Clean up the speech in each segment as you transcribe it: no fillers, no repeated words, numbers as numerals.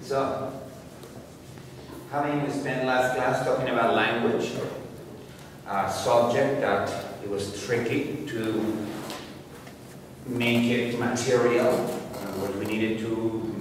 So, having spent last class talking about language, a subject that it was tricky to make it material, where we needed to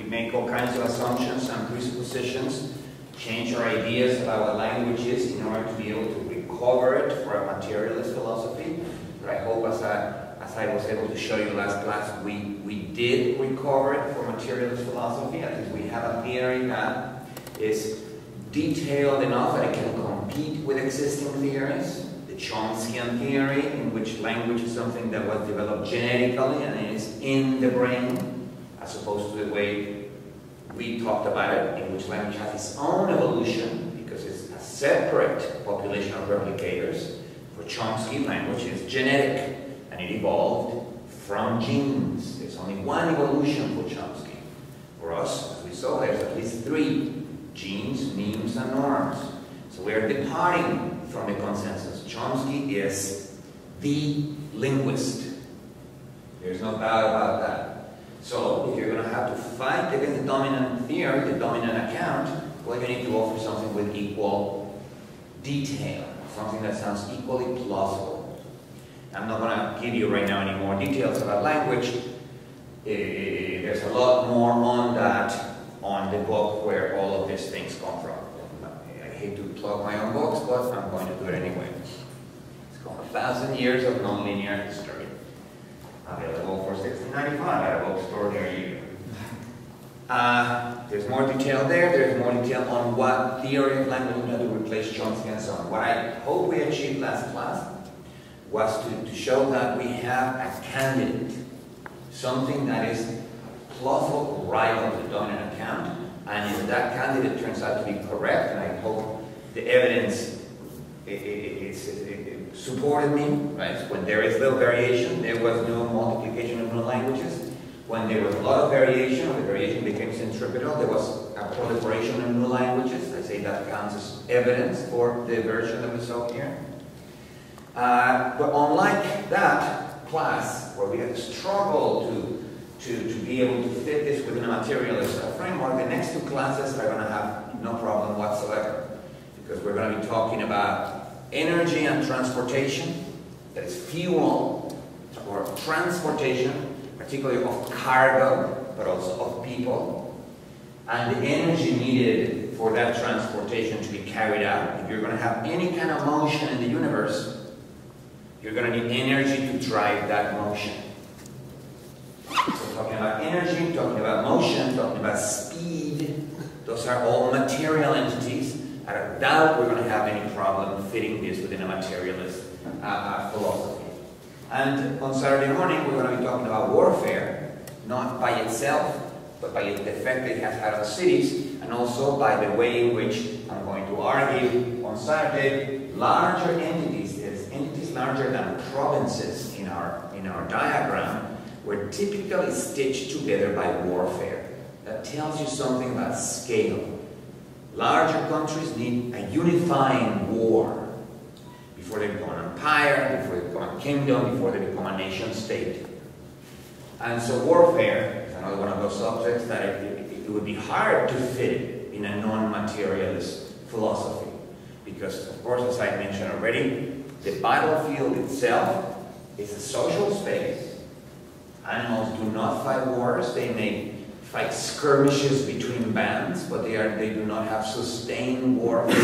make all kinds of assumptions and presuppositions, change our ideas about what language is in order to be able to recover it for a materialist philosophy. But I hope as I was able to show you last class, we did recover it for materialist philosophy. At least we have a theory that is detailed enough that it can compete with existing theories. The Chomskyan theory, in which language is something that was developed genetically and it is in the brain, as opposed to the way we talked about it, in which language has its own evolution because it's a separate population of replicators. For Chomsky, language is genetic and it evolved from genes. There's only one evolution for Chomsky. For us, as we saw, there's at least three: genes, memes, and norms. So we are departing from the consensus. Chomsky is the linguist. There's no doubt about that. So if you're going to have to fight against the dominant theory, the dominant account, well, you need to offer something with equal detail, something that sounds equally plausible. I'm not going to give you right now any more details about language. There's a lot more on that on the book where all of these things come from. I hate to plug my own books, but I'm going to do it anyway. It's called 1,000 Years of Nonlinear History. Available for $16.95 at a bookstore near you. There's more detail there. There's more detail on what theory of language had to replace Chomsky and so on. What I hope we achieved last class was to show that we have a candidate, something that is plausible right on the dominant account, and if that candidate turns out to be correct, and I hope the evidence it supported me, right? When there is little variation, there was no multiplication of new languages. When there was a lot of variation, or the variation became centripetal, there was a proliferation of new languages. I say that counts as evidence for the version that we saw here. But unlike that class, where we had to struggle to be able to fit this within a materialist framework, the next two classes are going to have no problem whatsoever, because we're going to be talking about energy and transportation, that is fuel or transportation, particularly of cargo, but also of people, and the energy needed for that transportation to be carried out. If you're going to have any kind of motion in the universe, you're going to need energy to drive that motion. So talking about energy, talking about motion, talking about speed, those are all material entities. I doubt we're going to have any problem fitting this within a materialist philosophy. And on Saturday morning, we're going to be talking about warfare, not by itself, but by the effect that it has had on cities, and also by the way in which I'm going to argue on Saturday, larger entities, there's entities larger than provinces in our diagram, were typically stitched together by warfare. That tells you something about scale. Larger countries need a unifying war before they become an empire, before they become a kingdom, before they become a nation state. And so warfare is another one of those subjects that it would be hard to fit in a non-materialist philosophy. Because, of course, as I mentioned already, the battlefield itself is a social space. Animals do not fight wars. They may fight skirmishes between bands, but they do not have sustained warfare.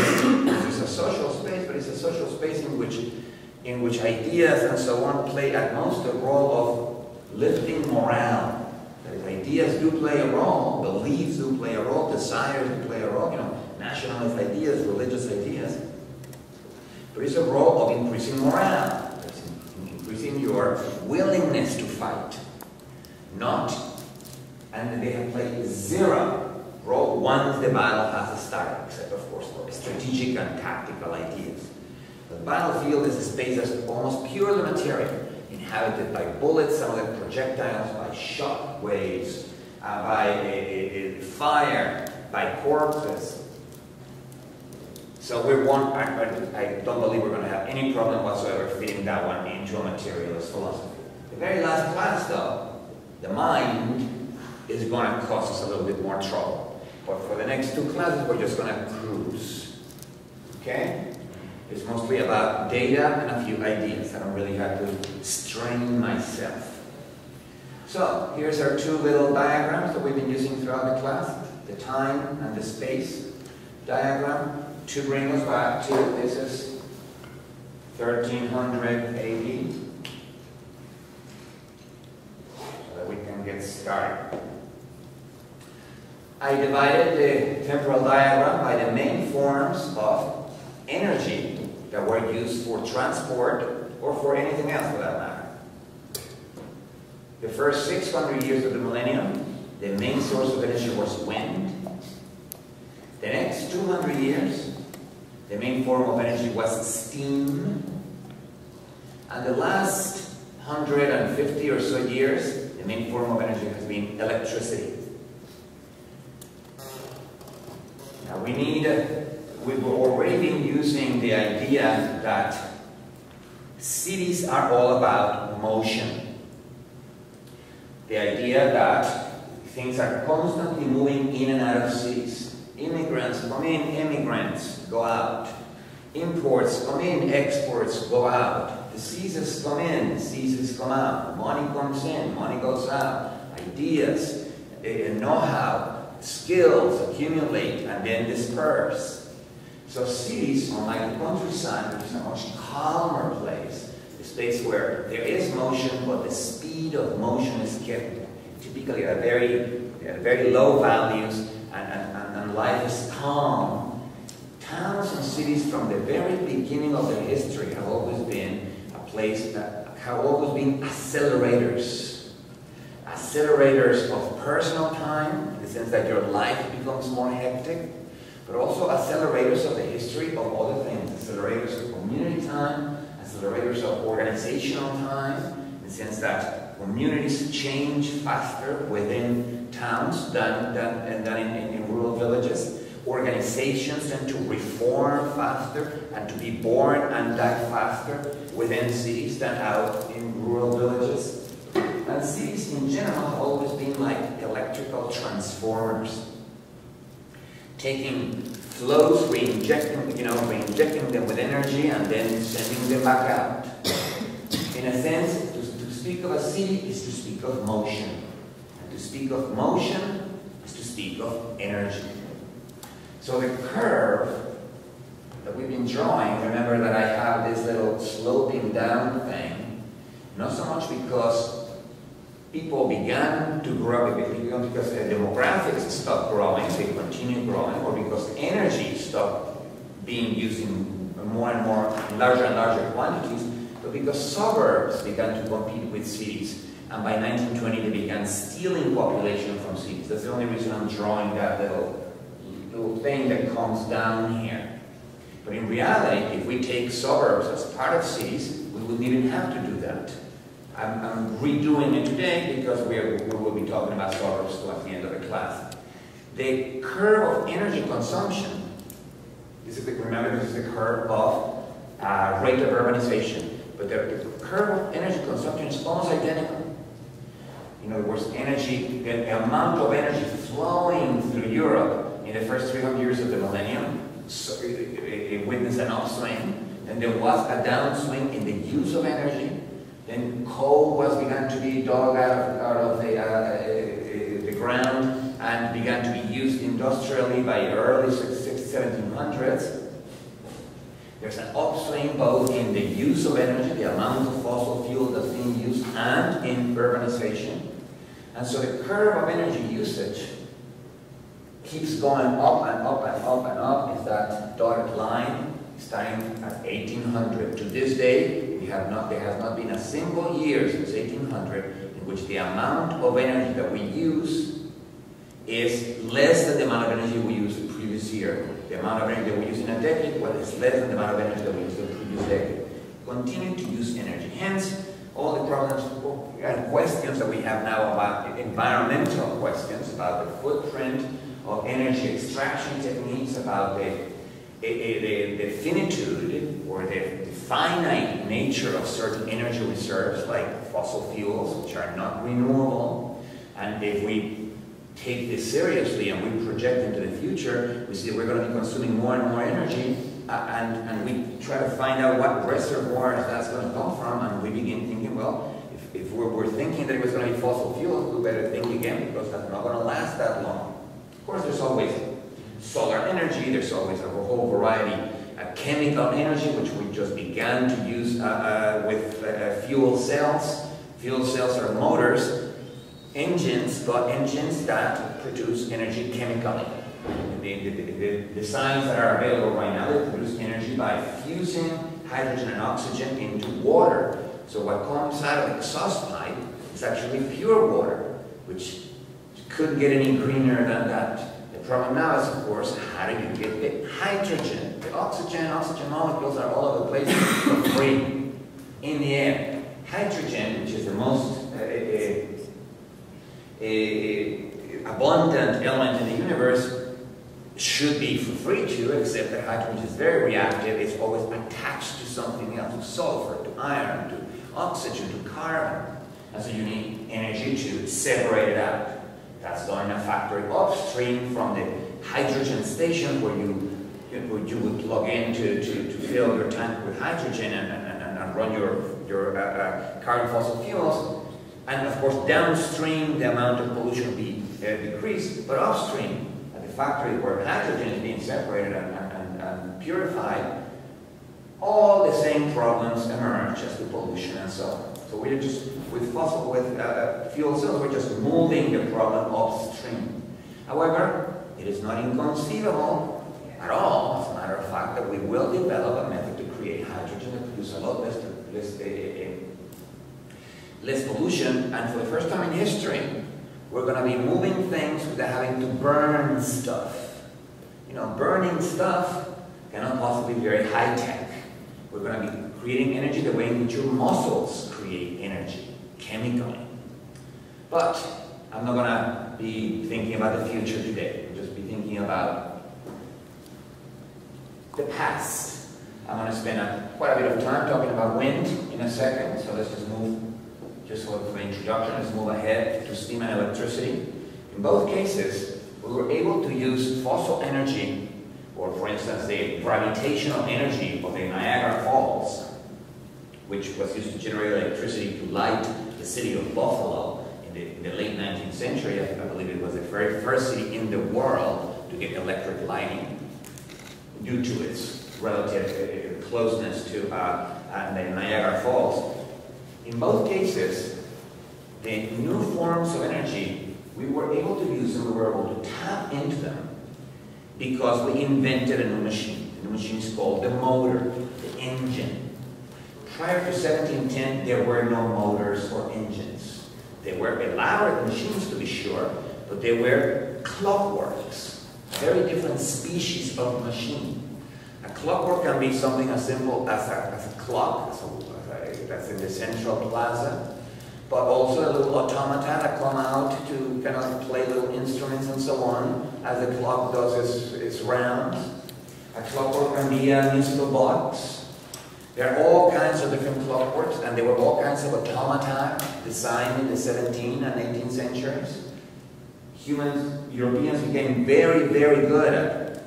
It's a social space, but it's a social space in which ideas and so on play at most a role of lifting morale. That is, ideas do play a role, beliefs do play a role, desires do play a role, nationalist ideas, religious ideas. There is a role of increasing morale, increasing your willingness to fight, and they have played zero role once the battle has started, except of course for strategic and tactical ideas. The battlefield is a space that's almost purely material, inhabited by bullets, some of them projectiles, by shock waves, by fire, by corpses. So I don't believe we're going to have any problem whatsoever fitting that one into a materialist philosophy. The very last class, though, the mind is going to cause us a little bit more trouble. But for the next two classes, we're just going to cruise. Okay? It's mostly about data and a few ideas. I don't really have to strain myself. So, here's our two little diagrams that we've been using throughout the class. The time and the space diagram to bring us back to, this is 1300 AD. So that we can get started. I divided the temporal diagram by the main forms of energy that were used for transport or for anything else for that matter. The first 600 years of the millennium, the main source of energy was wind. The next 200 years, the main form of energy was steam. And the last 150 or so years, the main form of energy has been electricity. Now we've already been using the idea that cities are all about motion. The idea that things are constantly moving in and out of cities. Immigrants come in, immigrants go out. Imports come in, exports go out. Diseases come in, diseases come out. Money comes in, money goes out. Ideas, know-how, skills accumulate and then disperse. So cities, unlike the countryside, which is a much calmer place, a space where there is motion, but the speed of motion is kept typically at very low values, and life is calm. Towns and cities from the very beginning of their history have always been a place that have always been accelerators. Accelerators of personal time, in the sense that your life becomes more hectic, but also accelerators of the history of other things. Accelerators of community time, accelerators of organizational time, in the sense that communities change faster within towns than in rural villages. Organizations tend to reform faster and to be born and die faster within cities than out in rural villages. And cities in general have always been like electrical transformers. Taking flows, reinjecting them with energy and then sending them back out. In a sense, to speak of a city is to speak of motion. And to speak of motion is to speak of energy. So the curve that we've been drawing, remember that I have this little sloping down thing, not so much because people began to grow, because demographics stopped growing, they continue growing, or because energy stopped being used in more and more larger and larger quantities, but because suburbs began to compete with cities. And by 1920, they began stealing population from cities. That's the only reason I'm drawing that little thing that comes down here. But in reality, if we take suburbs as part of cities, we wouldn't even have to do that. I'm redoing it today because we will be talking about suburbs towards the end of the class. The curve of energy consumption, remember this is the curve of rate of urbanization, but the curve of energy consumption is almost identical. In other words, energy, the amount of energy flowing through Europe in the first 300 years of the millennium, so it witnessed an upswing, and there was a downswing in the use of energy. Then coal began to be dug out of the ground and began to be used industrially by early 1700s. There's an upswing both in the use of energy, the amount of fossil fuel that's being used, and in urbanization. And so the curve of energy usage keeps going up and up and up and up. Is that dotted line starting at 1800. To this day, there has not been a single year since 1800 in which the amount of energy that we use is less than the amount of energy we used the previous year. The amount of energy that we use in a decade, well, is less than the amount of energy that we used the previous decade. Continue to use energy. Hence, all the problems and questions that we have now about environmental questions, about the footprint of energy extraction techniques, about the finitude or the finite nature of certain energy reserves like fossil fuels, which are not renewable. And if we take this seriously and we project into the future, we see that we're going to be consuming more and more energy, and we try to find out what reservoirs that's going to come from, and we begin thinking, well, if we're thinking that it was going to be fossil fuels, we better think again, because that's not going to last that long. Of course, there's always solar energy, there's always a whole variety of chemical energy, which we just began to use with fuel cells. Fuel cells are motors, engines, but engines that produce energy chemically. The designs that are available right now, they produce energy by fusing hydrogen and oxygen into water. So what comes out of the exhaust pipe is actually pure water, which couldn't get any greener than that. The problem now is, of course, how do you get the hydrogen? The oxygen molecules are all over the place for free in the air. Hydrogen, which is the most abundant element in the universe, should be for free too, except that hydrogen is very reactive. It's always attached to something else, to sulfur, to iron, to oxygen, to carbon. And so you need energy to separate it out. That's done in a factory upstream from the hydrogen station where you would plug in to fill your tank with hydrogen and run your carbon fossil fuels. And of course, downstream the amount of pollution will be decreased, but upstream at the factory where hydrogen is being separated and purified, all the same problems emerge as the pollution and so on. So we're just, with fuel cells, we're just moving the problem upstream. However, it is not inconceivable at all, as a matter of fact, that we will develop a method to create hydrogen that produces a lot less pollution, and for the first time in history, we're going to be moving things without having to burn stuff. You know, burning stuff cannot possibly be very high-tech. We're going to be creating energy the way in which your muscles create energy, chemically. But I'm not going to be thinking about the future today. I'll just be thinking about the past. I'm going to spend quite a bit of time talking about wind in a second, so let's just move, just for the introduction, let's move ahead to steam and electricity. In both cases, we were able to use fossil energy, or for instance, the gravitational energy of the Niagara Falls, which was used to generate electricity to light the city of Buffalo in the late 19th century. I believe it was the very first city in the world to get electric lighting due to its relative closeness to the Niagara Falls. In both cases, the new forms of energy, we were able to use them, we were able to tap into them because we invented a new machine. The new machine is called the motor, the engine. Prior to 1710, there were no motors or engines. They were elaborate machines, to be sure, but they were clockworks, a very different species of machine. A clockwork can be something as simple as a clock, that's in the central plaza, but also a little automata that come out to kind of play little instruments and so on as the clock does its rounds. A clockwork can be a musical box. There are all kinds of different clockworks, and there were all kinds of automata designed in the 17th and 18th centuries. Europeans became very, very good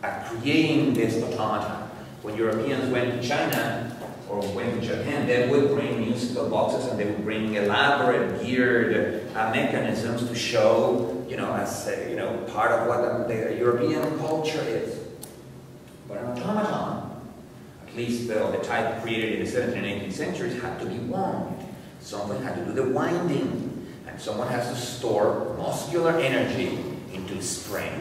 at creating this automata. When Europeans went to China or went to Japan, they would bring musical boxes and they would bring elaborate geared mechanisms to show, as part of what the European culture is. But an automaton, at least the type created in the 17th and 18th centuries, had to be wound. Someone had to do the winding, and someone has to store muscular energy into a spring,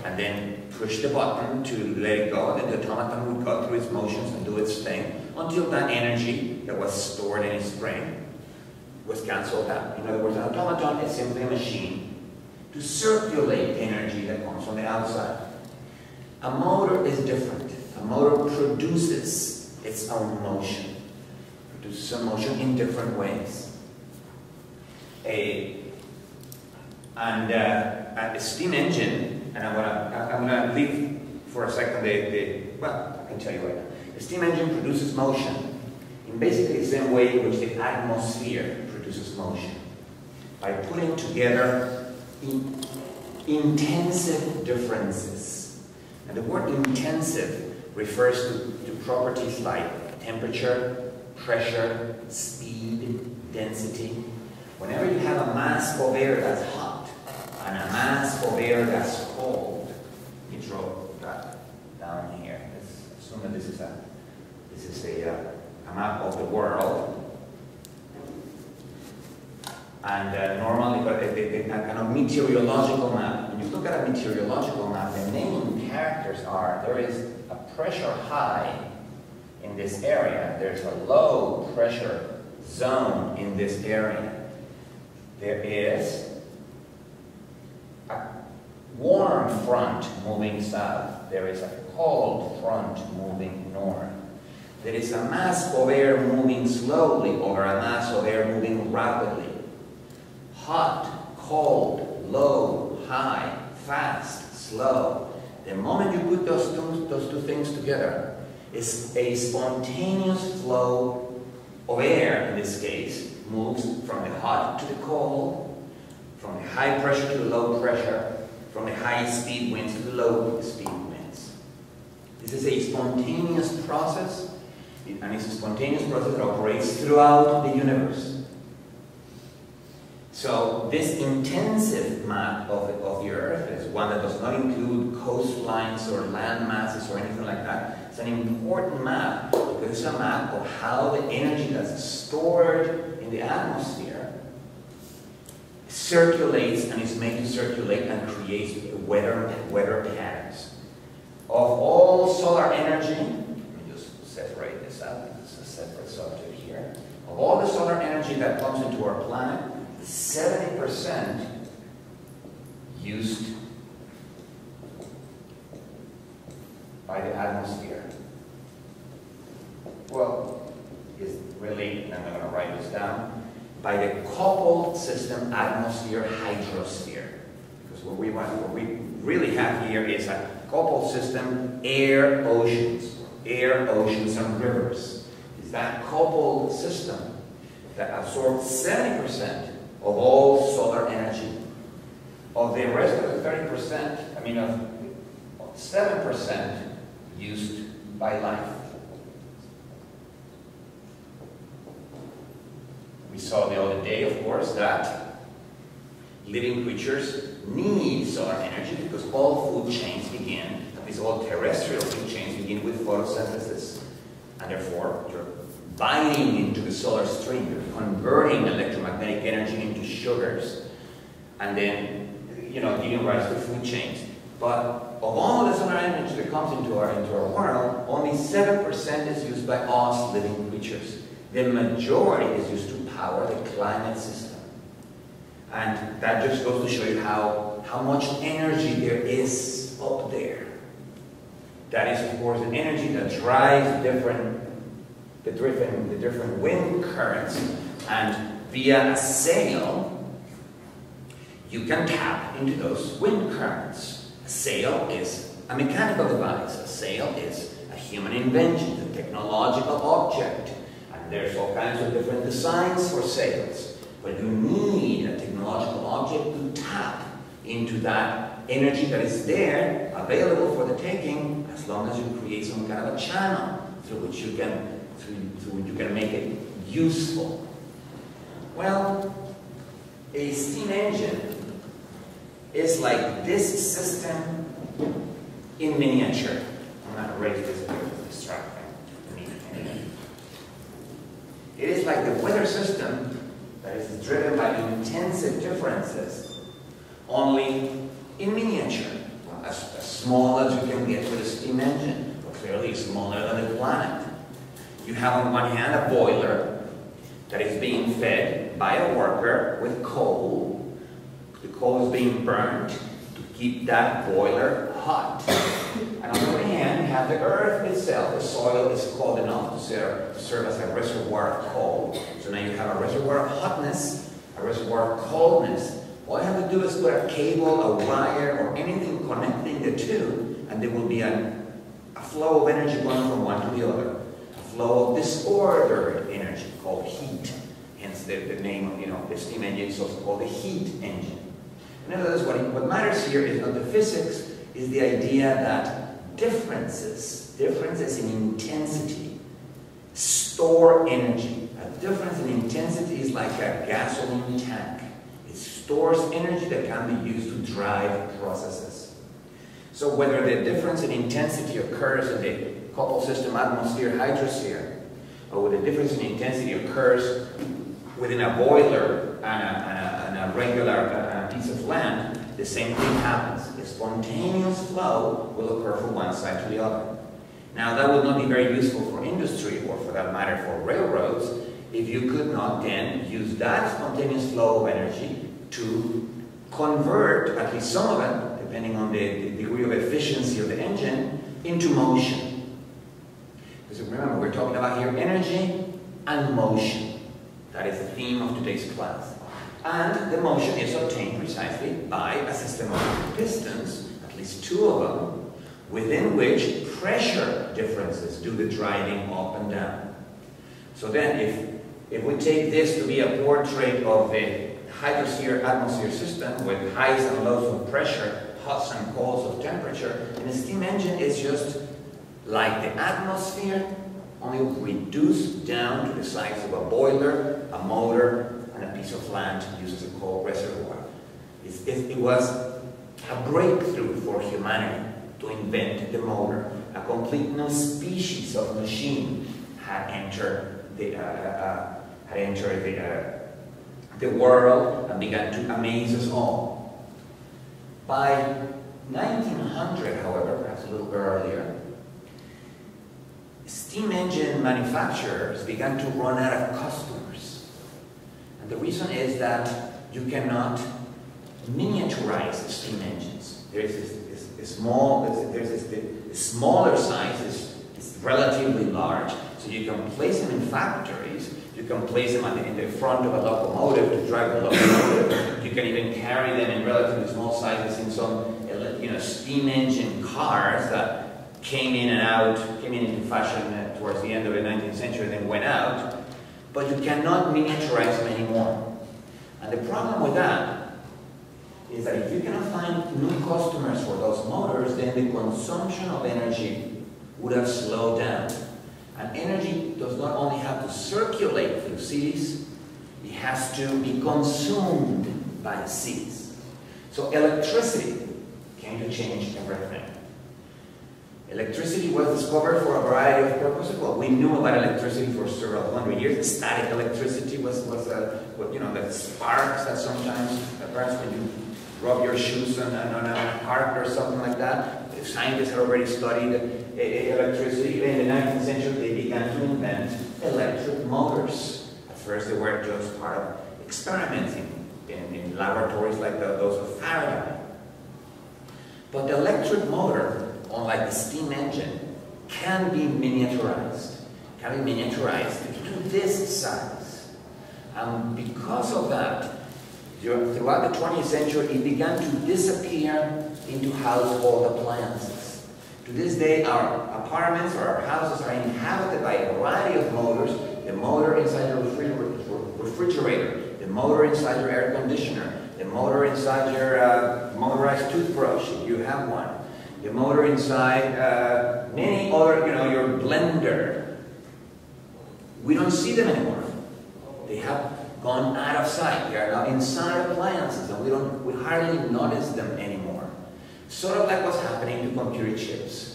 and then push the button to let it go, and then the automaton would go through its motions and do its thing until that energy that was stored in its spring was cancelled out. In other words, an automaton is simply a machine to circulate energy that comes from the outside. A motor is different. A motor produces its own motion. Produces some motion in different ways. A steam engine, and I'm gonna leave for a second well, I can tell you right now. The steam engine produces motion in basically the same way in which the atmosphere produces motion. by putting together intensive differences. And the word intensive refers to properties like temperature, pressure, speed, density. Whenever you have a mass of air that's hot and a mass of air that's cold, you draw that down here. Let's assume that this is a map of the world. And normally, but a kind of meteorological map. When you look at a meteorological map, the main characters are, there is a pressure high in this area. There's a low pressure zone in this area. There is a warm front moving south. There is a cold front moving north. There is a mass of air moving slowly over a mass of air moving rapidly. Hot, cold, low, high, fast, slow. The moment you put those two things together, it's a spontaneous flow of air, in this case, moves from the hot to the cold, from the high pressure to the low pressure, from the high speed winds to the low speed winds. This is a spontaneous process, and it's a spontaneous process that operates throughout the universe. So this intensive map of the Earth is one that does not include coastlines or land masses or anything like that. It's an important map because it's a map of how the energy that's stored in the atmosphere circulates and is made to circulate and creates weather patterns. Of all solar energy, let me just separate this out, it's a separate subject here. Of all the solar energy that comes into our planet, 70% used by the atmosphere. Well, is really, and I'm going to write this down, by the coupled system atmosphere hydrosphere. Because what we really have here is a coupled system air, oceans, and rivers. It's that coupled system that absorbs 70% of all solar energy. Of the rest of the 30%, I mean of 7% used by life. We saw the other day, of course, that living creatures need solar energy because all food chains begin, at least all terrestrial food chains begin with photosynthesis. And therefore, you're binding into the solar stream, you're converting electromagnetic energy into sugars, and then, giving rise to food chains. But of all the solar energy that comes into our world, only 7% is used by us living creatures. The majority is used to power the climate system. And that just goes to show you how much energy there is up there. That is, of course, the energy that drives the different wind currents, and via a sail you can tap into those wind currents. A sail is a mechanical device. A sail is a human invention, a technological object, and there's all kinds of different designs for sails. But you need a technological object to tap into that energy that is there, available for the taking, as long as you create some kind of a channel through which you can make it useful. Well, a steam engine is like this system in miniature. I'm not going to raise this because it's distracting. It is like the weather system that is driven by intensive differences, only in miniature. Well, as small as you can get with a steam engine, but clearly smaller than the planet. You have on one hand a boiler that is being fed by a worker with coal. The coal is being burnt to keep that boiler hot. And on the other hand, you have the earth itself. The soil is cold enough to serve as a reservoir of coal. So now you have a reservoir of hotness, a reservoir of coldness. All you have to do is put a cable, a wire, or anything connecting the two, and there will be a flow of energy going from one to the other. A flow of disordered energy called heat. Hence the name of, you know, the steam engine is also called the heat engine. In other words, what matters here is not the physics, is the idea that differences in intensity store energy. A difference in intensity is like a gasoline tank. It stores energy that can be used to drive processes. So whether the difference in intensity occurs in the coupled system atmosphere hydrosphere, or whether the difference in intensity occurs within a boiler and a regular piece of land, the same thing happens. The spontaneous flow will occur from one side to the other. Now, that would not be very useful for industry, or for that matter for railroads, if you could not then use that spontaneous flow of energy to convert at least some of it, depending on the degree of efficiency of the engine, into motion. Because remember, we're talking about here energy and motion. That is the theme of today's class. And the motion is obtained precisely by a system of pistons, at least two of them, within which pressure differences do the driving up and down. So then, if we take this to be a portrait of the hydrosphere atmosphere system with highs and lows of pressure, hots and colds of temperature, and a steam engine is just like the atmosphere, only reduced down to the size of a boiler, a motor, and a piece of land used as a coal reservoir. It was a breakthrough for humanity to invent the motor. A complete new species of machine had entered the world and began to amaze us all. By 1900, however, perhaps a little earlier, steam engine manufacturers began to run out of customers. And the reason is that you cannot miniaturize steam engines. There's the smaller size is relatively large, so you can place them in factories. You can place them in the front of a locomotive to drive the locomotive. You can even carry them in relatively small sizes in some, steam engine cars that came into fashion towards the end of the 19th century, then went out. But you cannot miniaturize them anymore. And the problem with that is that if you cannot find new customers for those motors, then the consumption of energy would have slowed down. And energy does not only have to circulate through cities, it has to be consumed by cities. So electricity came to change everything. Electricity was discovered for a variety of purposes. Well, we knew about electricity for several hundred years. Static electricity was the sparks that sometimes, perhaps when you rub your shoes on a park or something like that. The scientists had already studied electricity. In the 19th century, they began to invent electric motors. At first, they were just part of experiments in laboratories like those of Faraday. But the electric motor, unlike the steam engine, can be miniaturized. Can be miniaturized to this size. And because of that, throughout the 20th century, it began to disappear into household appliances. To this day, our apartments or our houses are inhabited by a variety of motors. The motor inside your refrigerator, the motor inside your air conditioner, the motor inside your motorized toothbrush, if you have one, the motor inside many other, your blender. We don't see them anymore. They have gone out of sight. They are now inside appliances, and we hardly notice them anymore. Sort of like what's happening to computer chips.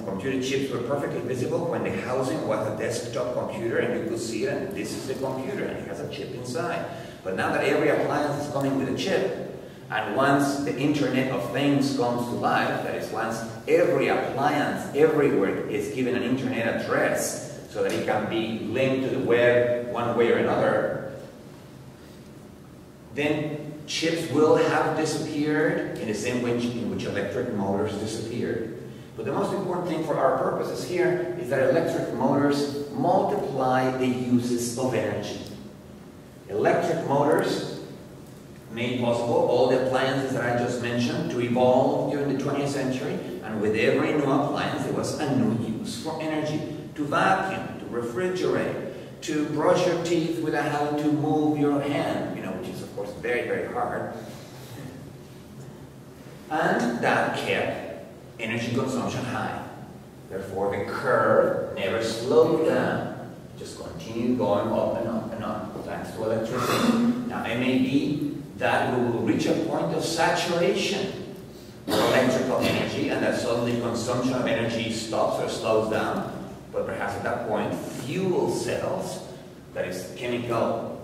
Computer chips were perfectly visible when the housing was a desktop computer, and you could see it, and this is the computer, and it has a chip inside. But now that every appliance is coming with a chip, and once the Internet of Things comes to life, that is, once every appliance everywhere is given an Internet address so that it can be linked to the web one way or another, then chips will have disappeared in the same way in which electric motors disappeared. But the most important thing for our purposes here is that electric motors multiply the uses of energy. Electric motors made possible all the appliances that I just mentioned to evolve during the 20th century, and with every new appliance there was a new use for energy. To vacuum, to refrigerate, to brush your teeth without having to move your hand, you know, which is of course very, very hard. And that kept energy consumption high. Therefore, the curve never slowed down, just continued going up and up and up, thanks to electricity. Now, it may be that we will reach a point of saturation of electrical energy, and that suddenly consumption of energy stops or slows down. But perhaps at that point, fuel cells, that is chemical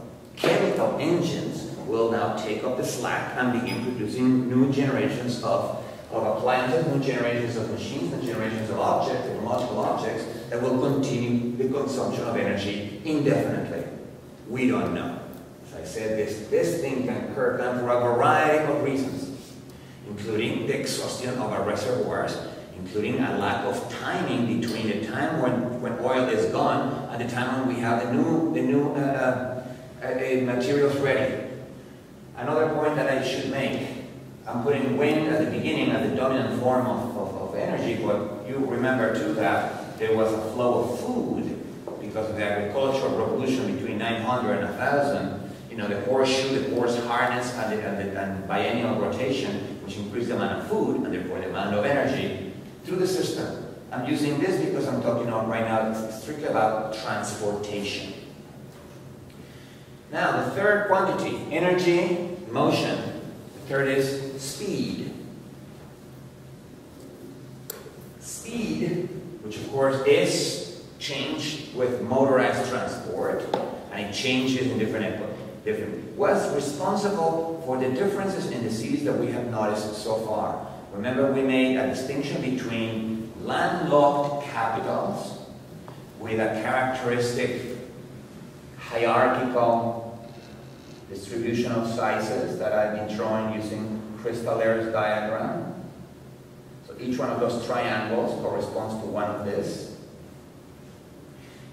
engines, will now take up the slack and begin producing new generations of appliances, new generations of machines, new generations of objects, technological objects, that will continue the consumption of energy indefinitely. We don't know. As I said, this thing can occur for a variety of reasons, including the exhaustion of our reservoirs, including a lack of timing between the time when oil is gone and the time when we have the new materials ready. Another point that I should make, I'm putting wind at the beginning as the dominant form of energy, but you remember too that there was a flow of food because of the agricultural revolution between 900 and 1000. You know, the horseshoe, the horse harness, and biennial rotation, which increased the amount of food and therefore the amount of energy through the system. I'm using this because I'm talking right now strictly about transportation. Now, the third quantity, energy, motion. The third is speed. Speed, which of course is changed with motorized transport, and it changes in different was responsible for the differences in the cities that we have noticed so far. Remember, we made a distinction between landlocked capitals with a characteristic hierarchical distribution of sizes that I've been drawing using Crystaller's diagram. So each one of those triangles corresponds to one of this,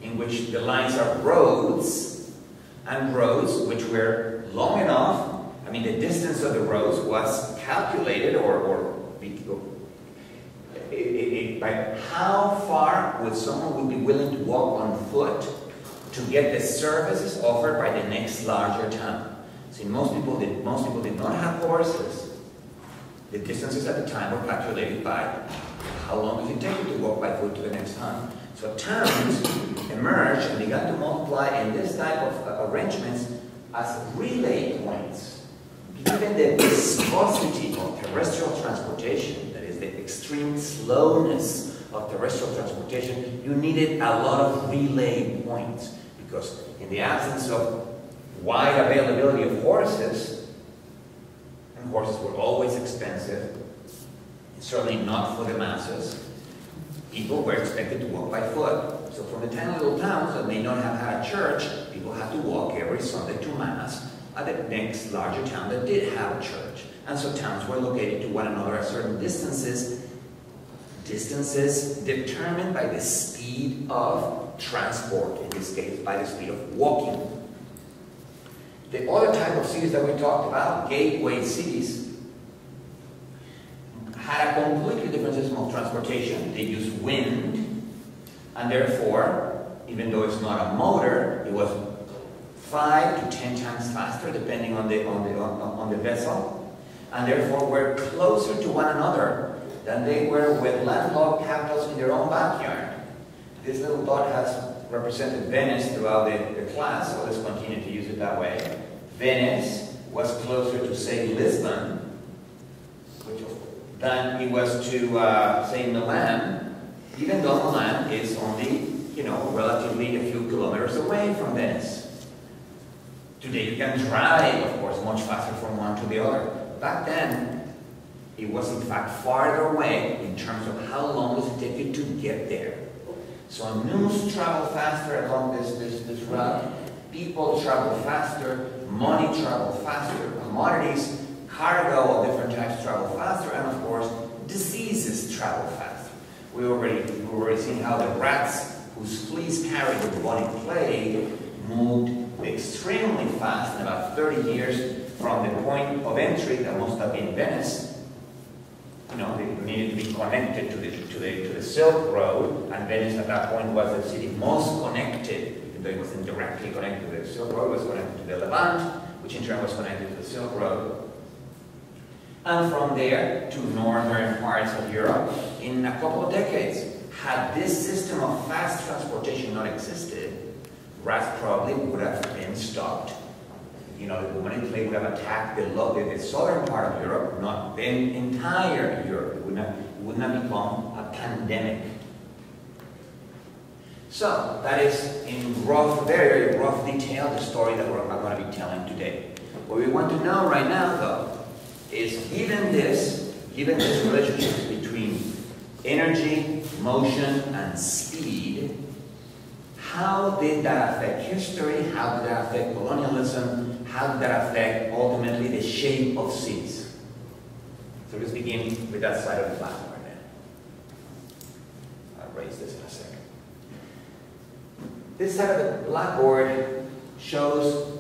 in which the lines are roads, and roads which were long enough. I mean, the distance of the roads was calculated by how far would someone be willing to walk on foot to get the services offered by the next larger town. See, most people did not have horses. The distances at the time were calculated by how long does it take you to walk by foot to the next town. So towns emerged and began to multiply in this type of arrangements as relay points. Given the viscosity of terrestrial transportation, that is the extreme slowness of terrestrial transportation, you needed a lot of relay points, because in the absence of wide availability of horses, and horses were always expensive, certainly not for the masses, people were expected to walk by foot. So from the tiny little towns that may not have had a church, people had to walk every Sunday to Mass at the next larger town that did have a church. And so towns were located to one another at certain distances determined by the speed of transport, in this case by the speed of walking. The other type of cities that we talked about, gateway cities, had a completely different system of transportation. They used wind, and therefore, even though it's not a motor, it was 5 to 10 times faster, depending on the vessel, and therefore were closer to one another than they were with landlocked capitals in their own backyard. This little dot has represented Venice throughout the class, so let's continue to use it that way. Venice was closer to, say, Lisbon, than it was to, say, Milan, even though Milan is only, relatively a few kilometers away from Venice. Today you can drive, of course, much faster from one to the other. Back then, it was in fact farther away in terms of how long does it take you to get there. So news travel faster along this route, people travel faster, money travel faster, commodities, cargo of different types travel faster, and of course, diseases travel faster. We've already seen how the rats whose fleas carried the bubonic plague moved extremely fast in about 30 years from the point of entry that must have been Venice. They needed to be connected to the Silk Road, and Venice at that point was the city most connected It wasn't directly connected to the Silk Road, it was connected to the Levant, which in turn was connected to the Silk Road. And from there to northern parts of Europe, in a couple of decades, had this system of fast transportation not existed, rats probably would have been stopped. You know, the bubonic plague would have attacked the southern part of Europe, not the entire Europe. It would not become a pandemic. So, that is in very rough detail, the story that we're going to be telling today. What we want to know right now, though, is given this relationship between energy, motion, and speed, how did that affect history? How did that affect colonialism? How did that affect, ultimately, the shape of cities? So let's begin with that side of the blackboard then. I'll raise this in a second. This side of the blackboard shows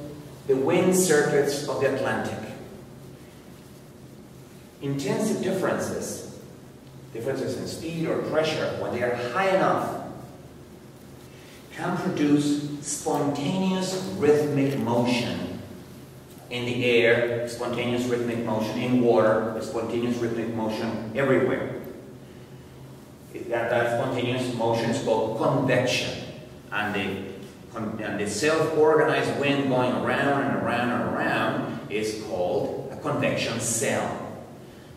the wind circuits of the Atlantic. Intensive differences in speed or pressure, when they are high enough, can produce spontaneous rhythmic motion in the air, spontaneous rhythmic motion in water, spontaneous rhythmic motion everywhere. That spontaneous motion is called convection. And the self-organized wind going around and around and around is called a convection cell.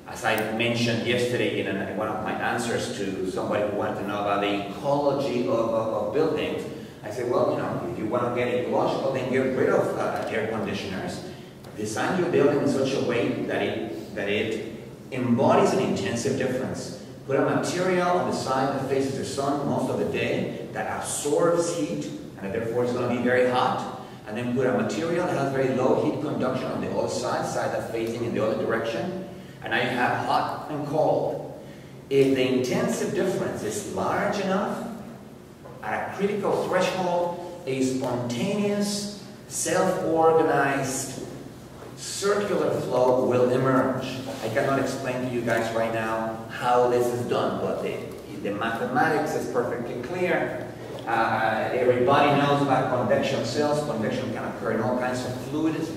As I mentioned yesterday in one of my answers to somebody who wanted to know about the ecology of buildings, I said, well, you know, if you want to get ecological, then get rid of air conditioners. Design your building in such a way that it embodies an intensive difference. Put a material on the side that faces the sun most of the day that absorbs heat, and therefore it's going to be very hot. And then put a material that has very low heat conduction on the other side that's facing in the other direction. And now you have hot and cold. If the intensive difference is large enough, at a critical threshold, a spontaneous, self-organized, circular flow will emerge. I cannot explain to you guys right now how this is done, but the mathematics is perfectly clear. Everybody knows about convection cells. Convection can occur in all kinds of fluids,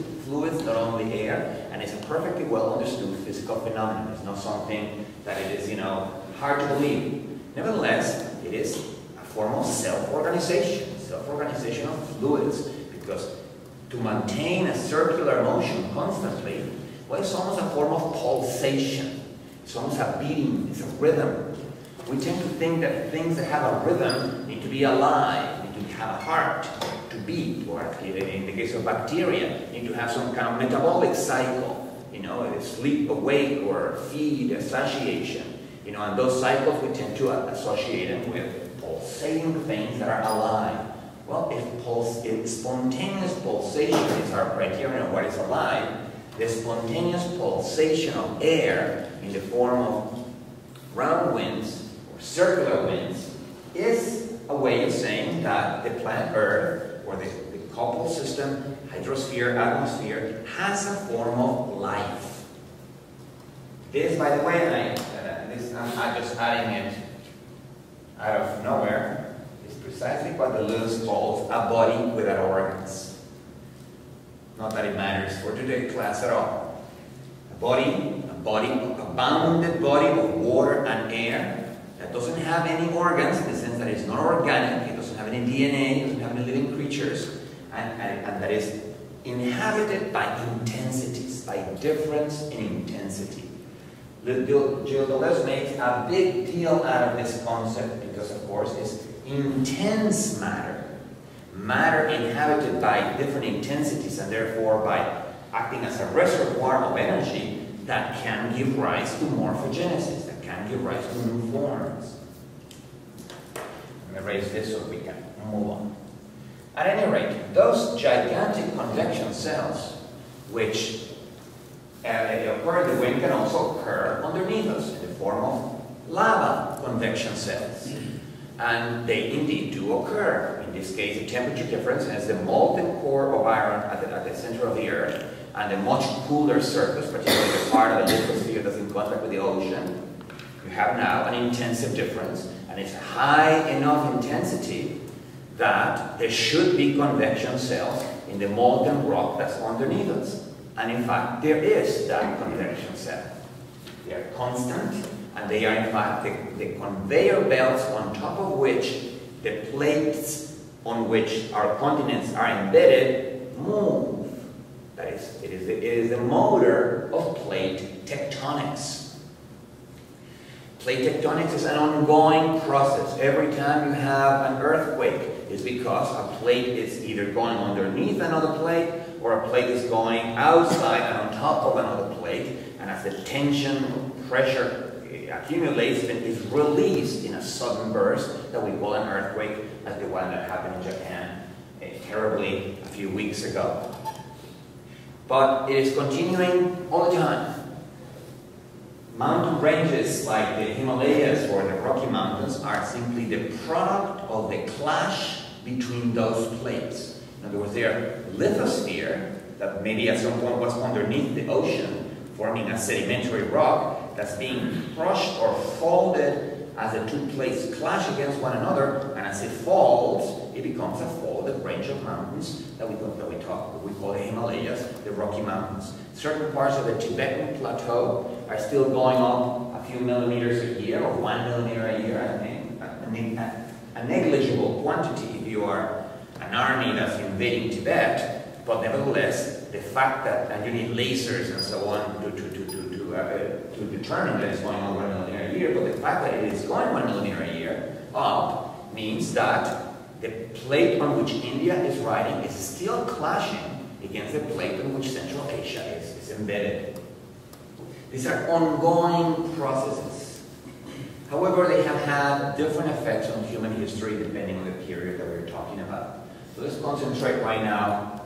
not only air, and it's a perfectly well understood physical phenomenon. It's not something that it is, you know, hard to believe. Nevertheless, it is a form of self-organization of fluids, because to maintain a circular motion constantly, well, it's almost a form of pulsation. It's almost a beating, it's a rhythm. We tend to think that things that have a rhythm need to be alive, need to have a heart to beat, or in the case of bacteria, need to have some kind of metabolic cycle, you know, sleep, awake, or feed, satiation. You know, and those cycles we tend to associate them with pulsating things that are alive. Well, if spontaneous pulsation is our criterion of what is alive, the spontaneous pulsation of air in the form of round winds or circular winds is a way of saying that the planet Earth, or the coupled system, hydrosphere, atmosphere, has a form of life. This, by the way, I'm not just adding it out of nowhere, is precisely what the Lewis calls a body without organs. Not that it matters for today's class at all. A bounded body of water and air that doesn't have any organs, in the sense that it's not organic, it doesn't have any DNA, it doesn't have any living creatures, and that is inhabited by intensities, by difference in intensity. Gilles Deleuze makes a big deal out of this concept because, of course, it's intense matter. Matter inhabited by different intensities, and therefore by acting as a reservoir of energy that can give rise to morphogenesis, that can give rise to new forms. Let me erase this so we can move on. At any rate, those gigantic convection cells, which occur in the wind, can also occur underneath us in the form of lava convection cells. And they indeed do occur. In this case, the temperature difference has the molten core of iron at the center of the Earth, and the much cooler surface, particularly the part of the lithosphere that's in contact with the ocean. You have now an intensive difference, and it's high enough intensity that there should be convection cells in the molten rock that's underneath us. And in fact, there is that convection cell. They are constant, and they are in fact the conveyor belts on top of which the plates on which our continents are embedded move. That is, it is the motor of plate tectonics. Plate tectonics is an ongoing process. Every time you have an earthquake, it's because a plate is either going underneath another plate, or a plate is going outside and on top of another plate, and as the tension, pressure accumulates, then is released in a sudden burst that we call an earthquake, as the one that happened in Japan terribly a few weeks ago. But it is continuing all the time. Mountain ranges like the Himalayas or the Rocky Mountains are simply the product of the clash between those plates. In other words, they are lithosphere that maybe at some point was underneath the ocean, forming a sedimentary rock that's being crushed or folded as the two plates clash against one another, and as it falls, it becomes a folded range of mountains that we call the Himalayas, the Rocky Mountains. Certain parts of the Tibetan plateau are still going up a few millimeters a year, or 1 millimeter a year, I think. A negligible quantity if you are an army that's invading Tibet, but nevertheless, the fact that, and you need lasers and so on to determine that it's going on 1 millimeter a year, but the fact that it is going 1 millimeter a year up means that the plate on which India is riding is still clashing against the plate on which Central Asia is embedded. These are ongoing processes. However, they have had different effects on human history depending on the period that we're talking about. So let's concentrate right now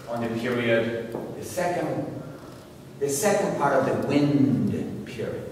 on the period, the second part of the wind period.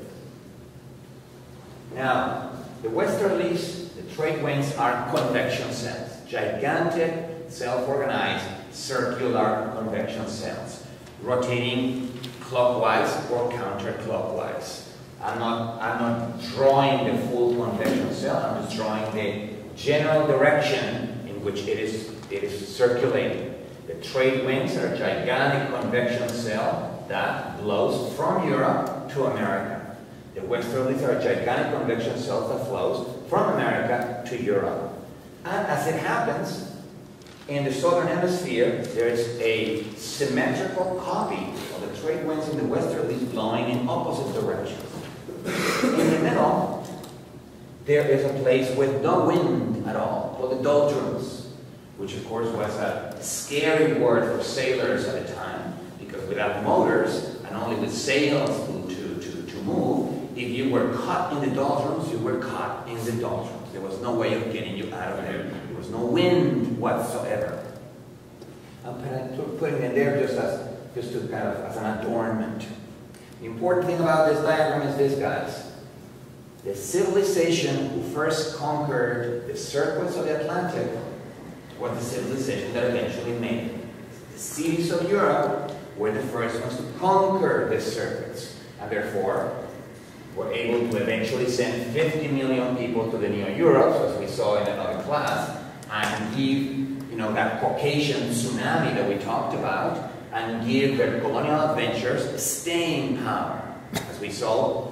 Now, the westerlies, the trade winds are convection cells, gigantic, self-organized, circular convection cells, rotating clockwise or counterclockwise. I'm not drawing the full convection cell, I'm just drawing the general direction in which it is circulating. The trade winds are a gigantic convection cell that blows from Europe to America. The westerlies are a gigantic convection cell that flows from America to Europe. And as it happens, in the southern hemisphere, there is a symmetrical copy of the trade winds in the westerlies blowing in opposite directions. In the middle, there is a place with no wind at all, called the doldrums, which of course was a scary word for sailors at the time, because without motors and only with sails to move, if you were caught in the doldrums, you were caught in the doldrums. There was no way of getting you out of there. There was no wind whatsoever. I'm putting it there just to kind of as an adornment. The important thing about this diagram is this, guys. The civilization who first conquered the circles of the Atlantic was the civilization that eventually made it. The cities of Europe were the first ones to conquer the circuits, and therefore were able to eventually send 50 million people to the New Europe, as we saw in another class, and give, that Caucasian tsunami that we talked about, and give their colonial adventures staying power. As we saw,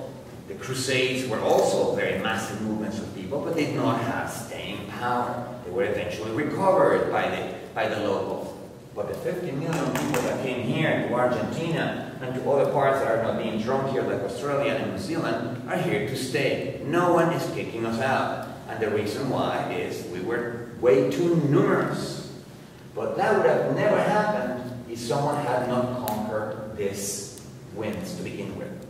the Crusades were also very massive movements of people, but did not have staying power. They were eventually recovered by the locals. But the 50 million people that came here to Argentina and to other parts that are not being drunk here, like Australia and New Zealand, are here to stay. No one is kicking us out. And the reason why is we were way too numerous. But that would have never happened if someone had not conquered these winds to begin with.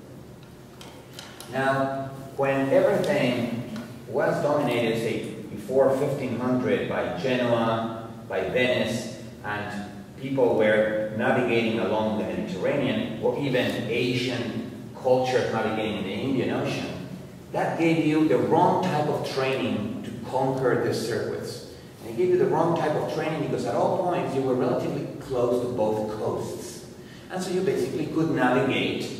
Now, when everything was dominated, say, before 1500 by Genoa, by Venice, and people were navigating along the Mediterranean, or even Asian cultures navigating in the Indian Ocean, that gave you the wrong type of training to conquer the circuits. And it gave you the wrong type of training because at all points you were relatively close to both coasts. And so you basically could navigate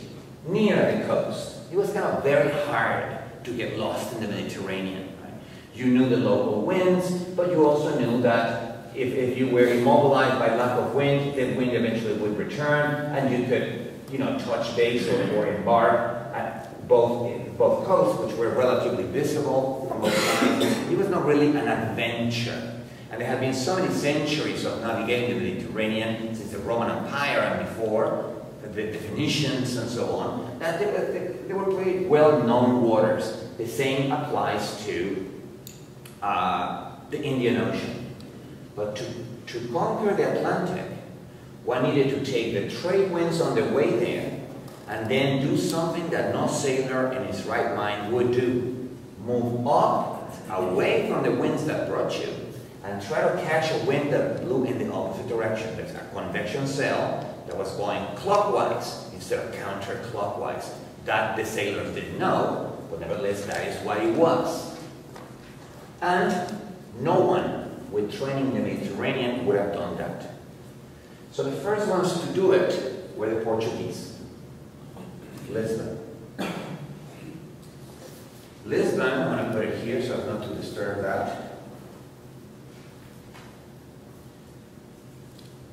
near the coast. It was kind of very hard to get lost in the Mediterranean. Right? You knew the local winds, but you also knew that if you were immobilized by lack of wind, the wind eventually would return, and you could, you know, touch base or embark at both coasts, which were relatively visible from both sides. It was not really an adventure. And there have been so many centuries of navigating the Mediterranean since the Roman Empire and before, the Phoenicians and so on, that they were very well-known waters. The same applies to the Indian Ocean. But to conquer the Atlantic, one needed to take the trade winds on the way there and then do something that no sailor in his right mind would do. Move up, away from the winds that brought you, and try to catch a wind that blew in the opposite direction. There's a convection sail that was going clockwise instead of counterclockwise. That the sailors didn't know, but nevertheless that is what it was. And no one with training in the Mediterranean would have done that. So the first ones to do it were the Portuguese. Lisbon. Lisbon, I'm going to put it here so as not to disturb that.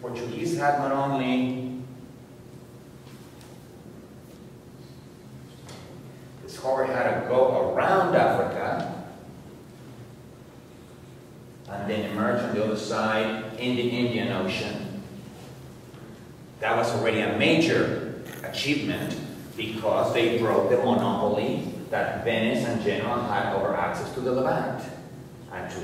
Portuguese had not only discovered how to go around Africa and then emerge on the other side in the Indian Ocean. That was already a major achievement because they broke the monopoly that Venice and Genoa had over access to the Levant and to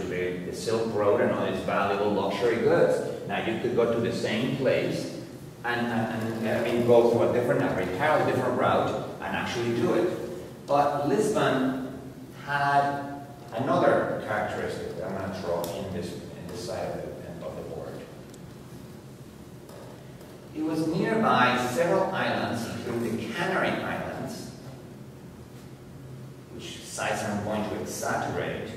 the Silk Road and all these valuable luxury goods. Now you could go to the same place and go through a entirely different route and actually do it. But Lisbon had another characteristic that I'm going to draw in this side of the board. It was nearby several islands, including the Canary Islands, which sites I'm going to exaggerate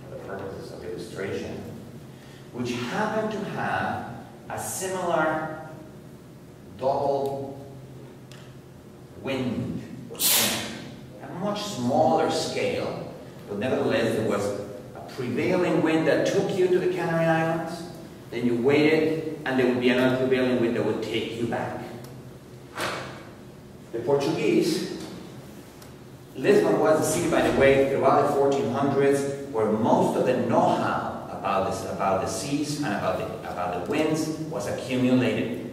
for the purposes of illustration, which happened to have a similar double wind, a much smaller scale, but nevertheless there was a prevailing wind that took you to the Canary Islands, then you waited, and there would be another prevailing wind that would take you back. The Portuguese, Lisbon was a city, by the way, throughout the 1400s, where most of the know-how about the seas and about the winds was accumulated.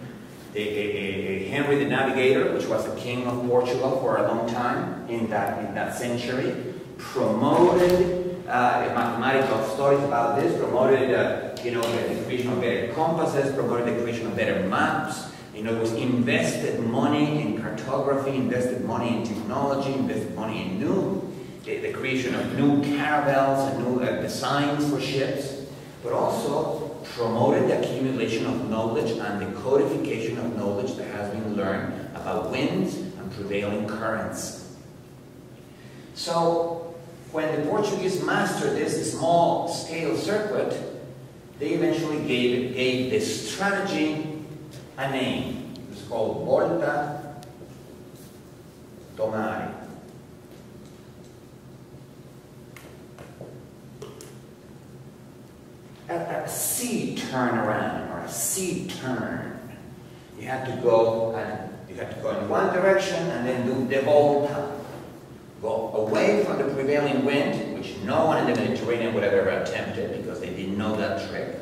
Henry the Navigator, which was the king of Portugal for a long time in that century, promoted mathematical studies about this, promoted the creation of better compasses, promoted the creation of better maps. It was invested money in cartography, invested money in technology, invested money in the creation of new caravels and new designs for ships, but also promoted the accumulation of knowledge and the codification of knowledge that has been learned about winds and prevailing currents. So when the Portuguese mastered this small-scale circuit, they eventually gave this strategy a name. It was called Volta do Mare. A sea turnaround or a sea turn. You had to go in one direction and then do the Volta. Go away from the prevailing wind, which no one in the Mediterranean would have ever attempted because they didn't know that trick,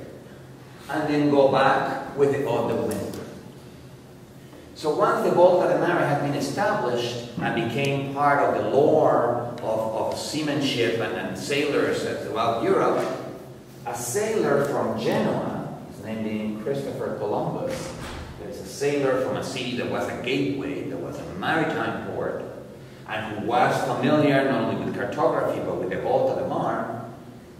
and then go back with the other wind. So once the Volta de Mare had been established and became part of the lore of seamanship and sailors throughout Europe, a sailor from Genoa, his name being Christopher Columbus, there's a sailor from a city that was a gateway, that was a maritime port, and who was familiar not only with cartography but with the Volta de Mare,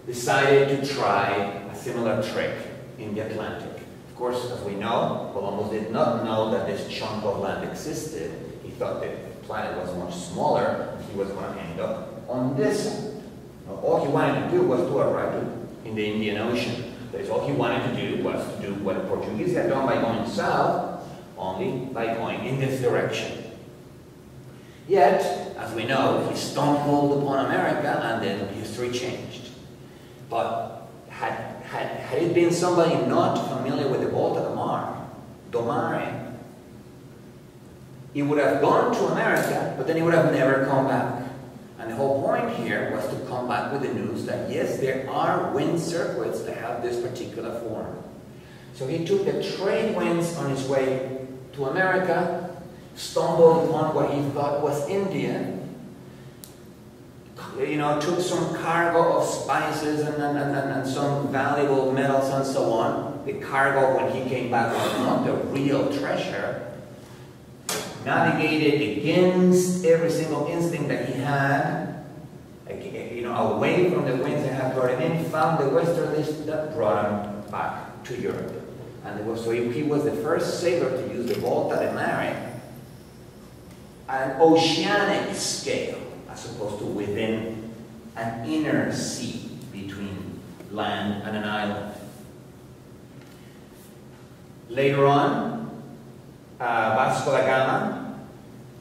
decided to try a similar trick in the Atlantic. Of course, as we know, Columbus did not know that this chunk of land existed. He thought the planet was much smaller, and he was going to end up on this side. Now, all he wanted to do was to arrive in the Indian Ocean. That is, all he wanted to do was to do what the Portuguese had done by going south, only by going in this direction. Yet, as we know, he stumbled upon America and then history changed. But had it been somebody not familiar with the Volta do Mare, he would have gone to America, but then he would have never come back. And the whole point here was to come back with the news that yes, there are wind circuits that have this particular form. So he took the trade winds on his way to America, stumbled upon what he thought was India, took some cargo of spices and some valuable metals and so on. The cargo, when he came back, was not the real treasure. Navigated against every single instinct that he had, away from the winds that had brought him in, found the westerlies that brought him back to Europe. And so he was the first sailor to use the Volta de Mare at an oceanic scale, as opposed to within an inner sea between land and an island. Later on, Vasco da Gama,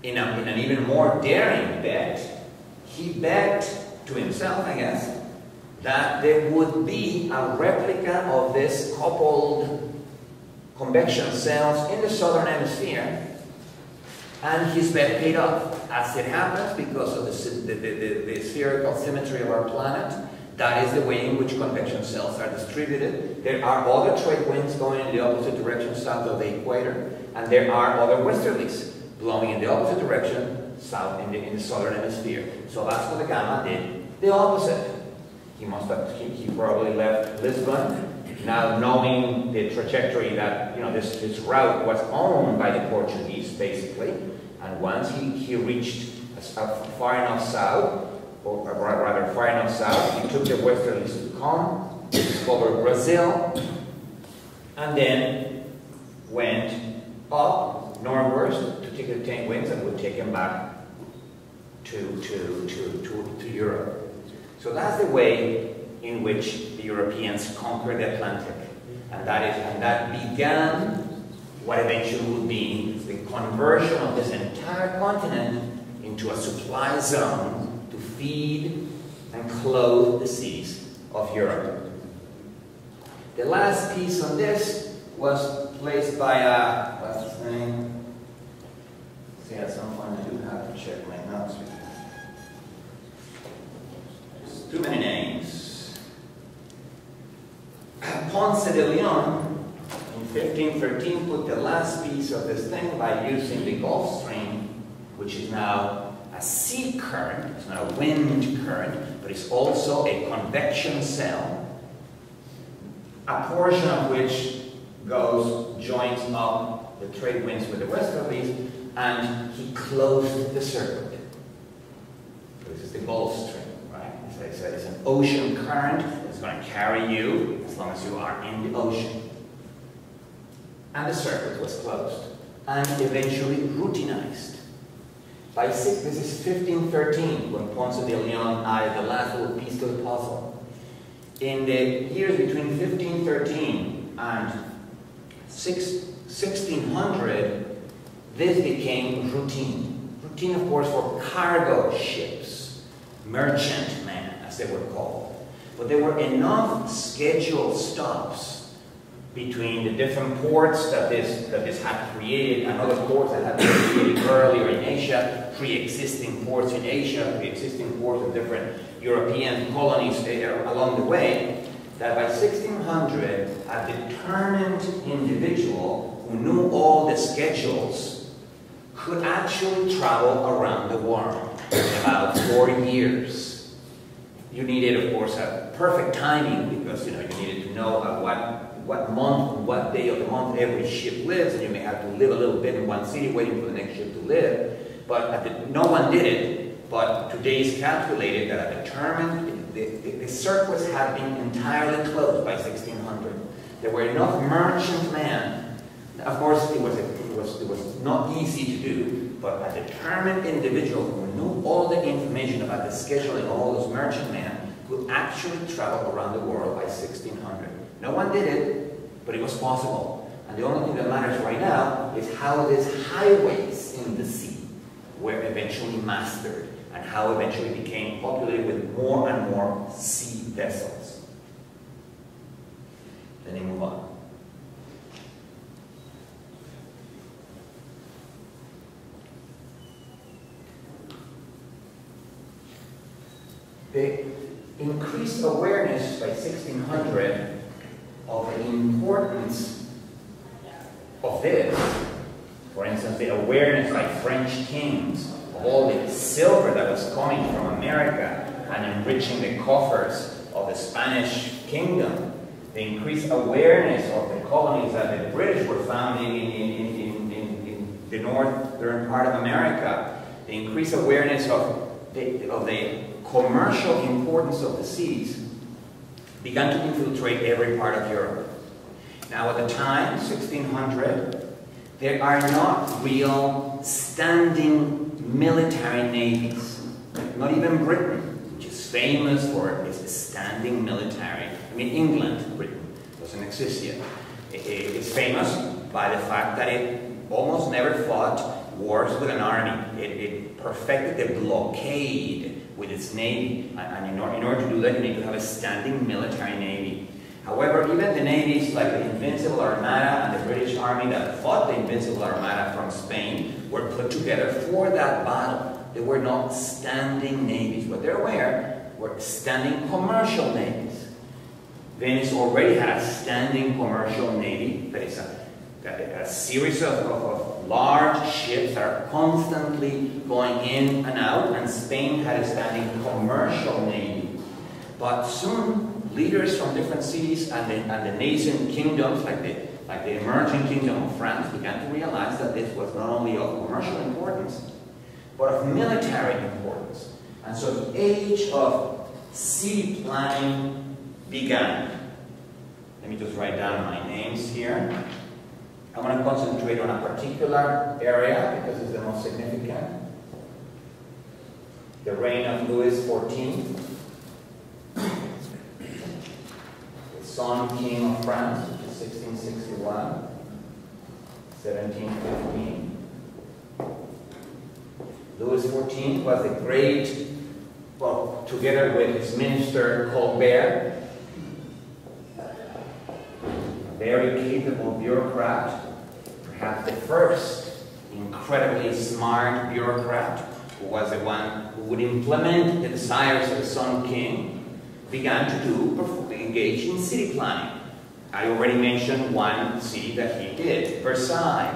in an even more daring bet, he bet to himself, I guess, that there would be a replica of this coupled convection cells in the southern hemisphere, and his bet paid off. As it happens, because of the spherical symmetry of our planet, that is the way in which convection cells are distributed. There are other trade winds going in the opposite direction south of the equator, and there are other westerlies blowing in the opposite direction south in the southern hemisphere. So Vasco da Gama did the opposite. He probably left Lisbon, now knowing the trajectory that this route was owned by the Portuguese basically, and once he reached far enough south, or rather far enough south, he took the westerlies to come, discovered Brazil, and then went up northwards to take the 10 winds and would take him back to Europe. So that's the way in which the Europeans conquered the Atlantic, and that began what eventually would be the conversion of this entire continent into a supply zone to feed and clothe the cities of Europe. The last piece on this was placed by what's his name? See, at some point I do have to check my notes. There's too many names. Ponce de Leon in 1513 put the last piece of this thing by using the Gulf Stream, which is now a sea current. It's not a wind current, but it's also a convection cell, a portion of which joins up the trade winds with the westerlies, and he closed the circuit. This is the Gulf Stream, right? It's an ocean current that's going to carry you as long as you are in the ocean. And the circuit was closed and eventually routinized. This is 1513 when Ponce de Leon added the last little piece to the puzzle. In the years between 1513 and 1600, this became routine. Routine, of course, for cargo ships, merchantmen, as they were called. But there were enough scheduled stops between the different ports that this had created and other ports that had been created earlier in Asia, pre-existing ports in Asia, pre-existing ports of different European colonies along the way, that by 1600, a determined individual who knew all the schedules could actually travel around the world in about 4 years. You needed, of course, a perfect timing because you needed to know what month, what day of the month every ship lives, and you may have to live a little bit in one city waiting for the next ship to live. But no one did it, but today is calculated that a determined, the circuits had been entirely closed by 1600. There were enough merchantmen. Of course, it was not easy to do, but a determined individual who knew all the information about the scheduling of all those merchantmen could actually travel around the world by 1600. No one did it, but it was possible. And the only thing that matters right now is how these highways in the sea were eventually mastered and how eventually became populated with more and more sea vessels. Let me move on. The increased awareness by 1600 of the importance of this, for instance, the awareness by French kings of all the silver that was coming from America and enriching the coffers of the Spanish kingdom, the increased awareness of the colonies that the British were founding in the northern part of America, the increased awareness of the commercial importance of the seas began to infiltrate every part of Europe. Now at the time, 1600, there are not real standing military navies. Not even Britain, which is famous for its standing military. I mean, England, Britain, doesn't exist yet. It's famous by the fact that it almost never fought wars with an army. It perfected the blockade with its navy, and in order to do that, you need to have a standing military navy. However, even the navies like the Invincible Armada and the British Army that fought the Invincible Armada from Spain were put together for that battle. They were not standing navies. What there were standing commercial navies. Venice already had a standing commercial navy, that is a series of large ships that are constantly going in and out, and Spain had a standing commercial navy. But soon, leaders from different cities and the nascent kingdoms, like the emerging kingdom of France, began to realize that this was not only of commercial importance, but of military importance. And so the age of city planning began. Let me just write down my names here. I want to concentrate on a particular area because it's the most significant. The reign of Louis XIV, the Sun King of France, which is 1661, 1715. Louis XIV was the great, well, together with his minister Colbert, very capable bureaucrat, perhaps the first incredibly smart bureaucrat, who was the one who would implement the desires of the Sun King, began to engage in city planning. I already mentioned one city that he did, Versailles.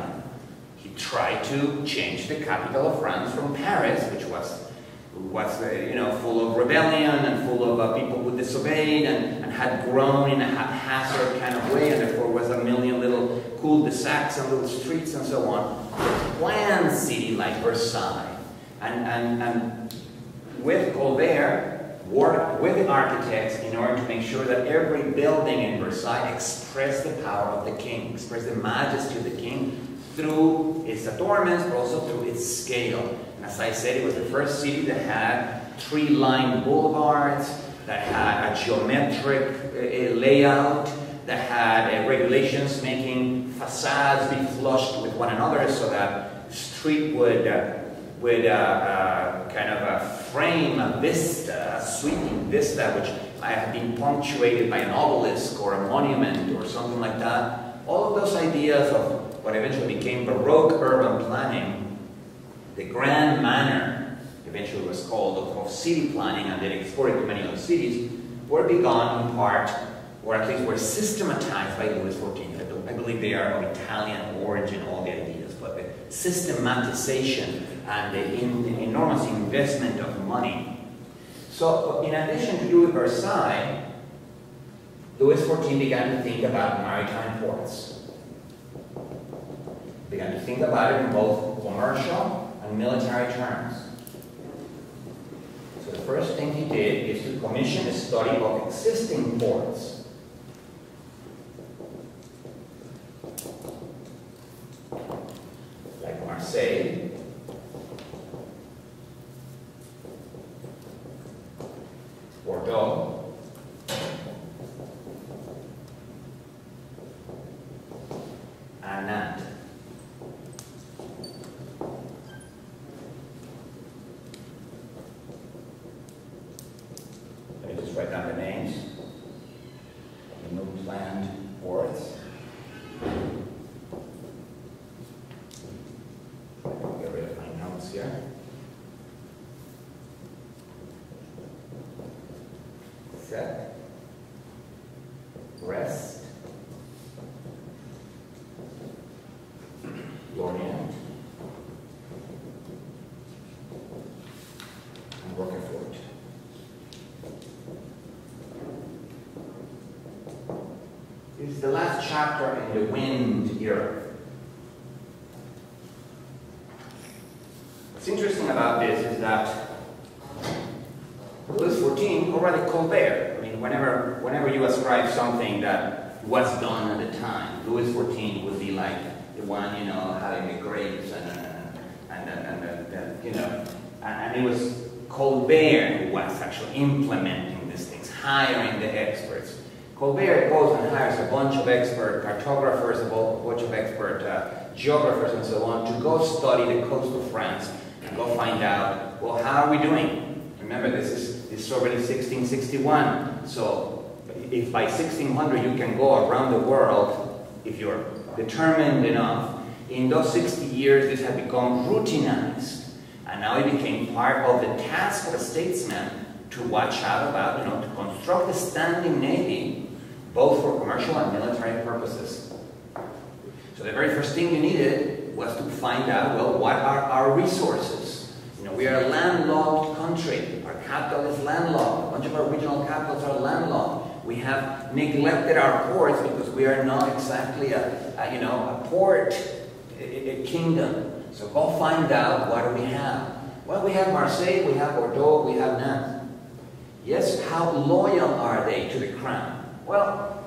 He tried to change the capital of France from Paris, which was full of rebellion and full of people who disobeyed and had grown in a haphazard kind of way, and therefore was a million little cul-de-sacs and little streets and so on. A planned city like Versailles. And with Colbert, worked with the architects in order to make sure that every building in Versailles expressed the power of the king, expressed the majesty of the king through its adornments, but also through its scale. As I said, it was the first city that had tree-lined boulevards, that had a geometric layout, that had regulations making facades be flushed with one another so that the street would kind of frame a vista, a sweeping vista, which might have been punctuated by an obelisk or a monument or something like that. All of those ideas of what eventually became Baroque urban planning, the grand manner, eventually was called, of city planning, and then exported to many other cities, were begun in part, or at least were systematized by Louis XIV. I believe they are of Italian origin, all the ideas, but the systematization and the enormous investment of money. So, in addition to doing Versailles, Louis XIV began to think about maritime ports. Began to think about it in both commercial and military terms. So the first thing he did is to commission a study of existing ports. Like Marseille, Bordeaux, and Nantes. here. Set, rest, orient, and working forward. This is the last chapter in the wind era. What's interesting about this is that Louis XIV already Colbert. I mean, whenever you ascribe something that was done at the time, Louis XIV would be like the one, you know, having the grapes and it was Colbert who was actually implementing these things, hiring the experts. Colbert goes and hires a bunch of expert cartographers, a bunch of expert geographers and so on to go study the coast of France and go find out, well, how are we doing? Remember, this is already 1661, so if by 1600 you can go around the world, if you're determined enough, in those 60 years this had become routinized, and now it became part of the task of a statesman to watch out about, you know, to construct a standing navy, both for commercial and military purposes. So the very first thing you needed was to find out, well, what are our resources? You know, we are a landlocked country. Our capital is landlocked. A bunch of our regional capitals are landlocked. We have neglected our ports because we are not exactly a port kingdom. So go find out what do we have. Well, we have Marseille, we have Bordeaux, we have Nantes. Yes, how loyal are they to the crown? Well,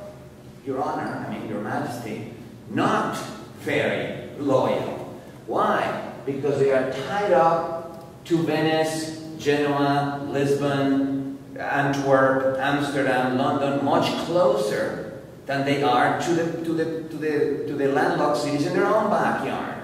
Your Honor, I mean Your Majesty, not very loyal. Why? Because they are tied up to Venice, Genoa, Lisbon, Antwerp, Amsterdam, London, much closer than they are to the landlocked cities in their own backyard.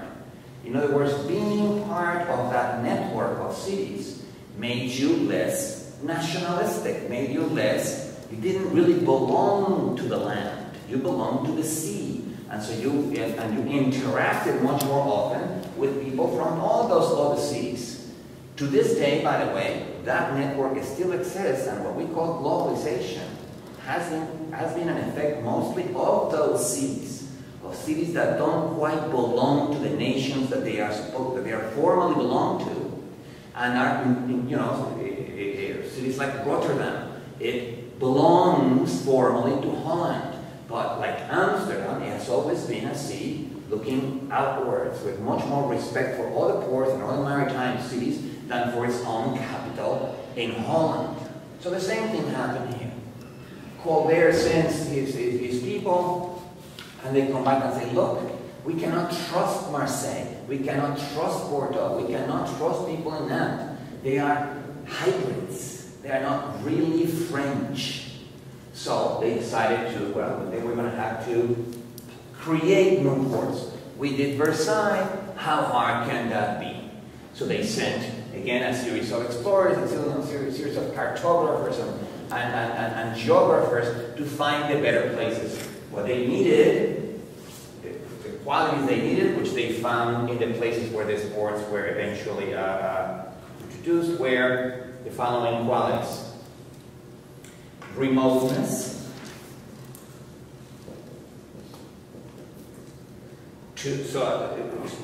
In other words, being part of that network of cities made you less nationalistic, made you less, you didn't really belong to the land, you belonged to the sea. And so you interacted much more often with people from all those other cities. To this day, by the way, that network still exists, and what we call globalization has been an effect mostly of those cities, of cities that don't quite belong to the nations that they are formally belong to, and are, cities like Rotterdam, it belongs formally to Holland. But like Amsterdam, it has always been a city looking outwards with much more respect for other ports and other maritime cities than for its own capital in Holland. So the same thing happened here. Colbert sends his people, and they come back and say, look, we cannot trust Marseille, we cannot trust Bordeaux, we cannot trust people in Nantes. They are hybrids, they are not really French. So they decided to, well, they were going to have to create new ports. We did Versailles, how hard can that be? So they sent, again, a series of explorers, a series of cartographers and geographers to find the better places. What they needed, the qualities they needed, which they found in the places where these ports were eventually introduced, were the following qualities. Remoteness,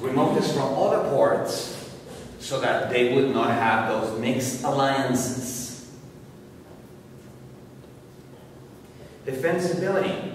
remoteness from other ports so that they would not have those mixed alliances. Defensibility.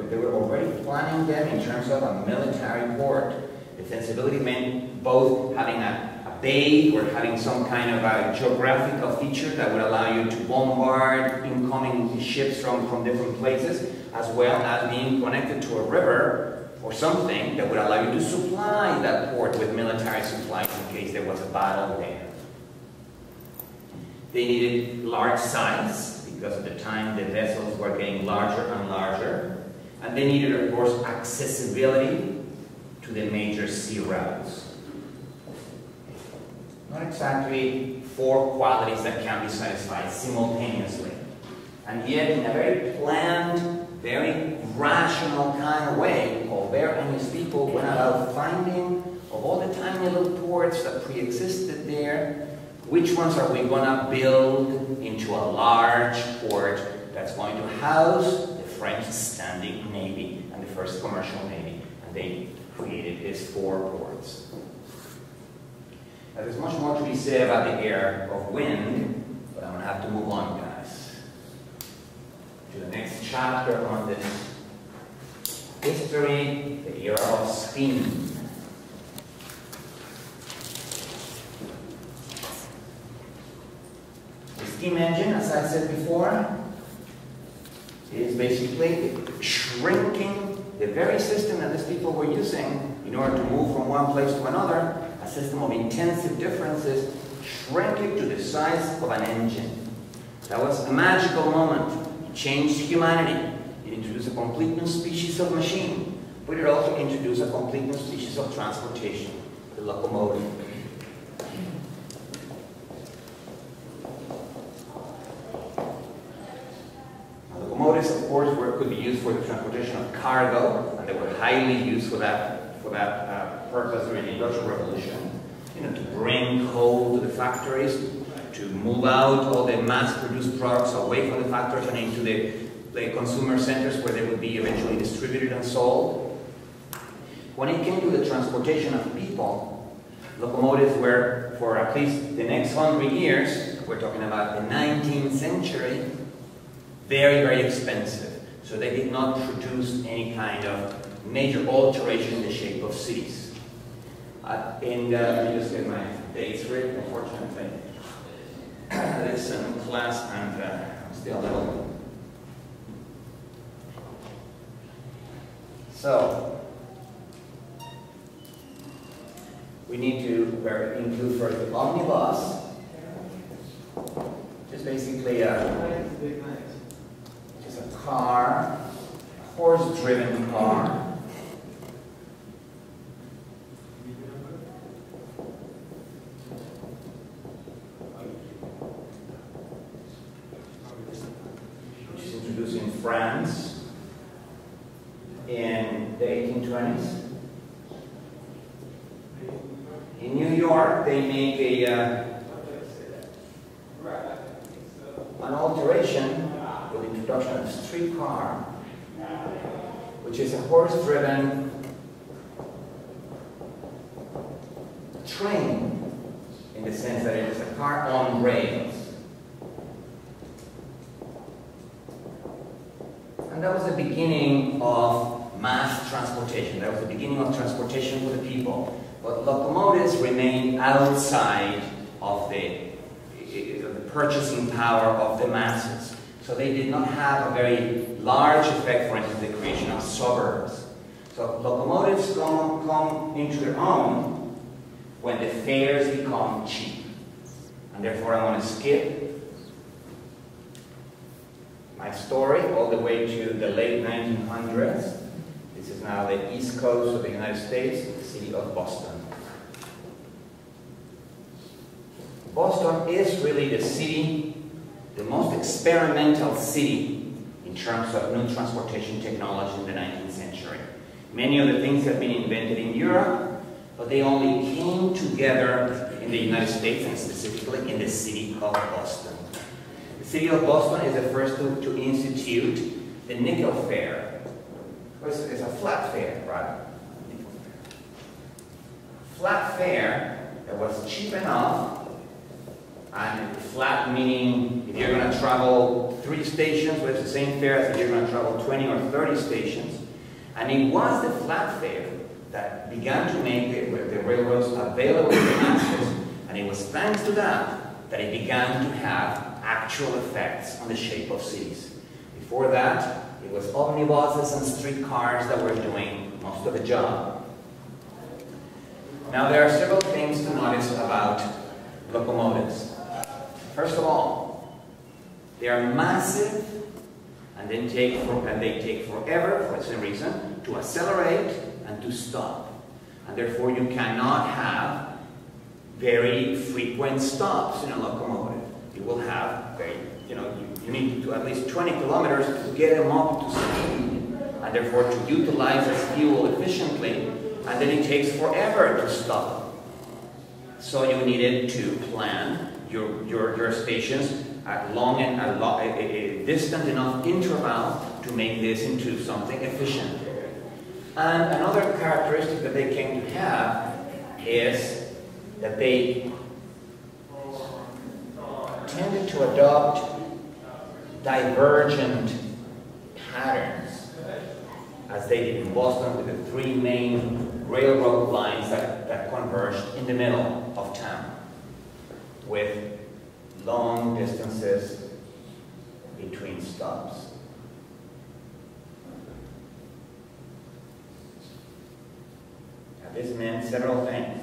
They were already planning them in terms of a military port. Defensibility meant both having a bay or having some kind of a geographical feature that would allow you to bombard incoming ships from different places, as well as being connected to a river or something that would allow you to supply that port with military supplies in case there was a battle there. They needed large size, because at the time the vessels were getting larger and larger, and they needed, of course, accessibility to the major sea routes. Not exactly four qualities that can be satisfied simultaneously. And yet, in a very planned, very rational kind of way, Colbert and his people went about finding ports that pre-existed there. Which ones are we going to build into a large port that's going to house the French standing navy and the first commercial navy? And they created these 4 ports. Now, there's much more to be said about the air of wind, but I'm going to have to move on, guys, to the next chapter on this history, the era of steam. The steam engine, as I said before, is basically shrinking the very system that these people were using in order to move from one place to another, a system of intensive differences, shrink it to the size of an engine. That was a magical moment. It changed humanity. It introduced a complete new species of machine, but it also introduced a complete new species of transportation, the locomotive. Now, locomotives, of course, could be used for the transportation of cargo, and they were highly used for that purpose during the Industrial Revolution. You know, to bring coal to the factories, to move out all the mass-produced products away from the factories and into the consumer centers where they would be eventually distributed and sold. When it came to the transportation of people, locomotives were, for at least the next 100 years, we're talking about the 19th century, very, very expensive. So they did not produce any kind of major alteration in the shape of cities. Let me just get my dates right, unfortunately. This class, and I'm still a little. So, we need to include first the omnibus, which is basically just a car, a horse-driven car. France in the 1820s. In New York, they make an alteration with the introduction of the streetcar, which is a horse-driven train in the sense that it is a car on rails. And that was the beginning of mass transportation. That was the beginning of transportation for the people. But locomotives remained outside of the purchasing power of the masses. So they did not have a very large effect, for instance, the creation of suburbs. So locomotives come into their own when the fares become cheap. And therefore I want to skip my story all the way to the late 1900s. This is now the east coast of the United States, the city of Boston. Boston is really the city, the most experimental city in terms of new transportation technology in the 19th century. Many of the things have been invented in Europe, but they only came together in the United States, and specifically in the city of Boston. The city of Boston is the first to institute the nickel fare. It's a flat fare, right? Flat fare that was cheap enough, and flat meaning if you're going to travel 3 stations, well, it's the same fare as if you're going to travel 20 or 30 stations. And it was the flat fare that began to make the railroads available to the masses, and it was thanks to that that it began to have actual effects on the shape of cities. Before that, it was omnibuses and streetcars that were doing most of the job. Now, there are several things to notice about locomotives. First of all, they are massive, and they take forever, for the same reason, to accelerate and to stop. And therefore, you cannot have very frequent stops in a locomotive. You will have you need to at least 20 kilometers to get them up to speed, and therefore to utilize this fuel efficiently, and then it takes forever to stop. So you needed to plan your stations at long and a distant enough interval to make this into something efficient. And another characteristic that they came to have is that they tended to adopt divergent patterns, as they did in Boston with the three main railroad lines that converged in the middle of town, with long distances between stops. Now, this meant several things.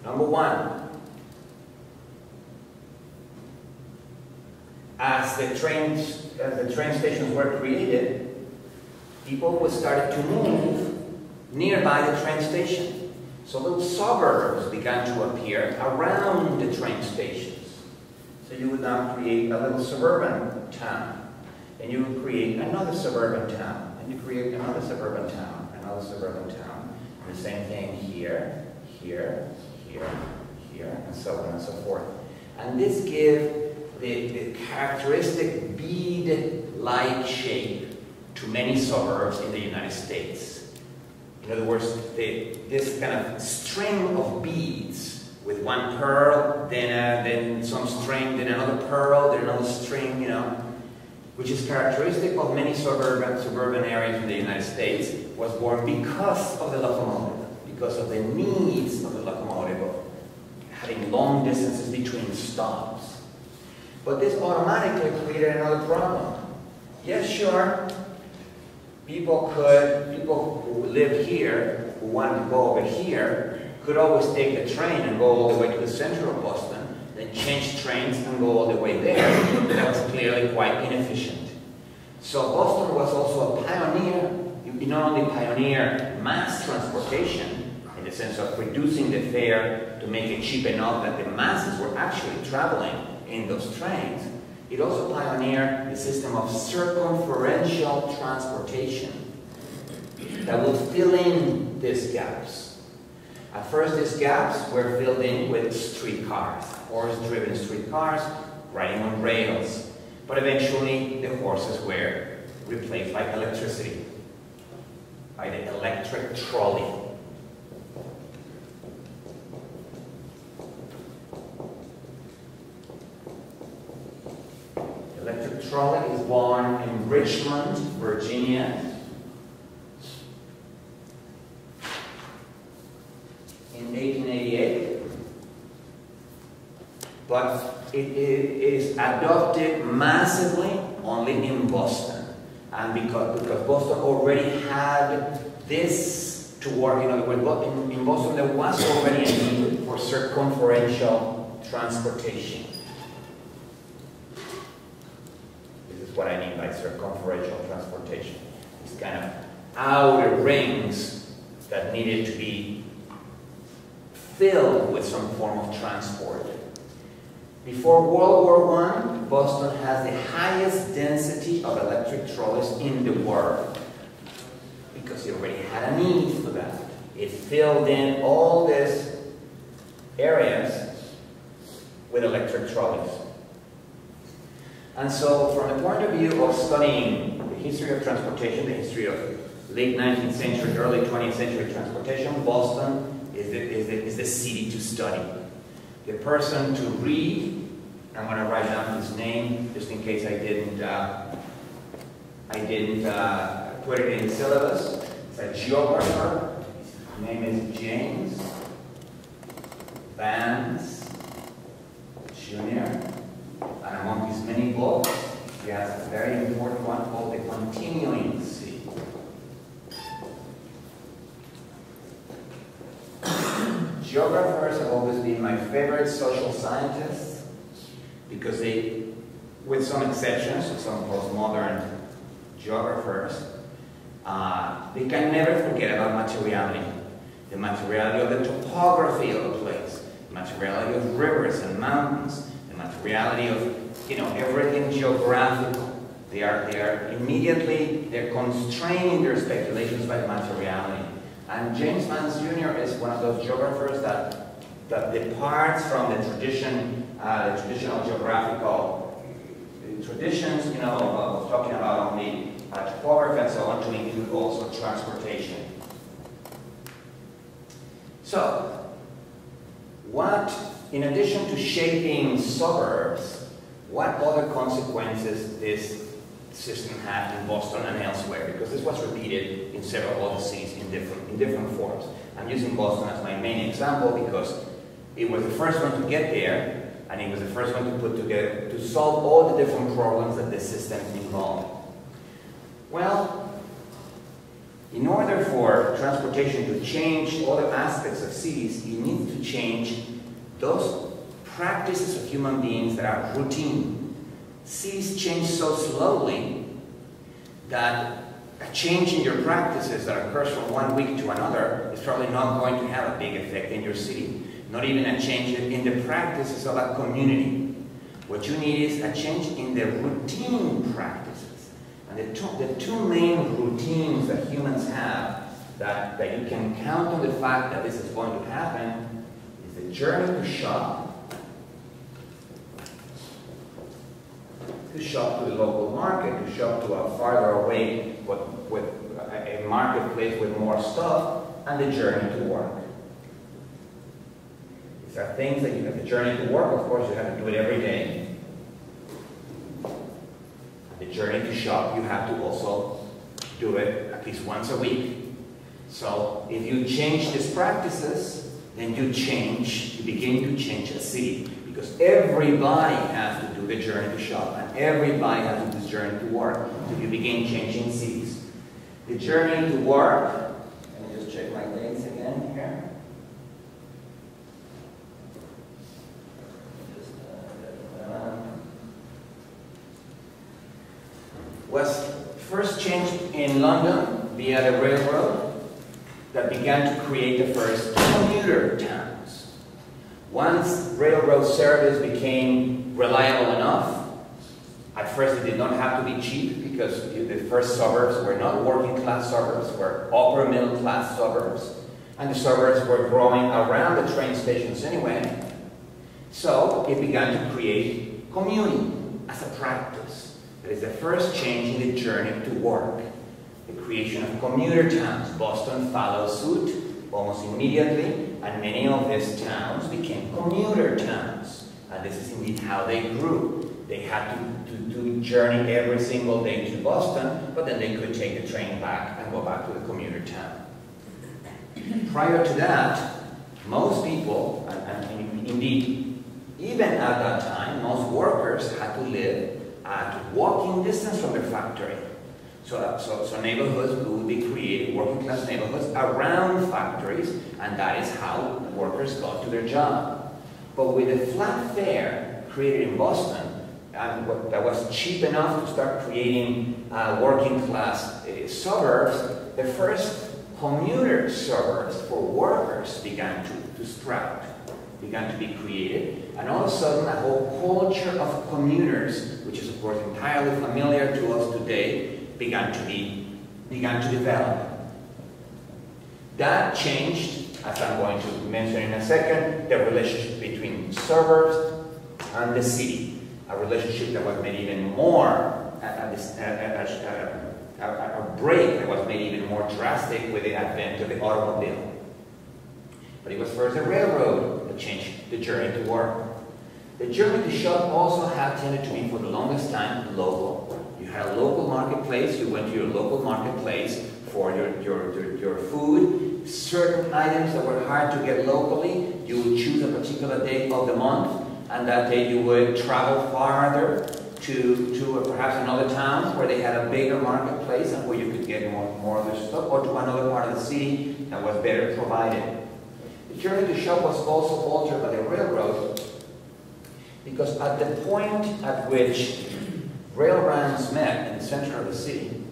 Number one, as the train stations were created, people would start to move nearby the train station. So little suburbs began to appear around the train stations. So you would now create a little suburban town, and you would create another suburban town, and you create another suburban town, another suburban town. And the same thing here, here, here, here, and so on and so forth. And this gives the characteristic bead-like shape to many suburbs in the United States. In other words, this kind of string of beads with one pearl, then some string, then another pearl, then another string, you know, which is characteristic of many suburban areas in the United States, was born because of the locomotive, because of the needs of the locomotive, of having long distances between stops. But this automatically created another problem. Yes, sure, people who live here, who wanted to go over here, could always take the train and go all the way to the center of Boston, then change trains and go all the way there. That was clearly quite inefficient. So Boston was also a pioneer. You not only pioneered mass transportation, in the sense of reducing the fare to make it cheap enough that the masses were actually traveling in those trains, it also pioneered the system of circumferential transportation that would fill in these gaps. At first, these gaps were filled in with streetcars, horse-driven streetcars riding on rails. But eventually, the horses were replaced by electricity, by the electric trolley. The electric trolley is born in Richmond, Virginia, in 1888, but it is adopted massively only in Boston, and because Boston already had this to work. In other words, in Boston there was already a need for circumferential transportation. This is what I mean by circumferential transportation. These kind of outer rings that needed to be filled with some form of transport. Before World War I, Boston has the highest density of electric trolleys in the world because it already had a need for that. It filled in all these areas with electric trolleys. And so from the point of view of studying the history of transportation, the history of late 19th century, early 20th century transportation, Boston is the city to study. The person to read, I'm going to write down his name just in case I didn't put it in the syllabus. It's a geographer. His name is James Vance Jr. And among his many books, he has a very important one called The Continuing Sea. Geographers have always been my favorite social scientists because they, with some exceptions, some postmodern geographers, they can never forget about materiality. The materiality of the topography of a place, the materiality of rivers and mountains, the materiality of, you know, everything geographical. They're constraining their speculations by materiality. And James Vance Jr. is one of those geographers that that departs from the traditional geographical traditions, you know, of talking about only topography and so on, to include also transportation. So, what, in addition to shaping suburbs, what other consequences this system had in Boston and elsewhere? Because this was repeated in several other cities in different forms. I'm using Boston as my main example because it was the first one to get there, and it was the first one to put together, to solve all the different problems that the system involved. Well, in order for transportation to change other aspects of cities, you need to change those practices of human beings that are routine. Cities change so slowly that a change in your practices that occurs from one week to another is probably not going to have a big effect in your city. Not even a change in the practices of a community. What you need is a change in the routine practices. And the two main routines that humans have that you can count on the fact that this is going to happen is the journey to shop to the local market, to shop to a farther away with a marketplace with more stuff, and the journey to work. These are things that you have. The journey to work, of course, you have to do it every day. The journey to shop, you have to also do it at least once a week. So if you change these practices, then you begin to change a city. Because everybody has to do the journey to shop, and everybody has to do the journey to work. So you begin changing cities. The journey to work, let me just check my dates again here. Was first changed in London via the railroad that began to create the first commuter towns. Once railroad service became reliable enough, at first it did not have to be cheap because the first suburbs were not working class suburbs, were upper middle class suburbs, and the suburbs were growing around the train stations anyway. So it began to create commuting as a practice. That is the first change in the journey to work. The creation of commuter towns. Boston followed suit almost immediately, and many of these towns became commuter towns. And this is indeed how they grew. They had to journey every single day to Boston, but then they could take the train back and go back to the commuter town. Prior to that, most people, and indeed, even at that time, most workers had to live at walking distance from their factory. So neighborhoods would be created, working class neighborhoods around factories, and that is how workers got to their job. But with the flat fare created in Boston, and that was cheap enough to start creating working class suburbs, the first commuter suburbs for workers began to sprout, began to be created, and all of a sudden a whole culture of commuters, which is of course entirely familiar to us today, began to develop. That changed, as I'm going to mention in a second, the relationship between suburbs and the city, a relationship that was made even more, a break that was made even more drastic with the advent of the automobile. But it was first the railroad that changed the journey to work. The journey to shop also had tended to be, for the longest time, local. You had a local marketplace. You went to your local marketplace for your food. Certain items that were hard to get locally, you would choose a particular day of the month, and that day you would travel farther to perhaps another town where they had a bigger marketplace and where you could get more of their stuff, or to another part of the city that was better provided. The journey to shop was also altered by the railroad, because at the point at which railroads met in the center of the city,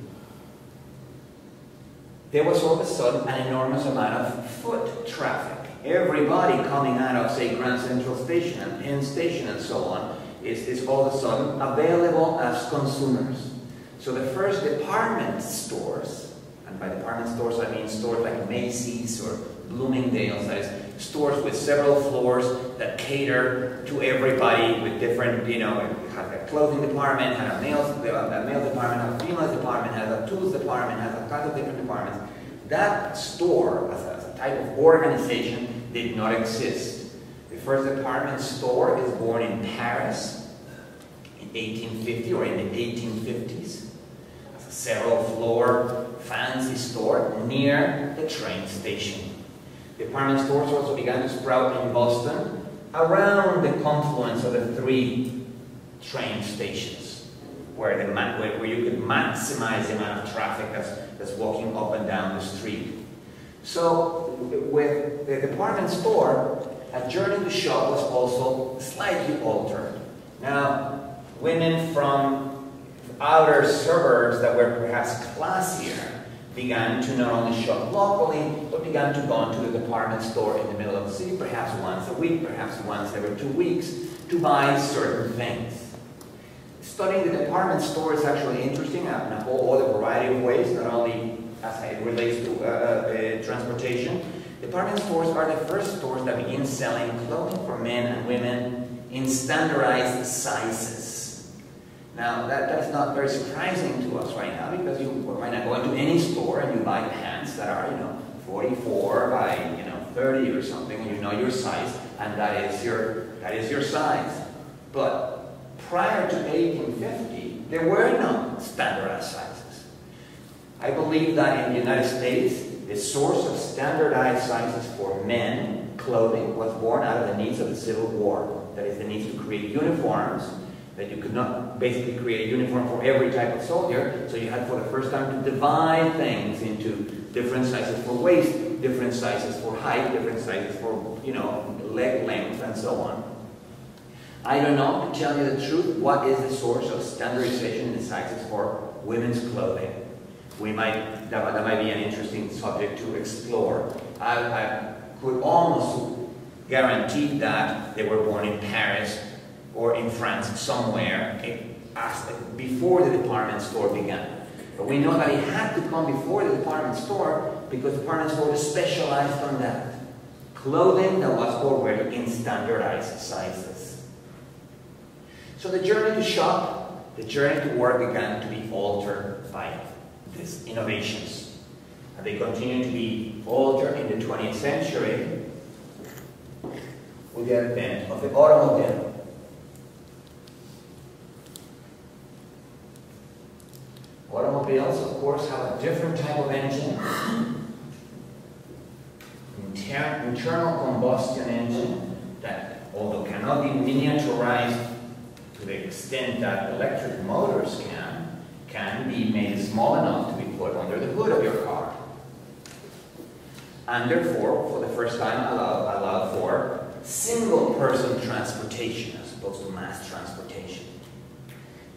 there was all of a sudden an enormous amount of foot traffic. Everybody coming out of, say, Grand Central Station and Penn Station and so on is all of a sudden available as consumers. So the first department stores, and by department stores I mean stores like Macy's or Bloomingdale's, that is, stores with several floors that cater to everybody with different, you know, have a clothing department, have a male department, have a female department, has a tools department, has a couple of different departments. That store, as a type of organization, did not exist. The first department store is born in Paris in 1850 or in the 1850s. It's a several floor fancy store near the train station. Department stores also began to sprout in Boston around the confluence of the 3 train stations, where you could maximize the amount of traffic that's walking up and down the street. So with the department store, a journey to shop was also slightly altered. Now, women from outer suburbs that were perhaps classier began to not only shop locally, but began to go into the department store in the middle of the city, perhaps once a week, perhaps once every 2 weeks, to buy certain things. Studying the department store is actually interesting in a whole other variety of ways, not only as it relates to transportation. Department stores are the first stores that begin selling clothing for men and women in standardized sizes. Now, that is not very surprising to us right now, because you might not go into any store and you buy pants that are, 44 by, 30 or something, and you know your size, and that is your size. But prior to 1850, there were no standardized sizes. I believe that in the United States, the source of standardized sizes for men clothing was born out of the needs of the Civil War. That is, the need to create uniforms, that you could not basically create a uniform for every type of soldier, so you had for the first time to divide things into different sizes for waist, different sizes for height, different sizes for, leg length, and so on. I don't know, to tell you the truth, what is the source of standardization in the sizes for women's clothing. That might be an interesting subject to explore. I could almost guarantee that they were born in Paris or in France somewhere before the department store began. But we know that it had to come before the department store because the department store specialized on that. Clothing that was already in standardized sizes. So the journey to shop, the journey to work began to be altered by these innovations. And they continue to be altered in the 20th century with the advent of the automobile. Automobiles, of course, have a different type of engine. Internal combustion engine that, although cannot be miniaturized to the extent that electric motors can be made small enough to be put under the hood of your car. And therefore, for the first time, allowed for single-person transportation as opposed to mass transportation.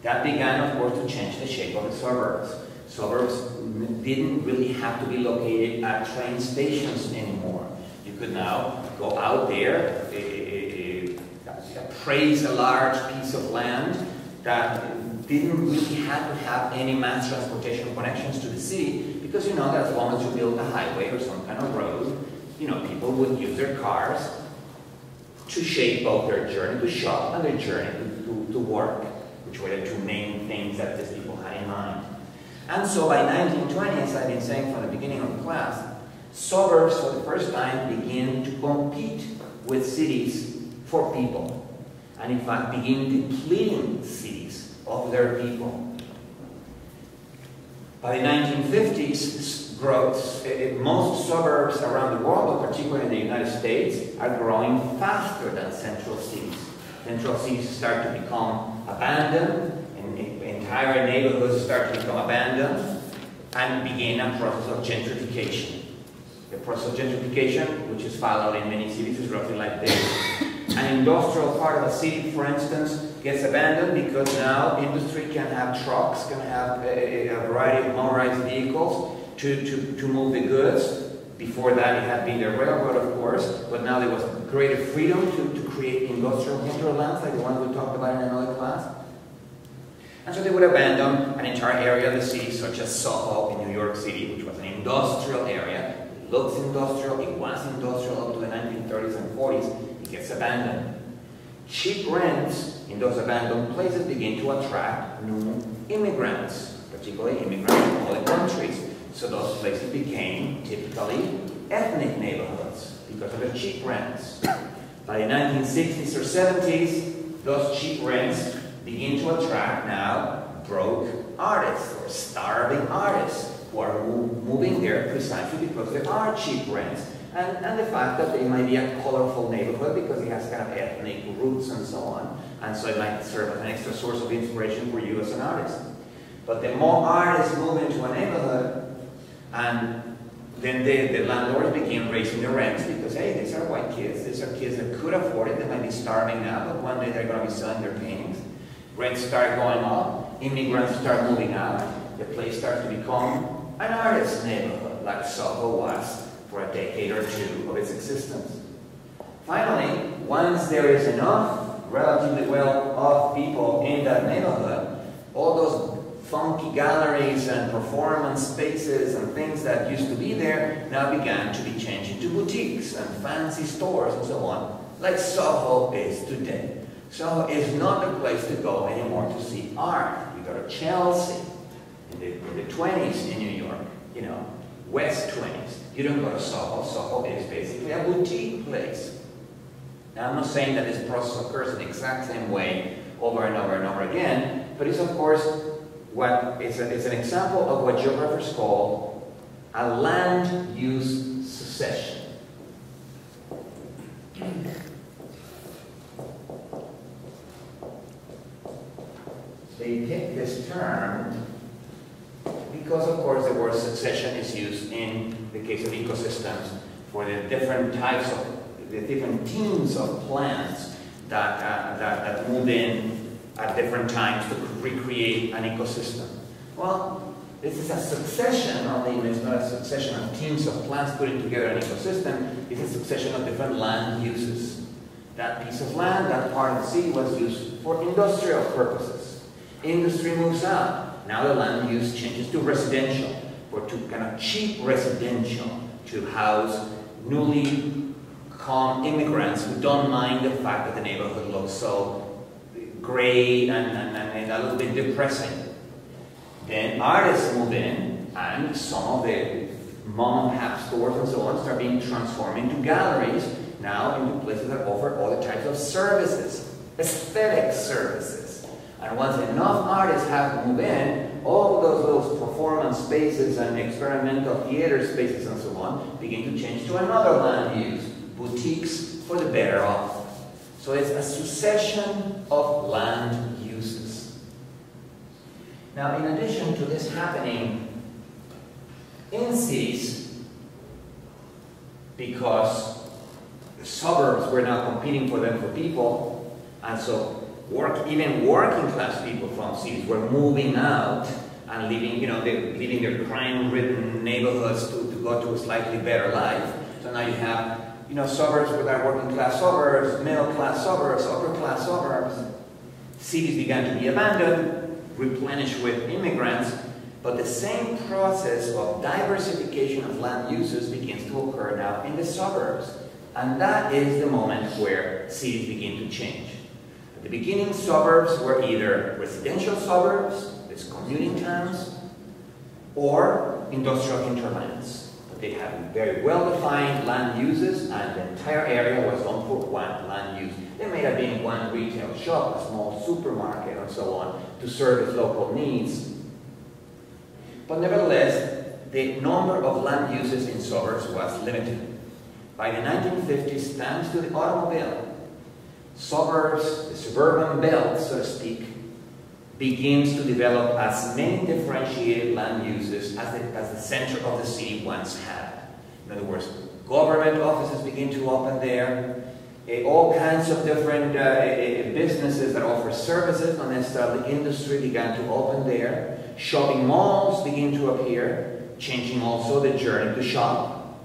That began, of course, to change the shape of the suburbs. Suburbs didn't really have to be located at train stations anymore. You could now go out there, appraise a large piece of land that didn't really have to have any mass transportation connections to the city, because you know that as long as you build a highway or some kind of road, people would use their cars to shape both their journey to shop and their journey to work, which were the 2 main things that these people had in mind. And so by 1920, as I've been saying from the beginning of the class, suburbs for the first time begin to compete with cities for people, and in fact begin depleting cities of their people. By the 1950s, most suburbs around the world, but particularly in the United States, are growing faster than central cities. Central cities start to become abandoned, and entire neighborhoods start to become abandoned, and begin a process of gentrification. The process of gentrification, which is followed in many cities, is roughly like this. An industrial part of a city, for instance, gets abandoned because now industry can have trucks, can have a variety of motorized vehicles to move the goods. Before that, it had been the railroad, of course, but now there was greater freedom to create industrial hinterlands, like the one we talked about in another class. And so they would abandon an entire area of the city, such as Soho in New York City, which was an industrial area, It looks industrial, it was industrial up to the 1930s and 40s, it gets abandoned. Cheap rents in those abandoned places begin to attract new immigrants, particularly immigrants from other countries. So those places became typically ethnic neighborhoods because of the cheap rents. By the 1960s or 70s, those cheap rents begin to attract now broke artists or starving artists who are moving there precisely because there are cheap rents. And the fact that it might be a colorful neighborhood because it has kind of ethnic roots and so on. And so it might serve as an extra source of inspiration for you as an artist. But the more artists move into a neighborhood, and then the landlords begin raising the rents because, hey, these are white kids. These are kids that could afford it. They might be starving now, but one day they're going to be selling their paintings. Rents start going up. Immigrants start moving out. The place starts to become an artist neighborhood, like Soho was for a decade or two of its existence. Finally, once there is enough relatively well-off people in that neighborhood, all those funky galleries and performance spaces and things that used to be there now began to be changed into boutiques and fancy stores and so on, like Soho is today. Soho is not the place to go anymore to see art. You go to Chelsea in the 20s in New York, you know, West 20s. You don't go to Soho. Soho is basically a boutique place. Now, I'm not saying that this process occurs in the exact same way over and over and over again, but it's of course it's an example of what geographers call a land use succession. They pick this term because, of course, the word succession is used in the case of ecosystems for the different types of, the different teams of plants that move in at different times to recreate an ecosystem. Well, this is a succession, only it's not a succession of teams of plants putting together an ecosystem. It's a succession of different land uses. That piece of land, that part of the city was used for industrial purposes. Industry moves out. Now the land use changes to residential, or to kind of cheap residential, to house newly come immigrants who don't mind the fact that the neighborhood looks so gray and a little bit depressing. Then artists move in, and some of the mom-and-pop stores and so on start being transformed into galleries, now into places that offer other types of services, aesthetic services. And once enough artists have to move in, all those performance spaces and experimental theater spaces and so on begin to change to another land use, boutiques for the better off. So it's a succession of land uses. Now, in addition to this happening in cities, because the suburbs were now competing for them for people, and so even working class people from cities were moving out and leaving, leaving their crime-ridden neighborhoods to go to a slightly better life. So now you have, suburbs with our working class suburbs, middle class suburbs, upper class suburbs. Cities began to be abandoned, replenished with immigrants, but the same process of diversification of land uses begins to occur now in the suburbs. And that is the moment where cities begin to change. At the beginning, suburbs were either residential suburbs, these commuting towns, or industrial hinterlands. But they had very well-defined land uses, and the entire area was on for one land use. There may have been one retail shop, a small supermarket, and so on, to serve its local needs. But nevertheless, the number of land uses in suburbs was limited. By the 1950s, thanks to the automobile, suburbs, the suburban belt, so to speak, begins to develop as many differentiated land uses as the center of the city once had. In other words, government offices begin to open there, all kinds of different businesses that offer services, not necessarily industry, began to open there. Shopping malls begin to appear, changing also the journey to shop.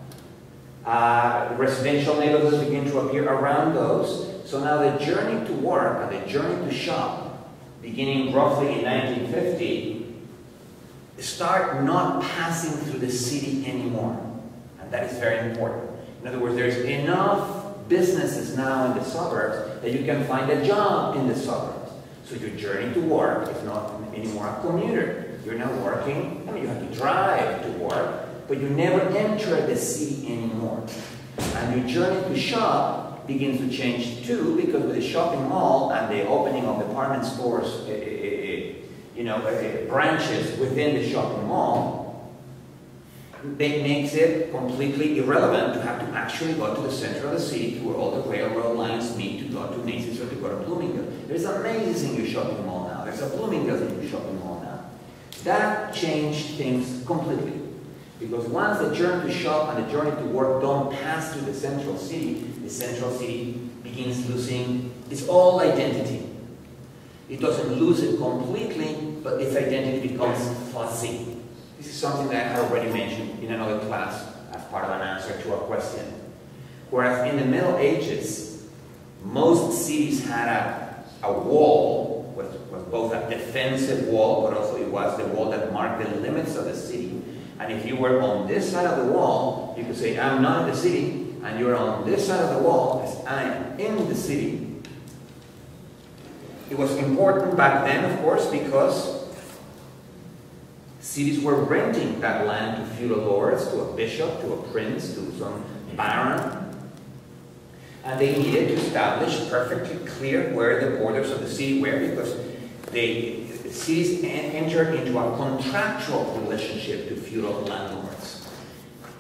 Residential neighborhoods begin to appear around those. So now the journey to work and the journey to shop, beginning roughly in 1950, start not passing through the city anymore. And That is very important. In other words, there's enough businesses now in the suburbs that you can find a job in the suburbs. So your journey to work is not anymore a commuter. You're now working, I mean, you have to drive to work, but you never enter the city anymore. And your journey to shop begins to change too, because with the shopping mall and the opening of department stores, branches within the shopping mall, it makes it completely irrelevant to have to actually go to the center of the city to where all the railroad lines meet to go to Macy's or to go to Bloomingdale's. There's a Macy's in your shopping mall now. There's a Bloomingdale's in your shopping mall now. That changed things completely. Because once the journey to shop and the journey to work don't pass through the central city begins losing its old identity. It doesn't lose it completely, but its identity becomes fuzzy. This is something that I have already mentioned in another class as part of an answer to a question. Whereas in the Middle Ages, most cities had a wall, was both a defensive wall, but also it was the wall that marked the limits of the city. And if you were on this side of the wall, you could say, I'm not in the city, and you're on this side of the wall, as I am in the city. It was important back then, of course, because cities were renting that land to feudal lords, to a bishop, to a prince, to some baron. And they needed to establish perfectly clear where the borders of the city were, because the cities entered into a contractual relationship to feudal landlords.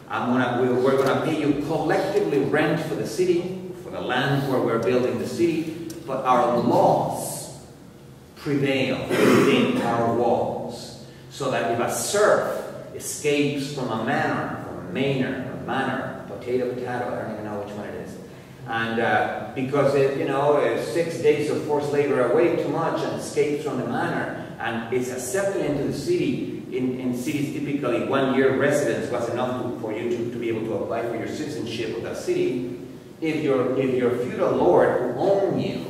We're going to pay you collectively rent for the city, for the land where we're building the city, but our laws prevail within our walls. So that if a serf escapes from a manor, potato, I don't even know which one it is, and because 6 days of forced labor are way too much and escapes from the manor and is accepted into the city, in cities typically 1 year residence was enough for you to be able to apply for your citizenship of that city. If your feudal lord who owned you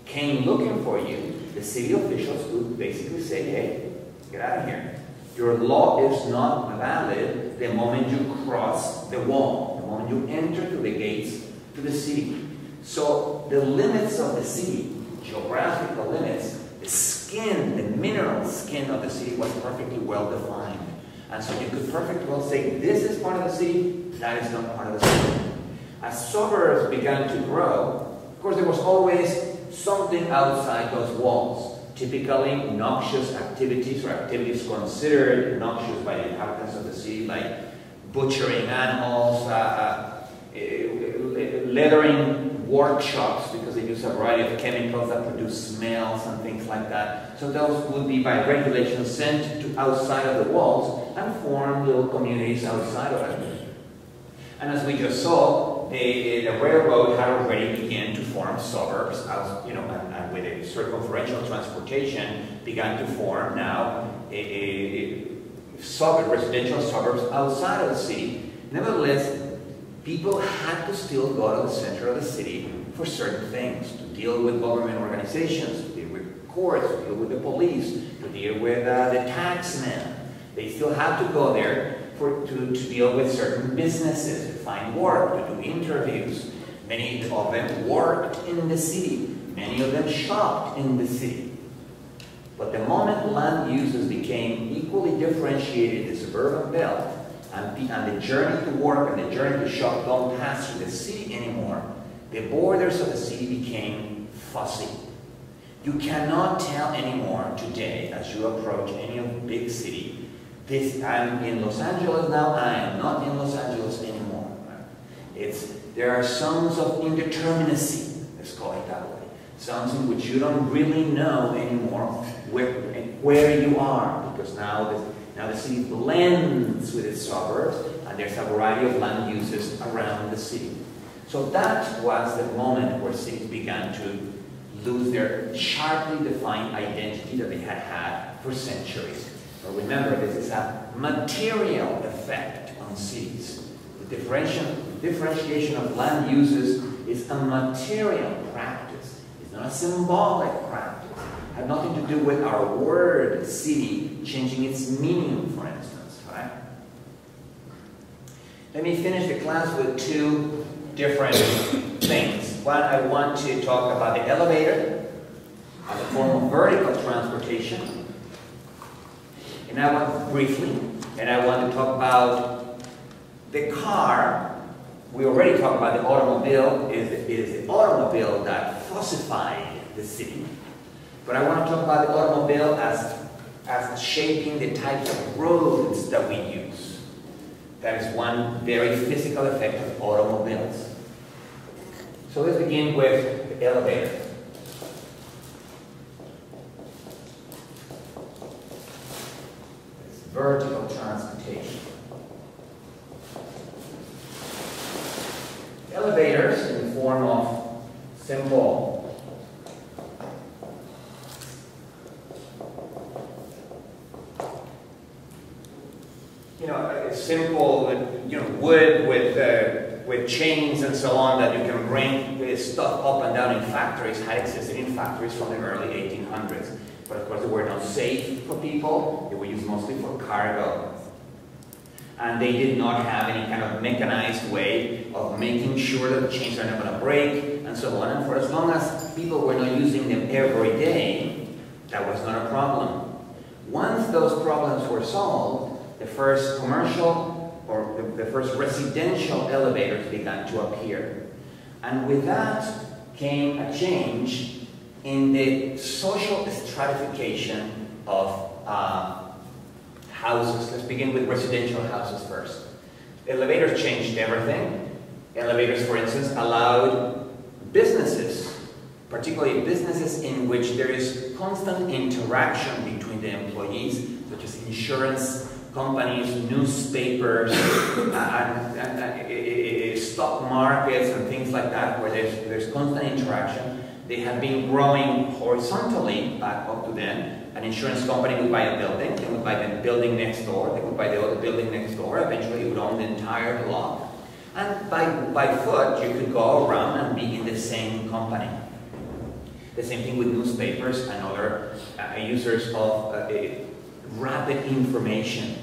came looking for you, the city officials would basically say, hey, get out of here. Your law is not valid the moment you cross the wall, the moment you enter through the gates to the city. So the limits of the city, geographical limits, the skin, the mineral skin of the city was perfectly well defined. And so you could perfectly well say, this is part of the city, that is not part of the city. As suburbs began to grow, of course there was always something outside those walls. Typically noxious activities or activities considered noxious by the inhabitants of the city, like butchering animals, leathering workshops, because they use a variety of chemicals that produce smells and things like that. So those would be by regulation sent to outside of the walls and form little communities outside of it. And as we just saw, the railroad had already begun to form suburbs, and with a circumferential transportation began to form now residential suburbs outside of the city. Nevertheless, people had to still go to the center of the city for certain things, to deal with government organizations, to deal with courts, to deal with the police, to deal with the taxmen. They still had to go there to deal with certain businesses, to find work, to do interviews. Many of them worked in the city. Many of them shopped in the city. But the moment land uses became equally differentiated in the suburban belt, and the journey to work and the journey to shop don't pass through the city anymore, the borders of the city became fuzzy. You cannot tell anymore today, as you approach any big city, I'm in Los Angeles now, I am not in Los Angeles anymore. There are zones of indeterminacy, let's call it that way. Zones in which you don't really know anymore where you are, because now the city blends with its suburbs, and there's a variety of land uses around the city. So that was the moment where cities began to lose their sharply defined identity that they had had for centuries. But remember, this is a material effect on cities. The differentiation of land uses is a material practice. It's not a symbolic practice. It had nothing to do with our word city changing its meaning, for instance, right? Let me finish the class with two different things. One, I want to talk about the elevator as a form of vertical transportation. And I want to talk about the car. We already talked about the automobile. It is the automobile that fossified the city. But I want to talk about the automobile as shaping the types of roads that we use. That is one very physical effect of automobiles. So let's begin with the elevator. It's vertical transportation. Elevators in the form of simple wood with chains and so on that you can bring stuff up and down in factories had existed in factories from the early 1800s. But of course they were not safe for people. They were used mostly for cargo. And they did not have any kind of mechanized way of making sure that the chains are not going to break and so on. And for as long as people were not using them every day, that was not a problem. Once those problems were solved, the first commercial or the first residential elevators began to appear. And with that came a change in the social stratification of houses. Let's begin with residential houses first. Elevators changed everything. Elevators, for instance, allowed businesses, particularly businesses in which there is constant interaction between the employees, such as insurance companies, newspapers, stock markets and things like that, where there's constant interaction. They have been growing horizontally up to then. An insurance company would buy a building, they would buy the building next door, they would buy the other building next door, eventually it would own the entire block. And by foot, you could go around and be in the same company. The same thing with newspapers and other users of rapid information.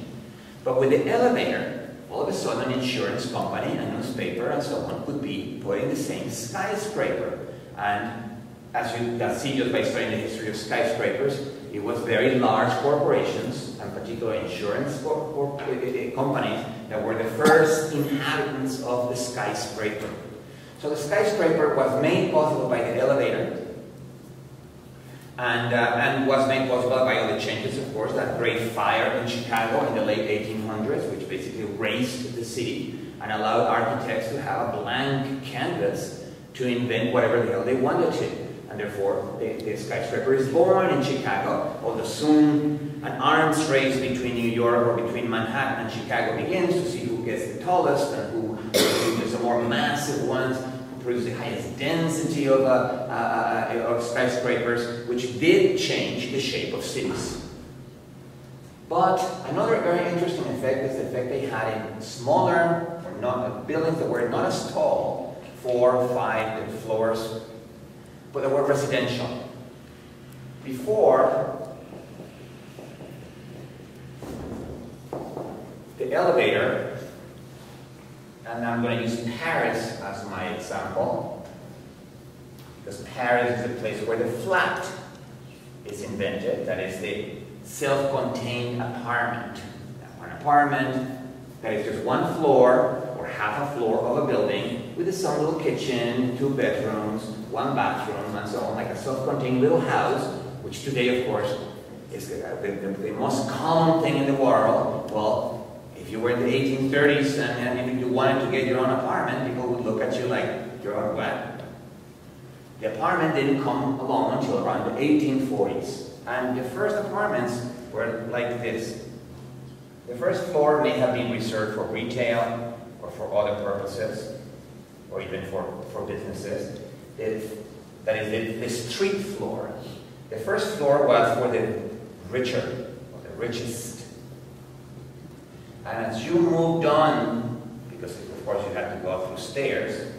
But with the elevator, all of a sudden an insurance company, a newspaper, and so on could be put in the same skyscraper. And as you can see just by studying the history of skyscrapers, it was very large corporations, and particularly insurance companies, that were the first inhabitants of the skyscraper. So the skyscraper was made possible by the elevator, and was made possible by all the changes, of course, that great fire in Chicago in the late 1800s, which basically razed the city and allowed architects to have a blank canvas to invent whatever the hell they wanted to. And therefore, the skyscraper is born in Chicago, although soon an arms race between New York or between Manhattan and Chicago begins to see who gets the tallest and who produces the more massive ones, produce the highest density of skyscrapers, which did change the shape of cities. But another very interesting effect is the effect they had in smaller buildings that were not as tall, 4 or 5 floors, but they were residential. Before, the elevator, and I'm going to use Paris as my example, because Paris is the place where the flat is invented, that is the self-contained apartment. Now, an apartment that is just one floor or half a floor of a building with some little kitchen, 2 bedrooms, 1 bathroom, and so on, like a self-contained little house, which today, of course, is the most common thing in the world. Well, if you were in the 1830s and if you wanted to get your own apartment, people would look at you like you're on what? The apartment didn't come along until around the 1840s. And the first apartments were like this. The first floor may have been reserved for retail or for other purposes, or even for businesses. That is the street floor. The first floor was for the richer, or the richest. And as you moved on, because of course you had to go through stairs,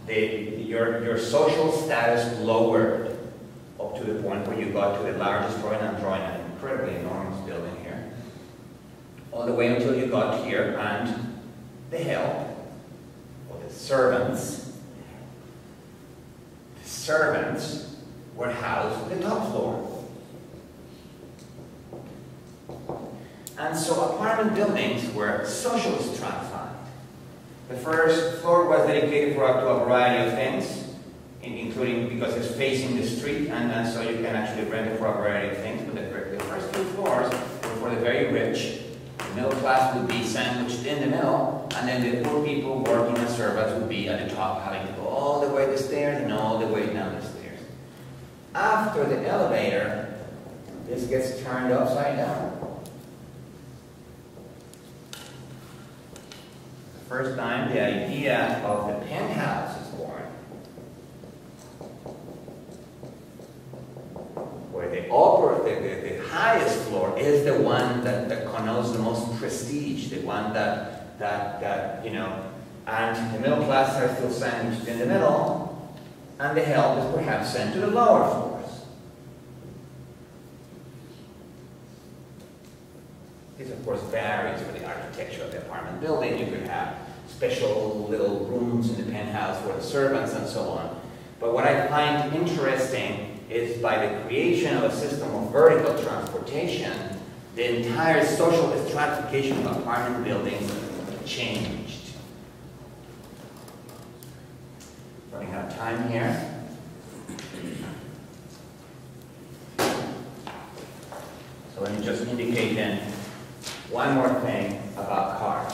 your social status lowered up to the point where you got to the largest floor, and I'm drawing an incredibly enormous building here, all the way until you got here, and the help, or the servants were housed on the top floor. And so apartment buildings were socially stratified. The first floor was dedicated to a variety of things, including because it's facing the street, and so you can actually rent it for a variety of things. But the first two floors were for the very rich. The middle class would be sandwiched in the middle, and then the poor people working as servants would be at the top, having to go all the way the stairs and all the way down the stairs. After the elevator, this gets turned upside down. The first time the idea of the penthouse is born, where the highest floor is the one that connotes the most prestige, the one that you know, and the middle class are still sandwiched in the middle, and the help is perhaps sent to the lower floors. This, of course, varies for the architecture of the apartment building. You could have special little rooms in the penthouse for the servants and so on. But what I find interesting is by the creation of a system of vertical transportation, the entire social stratification of apartment buildings changed. Running out of time here. So let me just indicate then one more thing about cars.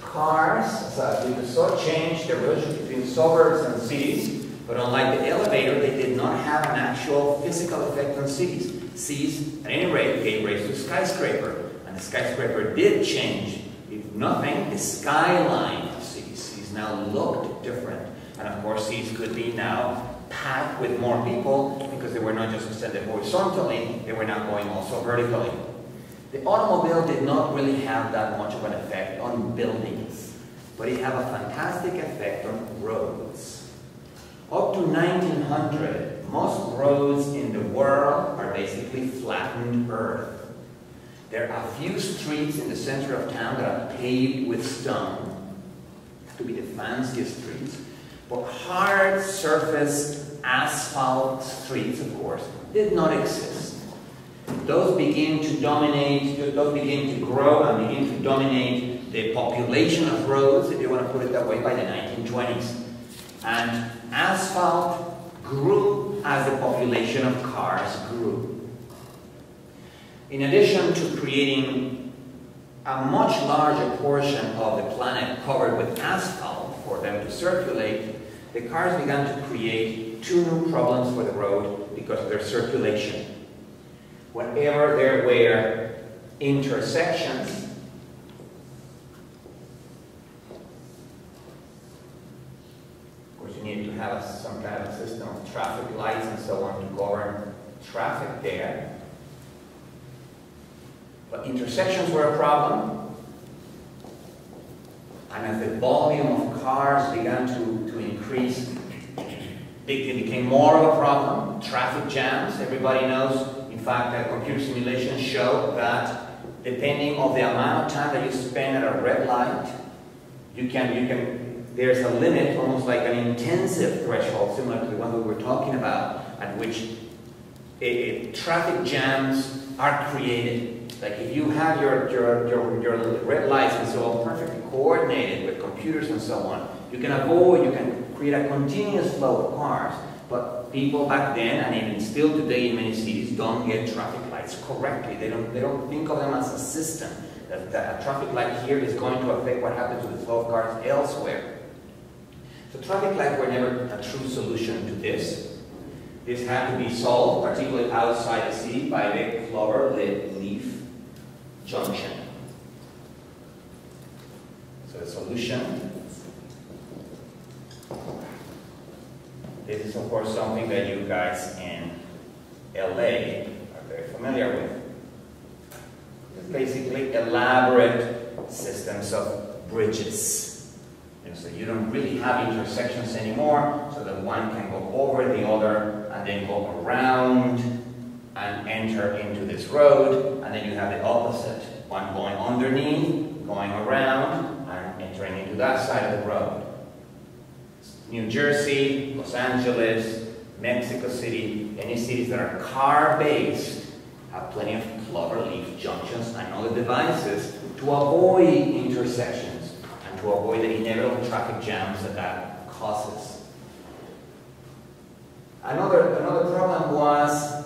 Cars, so changed the relationship between suburbs and cities. But unlike the elevator, they did not have an actual physical effect on cities. Cities, at any rate, gave rise to the skyscraper. And the skyscraper did change. If nothing, the skyline of cities. Cities now looked different. And of course, cities could be now packed with more people because they were not just extended horizontally, they were now going also vertically. The automobile did not really have that much of an effect on buildings, but it had a fantastic effect on roads. Up to 1900, most roads in the world are basically flattened earth. There are a few streets in the center of town that are paved with stone, to be the fanciest streets, but hard surface asphalt streets, of course, did not exist. Those begin to dominate, those begin to grow and begin to dominate the population of roads, if you want to put it that way, by the 1920s. And asphalt grew as the population of cars grew. In addition to creating a much larger portion of the planet covered with asphalt for them to circulate, the cars began to create two new problems for the road because of their circulation. Whenever there were intersections, you need to have some kind of system of traffic lights and so on to govern traffic there. But intersections were a problem. And as the volume of cars began to increase, it became more of a problem. Traffic jams, everybody knows. In fact, computer simulations show that depending on the amount of time that you spend at a red light, there's a limit, almost like an intensive threshold, similar to the one we were talking about, at which traffic jams are created. Like if you have your red lights and so on perfectly coordinated with computers and so on, you can create a continuous flow of cars. But people back then, and even still today in many cities, don't get traffic lights correctly. They don't think of them as a system. That a traffic light here is going to affect what happens with the flow of cars elsewhere. So traffic lights were never a true solution to this. This had to be solved, particularly outside the city, by the clover-leaf junction. So the solution, this is of course something that you guys in LA are very familiar with. It's basically elaborate systems of bridges. So you don't really have intersections anymore, so that one can go over the other and then go around and enter into this road, and then you have the opposite, one going underneath, going around, and to that side of the road. New Jersey, Los Angeles, Mexico City, any cities that are car-based have plenty of cloverleaf junctions and other devices to avoid intersections and to avoid the inevitable traffic jams that causes. Another problem was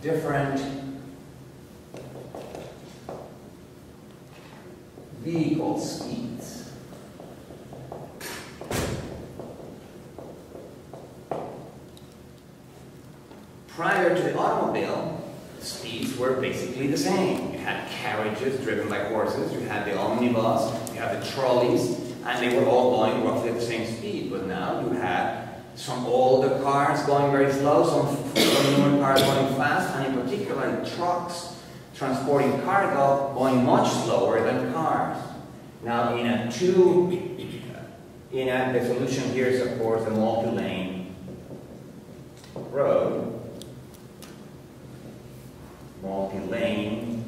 different vehicle speeds. Prior to the automobile, speeds were basically the same. You had carriages driven by horses, you had the omnibus, you had the trolleys, and they were all going roughly at the same speed. But now you have some older cars going very slow, some newer cars going fast, and in particular trucks transporting cargo going much slower than cars. Now the solution here is of course the multi-lane road, multi-lane,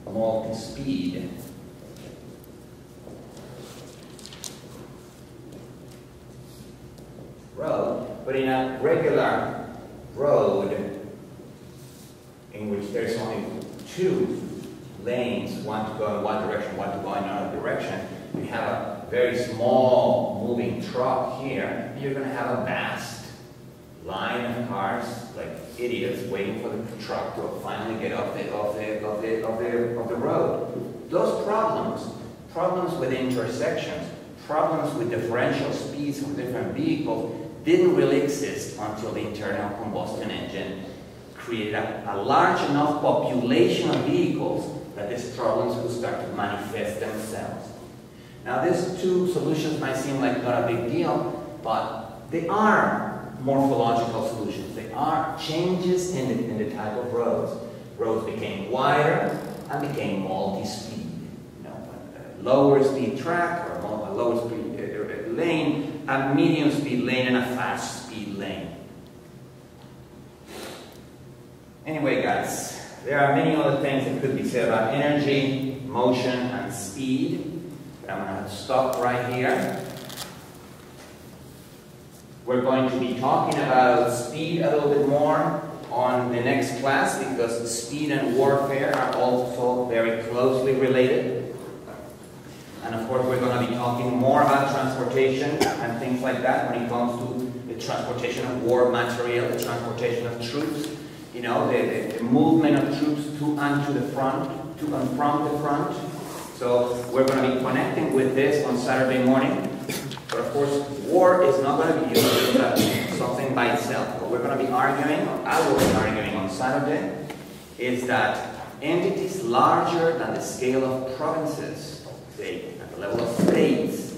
multi-speed. Road, but in a regular road in which there's only two lanes, one to go in one direction, one to go in another direction, you have a very small moving truck here, and you're going to have a vast line of cars like idiots waiting for the truck to finally get off the road. Those problems with intersections, problems with differential speeds of different vehicles didn't really exist until the internal combustion engine created a large enough population of vehicles that these problems would start to manifest themselves. Now these two solutions might seem like not a big deal, but they are morphological solutions. They are changes in the type of roads. Roads became wider and became multi-speed. You know, a lower speed track or a lower speed lane, a medium speed lane, and a fast speed lane. Anyway, guys, there are many other things that could be said about energy, motion, and speed, but I'm going to have to stop right here. We're going to be talking about speed a little bit more on the next class because speed and warfare are also very closely related. And of course, we're going to be talking more about transportation and things like that when it comes to the transportation of war material, the transportation of troops, you know, the movement of troops to and to the front, to and from the front. So we're going to be connecting with this on Saturday morning. But of course, war is not going to be used as something by itself. What we're going to be arguing, or I will be arguing on Saturday, is that entities larger than the scale of provinces, say at the level of states,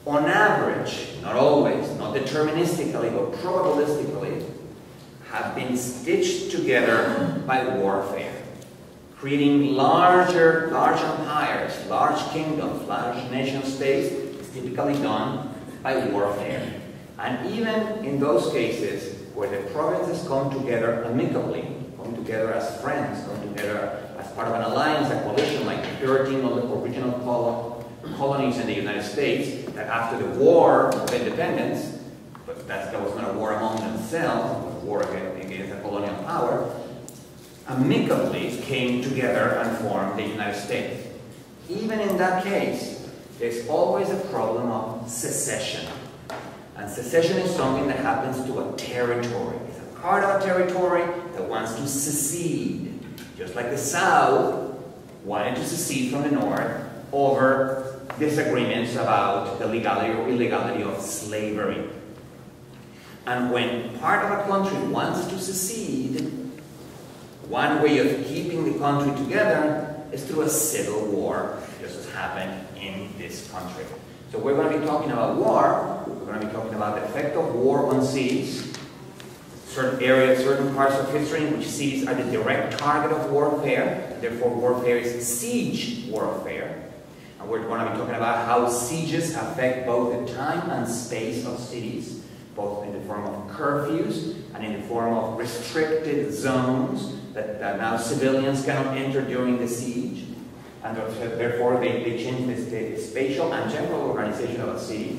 on average, not always, not deterministically, but probabilistically, have been stitched together by warfare, creating large empires, large kingdoms, large nation states is typically done by warfare. And even in those cases where the provinces come together amicably, come together as friends, come together as part of an alliance, a coalition, like the 13 original colonies in the United States, that after the War of Independence, but that was not a war among themselves, it was a war against a colonial power, amicably came together and formed the United States. Even in that case, there's always a problem of secession. And secession is something that happens to a territory. It's a part of a territory that wants to secede. Just like the South wanted to secede from the North over disagreements about the legality or illegality of slavery. And when part of a country wants to secede, one way of keeping the country together is through a civil war, just as happened in this country. So we're going to be talking about war. We're going to be talking about the effect of war on cities, certain areas, certain parts of history in which cities are the direct target of warfare, and therefore warfare is siege warfare. And we're going to be talking about how sieges affect both the time and space of cities, both in the form of curfews and in the form of restricted zones that now civilians cannot enter during the siege, and therefore they changed the spatial and temporal organization of a city.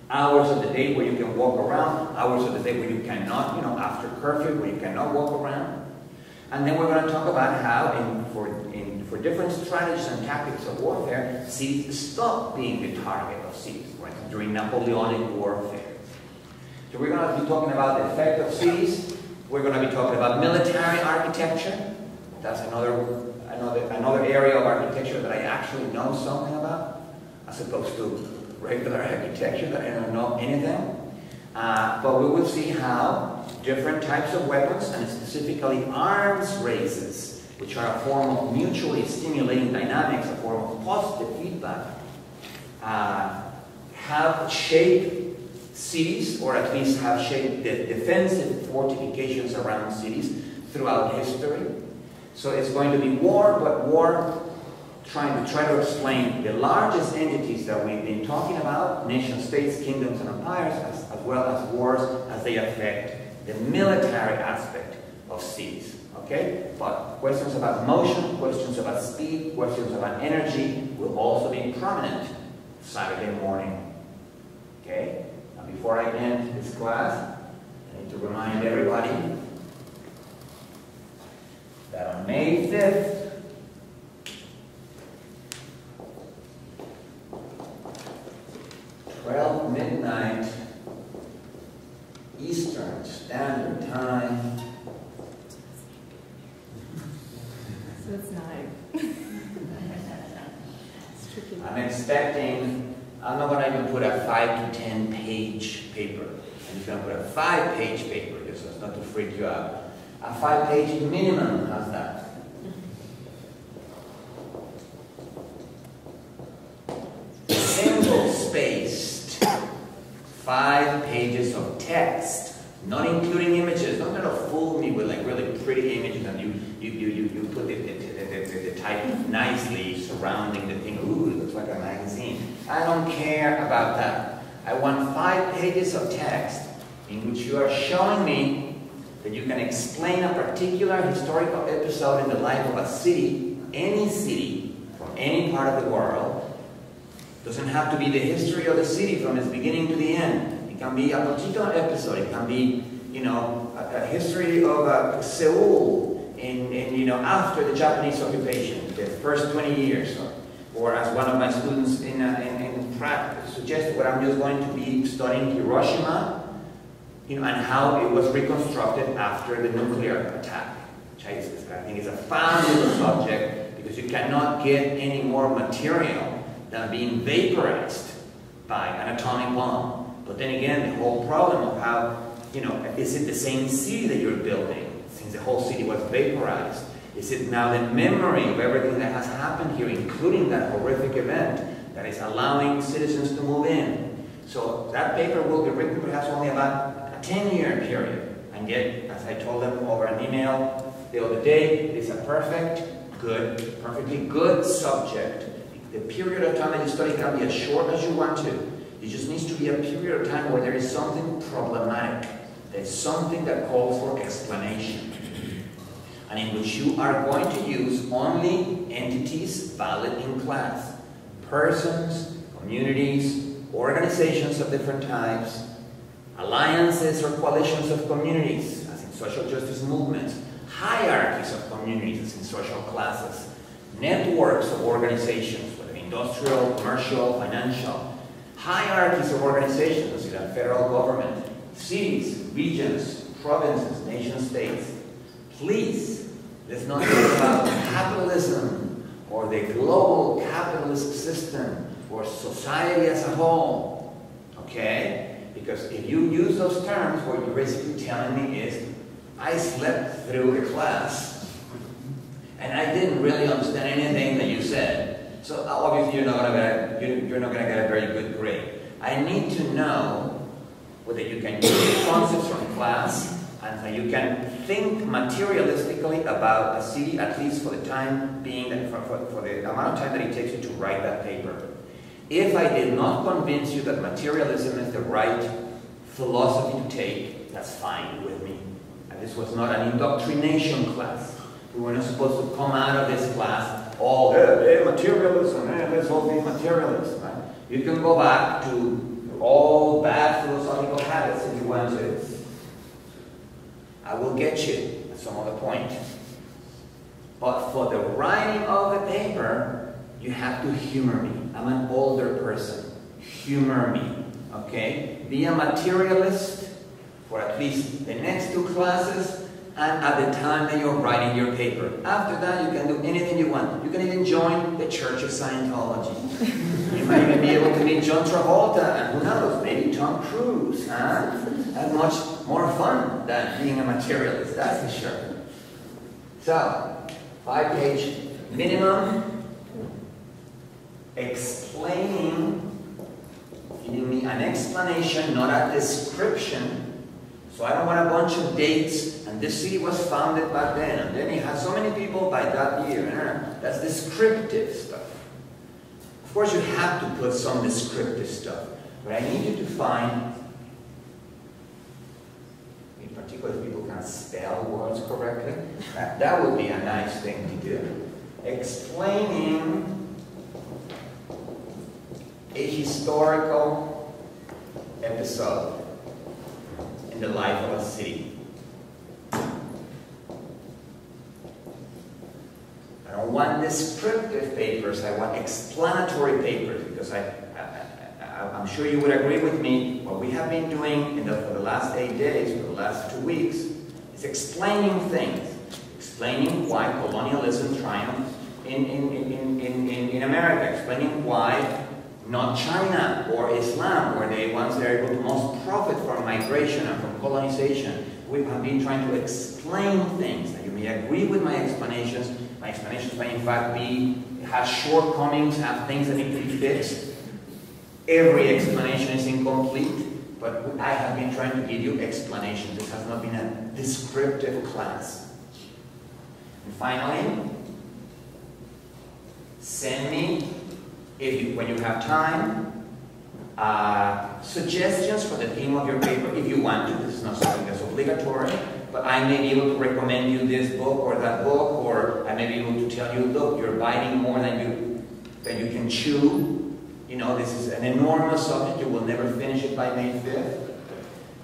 Hours of the day where you can walk around, hours of the day where you cannot, after curfew, where you cannot walk around. And then we're going to talk about how, for different strategies and tactics of warfare, cities stopped being the target of cities, right, during Napoleonic warfare. So we're going to be talking about the effect of cities. We're going to be talking about military architecture. That's another area of architecture that I actually know something about, as opposed to regular architecture that I don't know anything. But we will see how different types of weapons, and specifically arms races, which are a form of mutually stimulating dynamics, a form of positive feedback, have shaped cities, or at least have shaped the defensive fortifications around cities throughout history. So it's going to be war, but war trying to explain the largest entities that we've been talking about, nation states, kingdoms, and empires, as well as wars as they affect the military aspect of cities. Okay? But questions about motion, questions about speed, questions about energy will also be prominent Saturday morning. Okay? Now before I end this class, I need to remind everybody that on May 5th, 12 midnight Eastern Standard Time. So it's 9. It's tricky. I'm expecting, I'm not going to even put a 5 to 10 page paper. I'm just going to put a 5-page paper, just so as not to freak you out. A 5-page minimum, how's that? Single-spaced 5 pages of text, not including images. Don't fool me with like really pretty images and you put the type nicely surrounding the thing. Ooh, it looks like a magazine. I don't care about that. I want 5 pages of text in which you are showing me that you can explain a particular historical episode in the life of a city, any city, from any part of the world. It doesn't have to be the history of the city from its beginning to the end. It can be a particular episode. It can be, a history of Seoul after the Japanese occupation, the first 20 years. Or as one of my students in Prague suggested, where I'm just going to be studying Hiroshima, and how it was reconstructed after the nuclear attack. Which I think is a fabulous subject, because you cannot get any more material than being vaporized by an atomic bomb. But then again, the whole problem of how, is it the same city that you're building, since the whole city was vaporized? Is it now the memory of everything that has happened here, including that horrific event, that is allowing citizens to move in? So that paper will be written perhaps only about a 10-year period. And yet, as I told them over an email the other day, it is a perfectly good subject. The period of time that you study can be as short as you want to. It just needs to be a period of time where there is something problematic. There's something that calls for explanation. And in which you are going to use only entities valid in class. Persons, communities, organizations of different types, alliances or coalitions of communities, as in social justice movements, hierarchies of communities, as in social classes, networks of organizations, whether industrial, commercial, financial, hierarchies of organizations, as in the federal government, cities, regions, provinces, nation-states. Please, let's not talk about capitalism or the global capitalist system or society as a whole, okay? Because if you use those terms, what you're basically telling me is, I slept through a class and I didn't really understand anything that you said. So obviously you're not going to get a very good grade. I need to know whether you can use concepts from class and that you can think materialistically about a city, at least for the time being, for the amount of time that it takes you to write that paper. If I did not convince you that materialism is the right philosophy to take, that's fine with me. This was not an indoctrination class. We were not supposed to come out of this class all, hey, materialism, let's all be materialists. Right? You can go back to all bad philosophical habits if you want to. I will get you at some other point. But for the writing of the paper, you have to humor me. I'm an older person. Humor me, okay? Be a materialist for at least the next 2 classes and at the time that you're writing your paper. After that, you can do anything you want. You can even join the Church of Scientology. You might even be able to meet John Travolta and who knows, maybe Tom Cruise. Huh? That's much more fun than being a materialist, that's for sure. So, 5-page minimum, explaining, giving me an explanation, not a description. So I don't want a bunch of dates, and this city was founded back then, and then it had so many people by that year. That's descriptive stuff. Of course you have to put some descriptive stuff, but I need you to find, in particular if people can spell words correctly, that would be a nice thing to do. Explaining a historical episode in the life of a city. I don't want descriptive papers, I want explanatory papers, because I'm sure you would agree with me, what we have been doing for the last 8 days, for the last 2 weeks, is explaining things. Explaining why colonialism triumphed in America. Explaining why not China or Islam were the ones that are able to most profit from migration and from colonization. We have been trying to explain things. And you may agree with my explanations. My explanations may in fact have shortcomings, have things that need to be fixed. Every explanation is incomplete, but I have been trying to give you explanations. This has not been a descriptive class. And finally, send me, when you have time, suggestions for the theme of your paper if you want to. This is not something that's obligatory, but I may be able to recommend you this book or that book, or I may be able to tell you, look, you're biting more than you can chew. You know, this is an enormous subject. You will never finish it by May 5th.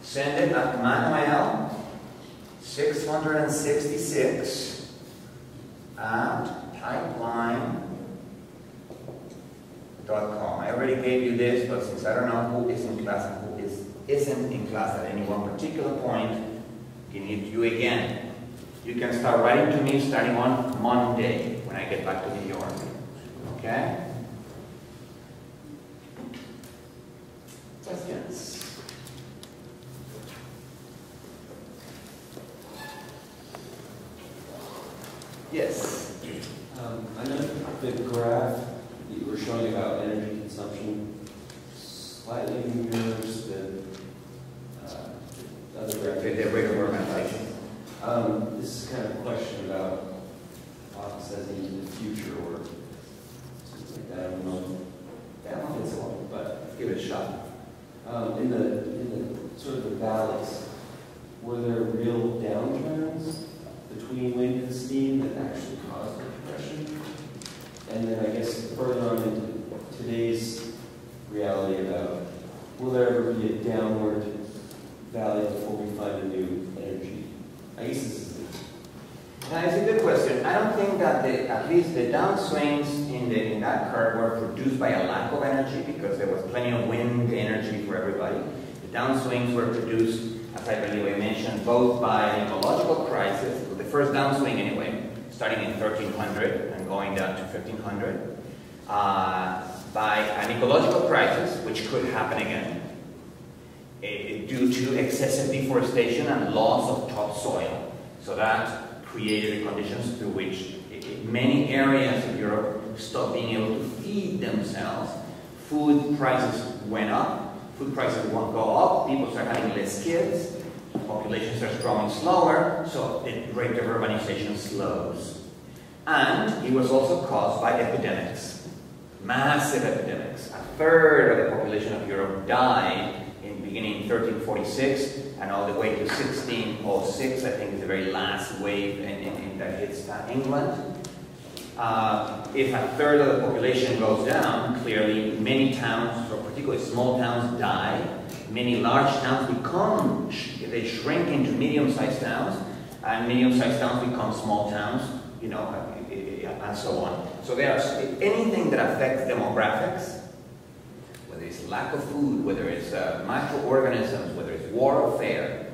Send it at Manuel 666 at pipeline.com. I already gave you this, but since I don't know who is in class and who isn't in class at any one particular point, I need you again. You can start writing to me starting on Monday when I get back to New York. Okay? Questions? Yes? I know the graph that you were showing about energy consumption slightly mirrors the other graph. The rate of urbanization. This is kind of a question about accessing into the future or something like that. I don't know. Yeah, well, it's one, but give it a shot. In the sort of the valleys, were there real downturns between wind and steam that actually caused the depression? And then I guess further on into today's reality about, will there ever be a downward valley before we find a new energy? I guess this is It's a good question. I don't think that at least the downswings in that curve were produced by a lack of energy, because there was plenty of wind energy for everybody. The downswings were produced, as I believe I mentioned, both by an ecological crisis, the first downswing anyway, starting in 1300 and going down to 1500, by an ecological crisis, which could happen again, due to excessive deforestation and loss of topsoil. So that created the conditions through which many areas of Europe stopped being able to feed themselves. Food prices went up. Food prices won't go up. People start having less kids. Populations are growing slower, so the rate of urbanization slows. And it was also caused by epidemics. Massive epidemics. A third of the population of Europe died beginning in 1346 and all the way to 1606, I think is the very last wave that hits England. If a third of the population goes down, clearly many towns, or particularly small towns, die. Many large towns they shrink into medium-sized towns, and medium-sized towns become small towns, you know, and so on. So there's anything that affects demographics, whether it's lack of food, whether it's microorganisms, whether it's warfare,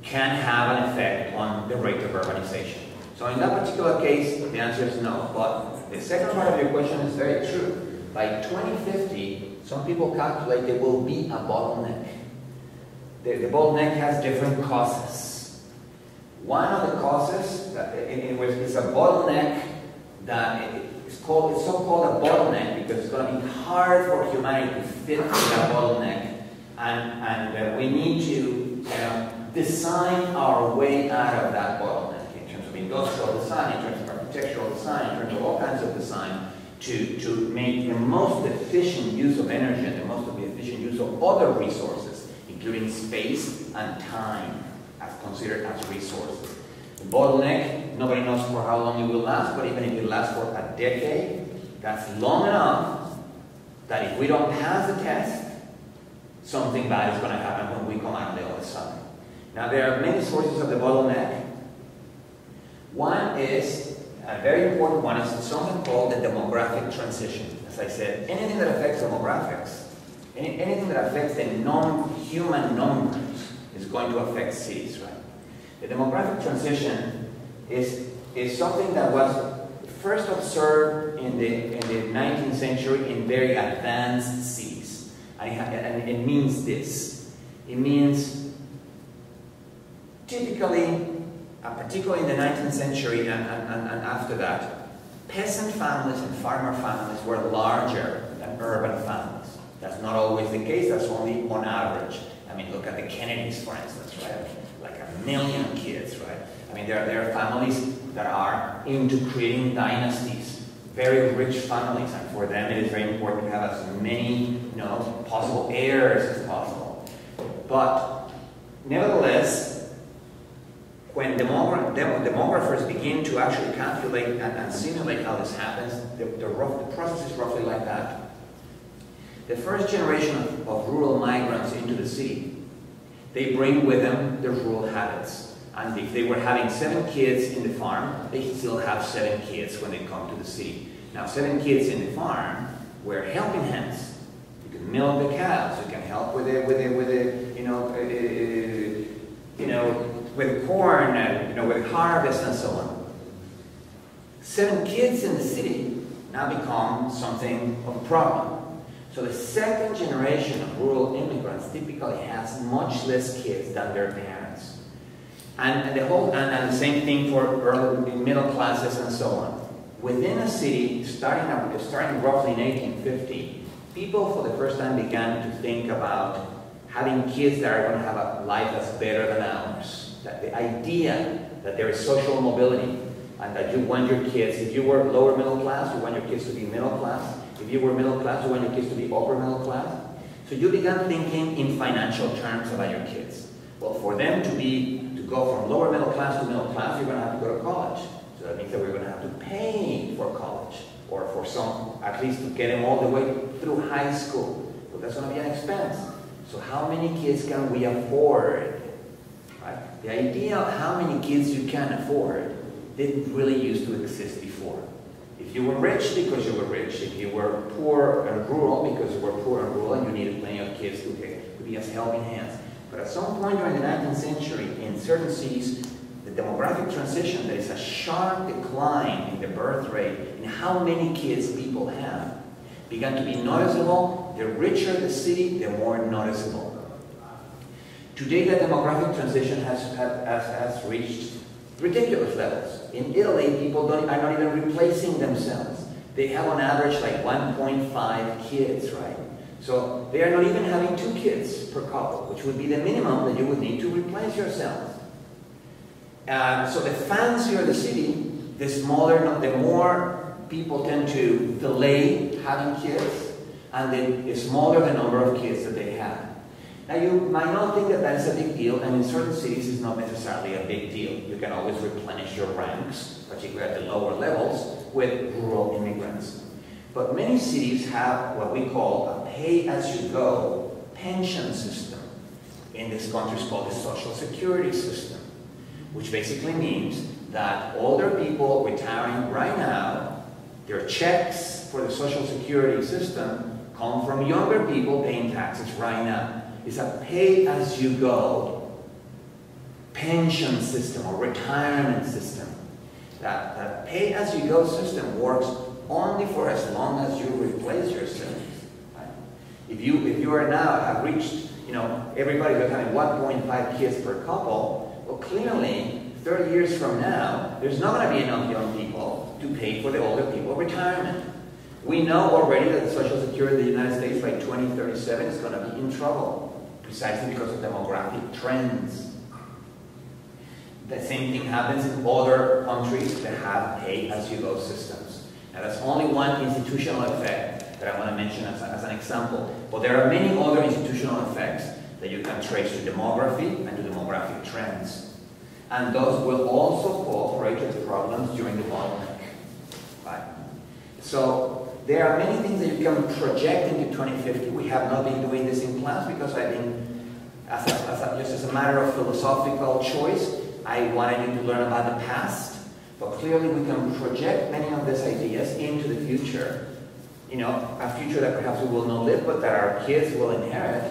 can have an effect on the rate of urbanization. So in that particular case, the answer is no. But the second part of your question is very true. By 2050, some people calculate there will be a bottleneck. The bottleneck has different causes. One of the causes in which is a bottleneck that it's so-called a bottleneck because it's going to be hard for humanity to fit in that bottleneck, and we need to design our way out of that bottleneck in terms of industrial design, in terms of architectural design, in terms of all kinds of design, to make the most efficient use of energy and the most efficient use of other resources, including space and time, as considered as resources. The bottleneck, nobody knows for how long it will last, but even if it lasts for a decade, that's long enough that if we don't pass the test, something bad is going to happen when we come out on the other side. Now, there are many sources of the bottleneck. One is, a very important one, is something called the demographic transition. As I said, anything that affects demographics, anything that affects the non-human numbers is going to affect cities, right? The demographic transition is something that was first observed in the 19th century in very advanced cities. And it means this. It means typically, particularly in the 19th century and after that, peasant families and farmer families were larger than urban families. That's not always the case, that's only on average. I mean, look at the Kennedys, for instance, right? Like 1 million kids, right? I mean, there are families that are into creating dynasties, very rich families, and for them it is very important to have as many, possible heirs as possible. But nevertheless, when demographers begin to actually calculate and simulate how this happens, the process is roughly like that. The first generation of rural migrants into the city, they bring with them their rural habits. And if they were having 7 kids in the farm, they still have 7 kids when they come to the city. Now, 7 kids in the farm were helping hands. You can milk the cows. You can help with corn, with harvest and so on. 7 kids in the city now become something of a problem. So the second generation of rural immigrants typically has much less kids than their parents. And the same thing for early middle classes and so on. Within a city, starting roughly in 1850, people for the first time began to think about having kids that are going to have a life that's better than ours. That the idea that there is social mobility and that you want your kids, if you were lower middle class, you want your kids to be middle class. If you were middle class, you want your kids to be upper middle class. So you began thinking in financial terms about your kids. Well, for them to go from lower middle class to middle class, you're going to have to go to college. So that means that we're going to have to pay for college, or for some, at least to get them all the way through high school. But that's going to be an expense. So how many kids can we afford? Right? The idea of how many kids you can afford didn't really used to exist before. If you were rich because you were rich, if you were poor and rural because you were poor and rural and you needed plenty of kids to be as helping hands. But at some point during the 19th century, in certain cities, the demographic transition, there is a sharp decline in the birth rate, in how many kids people have, began to be noticeable. The richer the city, the more noticeable. Today, the demographic transition has reached ridiculous levels. In Italy, people are not even replacing themselves. They have on average like 1.5 kids, right? So they are not even having 2 kids per couple, which would be the minimum that you would need to replace yourself. So the fancier the city, the more people tend to delay having kids, and the smaller the number of kids that they have. Now you might not think that that is a big deal, and in certain cities it's not necessarily a big deal. You can always replenish your ranks, particularly at the lower levels, with rural immigrants. But many cities have what we call a pay-as-you-go pension system. In this country it's called the social security system, which basically means that older people retiring right now, their checks for the social security system come from younger people paying taxes right now. It's a pay-as-you-go pension system or retirement system. That pay-as-you-go system works only for as long as you replace yourself. Right? If you are now have reached, everybody is having 1.5 kids per couple, well, clearly 30 years from now, there's not going to be enough young people to pay for the older people retirement. We know already that the Social Security in the United States by 2037 is going to be in trouble, precisely because of demographic trends. The same thing happens in other countries that have pay-as-you-go systems. Now that's only one institutional effect that I want to mention as an example. But there are many other institutional effects that you can trace to demography and to demographic trends. And those will also cooperate with problems during the bottleneck. Right? So there are many things that you can project into 2050. We have not been doing this in class because I think, just as a matter of philosophical choice, I wanted you to learn about the past. But clearly we can project many of these ideas into the future. A future that perhaps we will not live, but that our kids will inherit.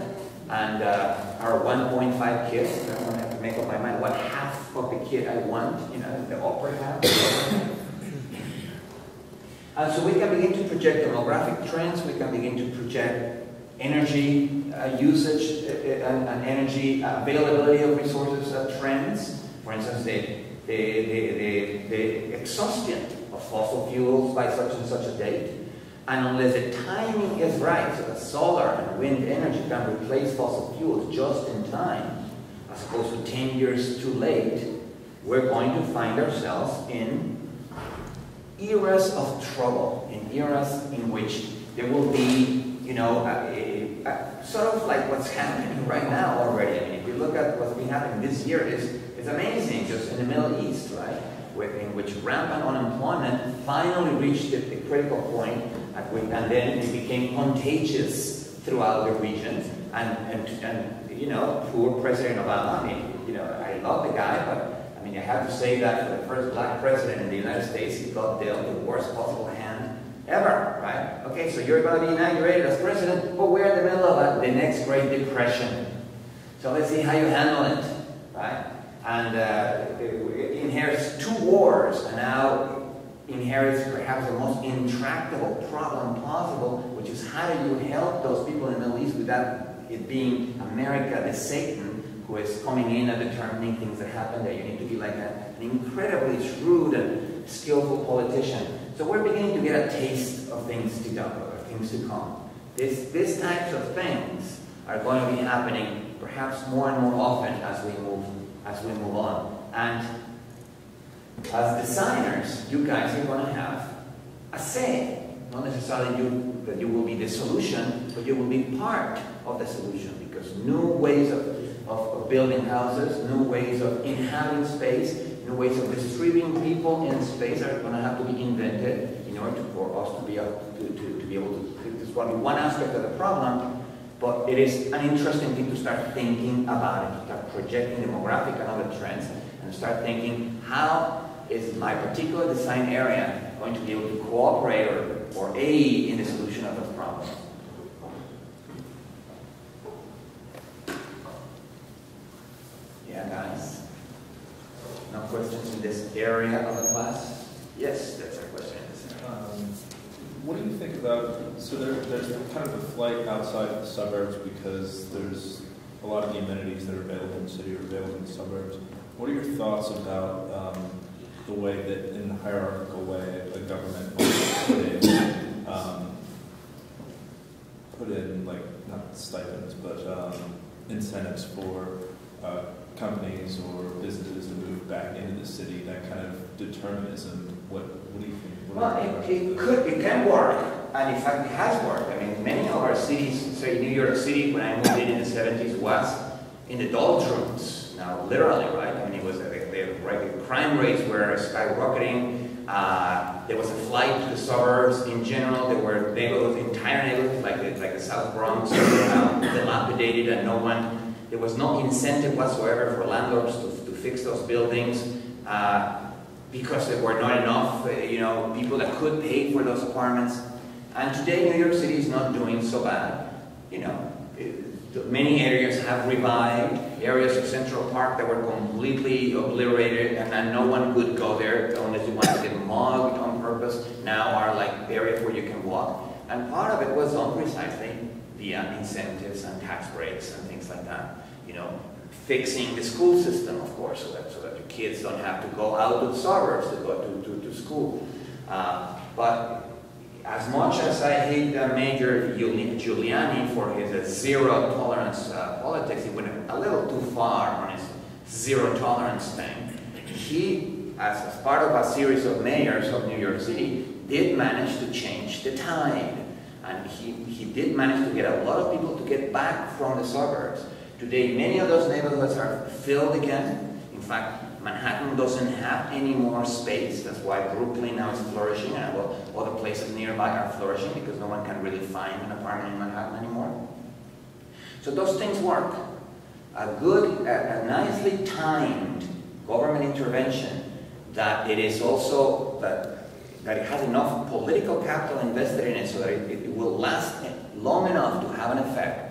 And our 1.5 kids, I'm going to have to make up my mind what half of the kid I want, the upper half. And so we can begin to project demographic trends, we can begin to project energy usage and energy availability of resources trends. For instance, the exhaustion of fossil fuels by such and such a date. And unless the timing is right, so that solar and wind energy can replace fossil fuels just in time, as opposed to 10 years too late, we're going to find ourselves in eras of trouble, in eras in which there will be, sort of like what's happening right now already. I mean, if you look at what's been happening this year, it's amazing, just in the Middle East, right? In which rampant unemployment finally reached the critical point, and then it became contagious throughout the region. And poor President Obama, I love the guy, but I have to say that for the first black president in the United States, he got dealt the worst possible hand ever, right? Okay, so you're going to be inaugurated as president, but we're in the middle of the next Great Depression. So let's see how you handle it, right? And it inherits 2 wars, and now inherits perhaps the most intractable problem possible, which is how do you help those people in the Middle East without it being America, the Satan, who is coming in and determining things that happen there. You need to be like an incredibly shrewd and skillful politician. So we're beginning to get a taste of things to come. These types of things are going to be happening perhaps more and more often as we move on. And as designers, you guys are going to have a say. Not necessarily that you will be the solution, but you will be part of the solution, because new ways of building houses, new ways of inhabiting space, new ways of distributing people in space are going to have to be invented in order for us to be able to. This is one aspect of the problem, but it is an interesting thing to start thinking about it, to start projecting demographic and other trends, and start thinking, how is my particular design area going to be able to cooperate or aid in the solution of those problems? Yeah, guys? No questions in this area of the class? Yes, that's our question. What do you think about, so there's kind of a flight outside of the suburbs because there's a lot of the amenities that are available in the city are available in the suburbs. What are your thoughts about the way that, in a hierarchical way, a government put in, like, not stipends, but incentives for companies or businesses to move back into the city, that kind of determinism, what do you think? Well, it can work, and in fact it has worked. I mean, many of our cities, say New York City, when I moved in the 70s, was in the doldrums. Now, literally, right? I mean, it was the crime rates were skyrocketing. There was a flight to the suburbs in general. There were neighborhoods, entire neighborhoods, like the South Bronx, dilapidated, and there was no incentive whatsoever for landlords to fix those buildings. Because there were not enough, people that could pay for those apartments. And today, New York City is not doing so bad. Many areas have revived. Areas of Central Park that were completely obliterated, and no one could go there unless you wanted to get mugged on purpose. Now are like areas where you can walk. And part of it was on precisely via incentives and tax breaks and things like that. Fixing the school system, of course, so that your kids don't have to go out to the suburbs to go to school. But as much as I hate Major Giuliani for his zero tolerance politics, he went a little too far on his zero tolerance thing. He, as part of a series of mayors of New York City, did manage to change the tide. And he did manage to get a lot of people to get back from the suburbs. Today, many of those neighborhoods are filled again. In fact, Manhattan doesn't have any more space. That's why Brooklyn now is flourishing, and all the places nearby are flourishing because no one can really find an apartment in Manhattan anymore. So those things work. A nicely timed government intervention that it is also, that it has enough political capital invested in it so that it will last long enough to have an effect.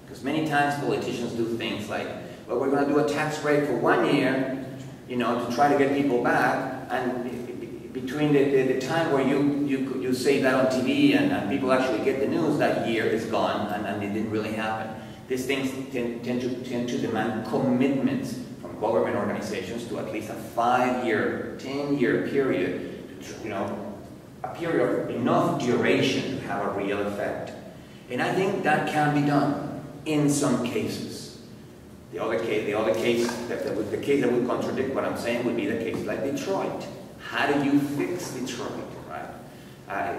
Because many times politicians do things like, well, we're going to do a tax break for 1 year, to try to get people back, and between the time where you say that on TV and people actually get the news, that year is gone and it didn't really happen. These things tend to demand commitments from government organizations to at least a 5-year, 10-year period, a period of enough duration to have a real effect. And I think that can be done. In some cases. The case that would contradict what I'm saying would be the case like Detroit. How do you fix Detroit, right?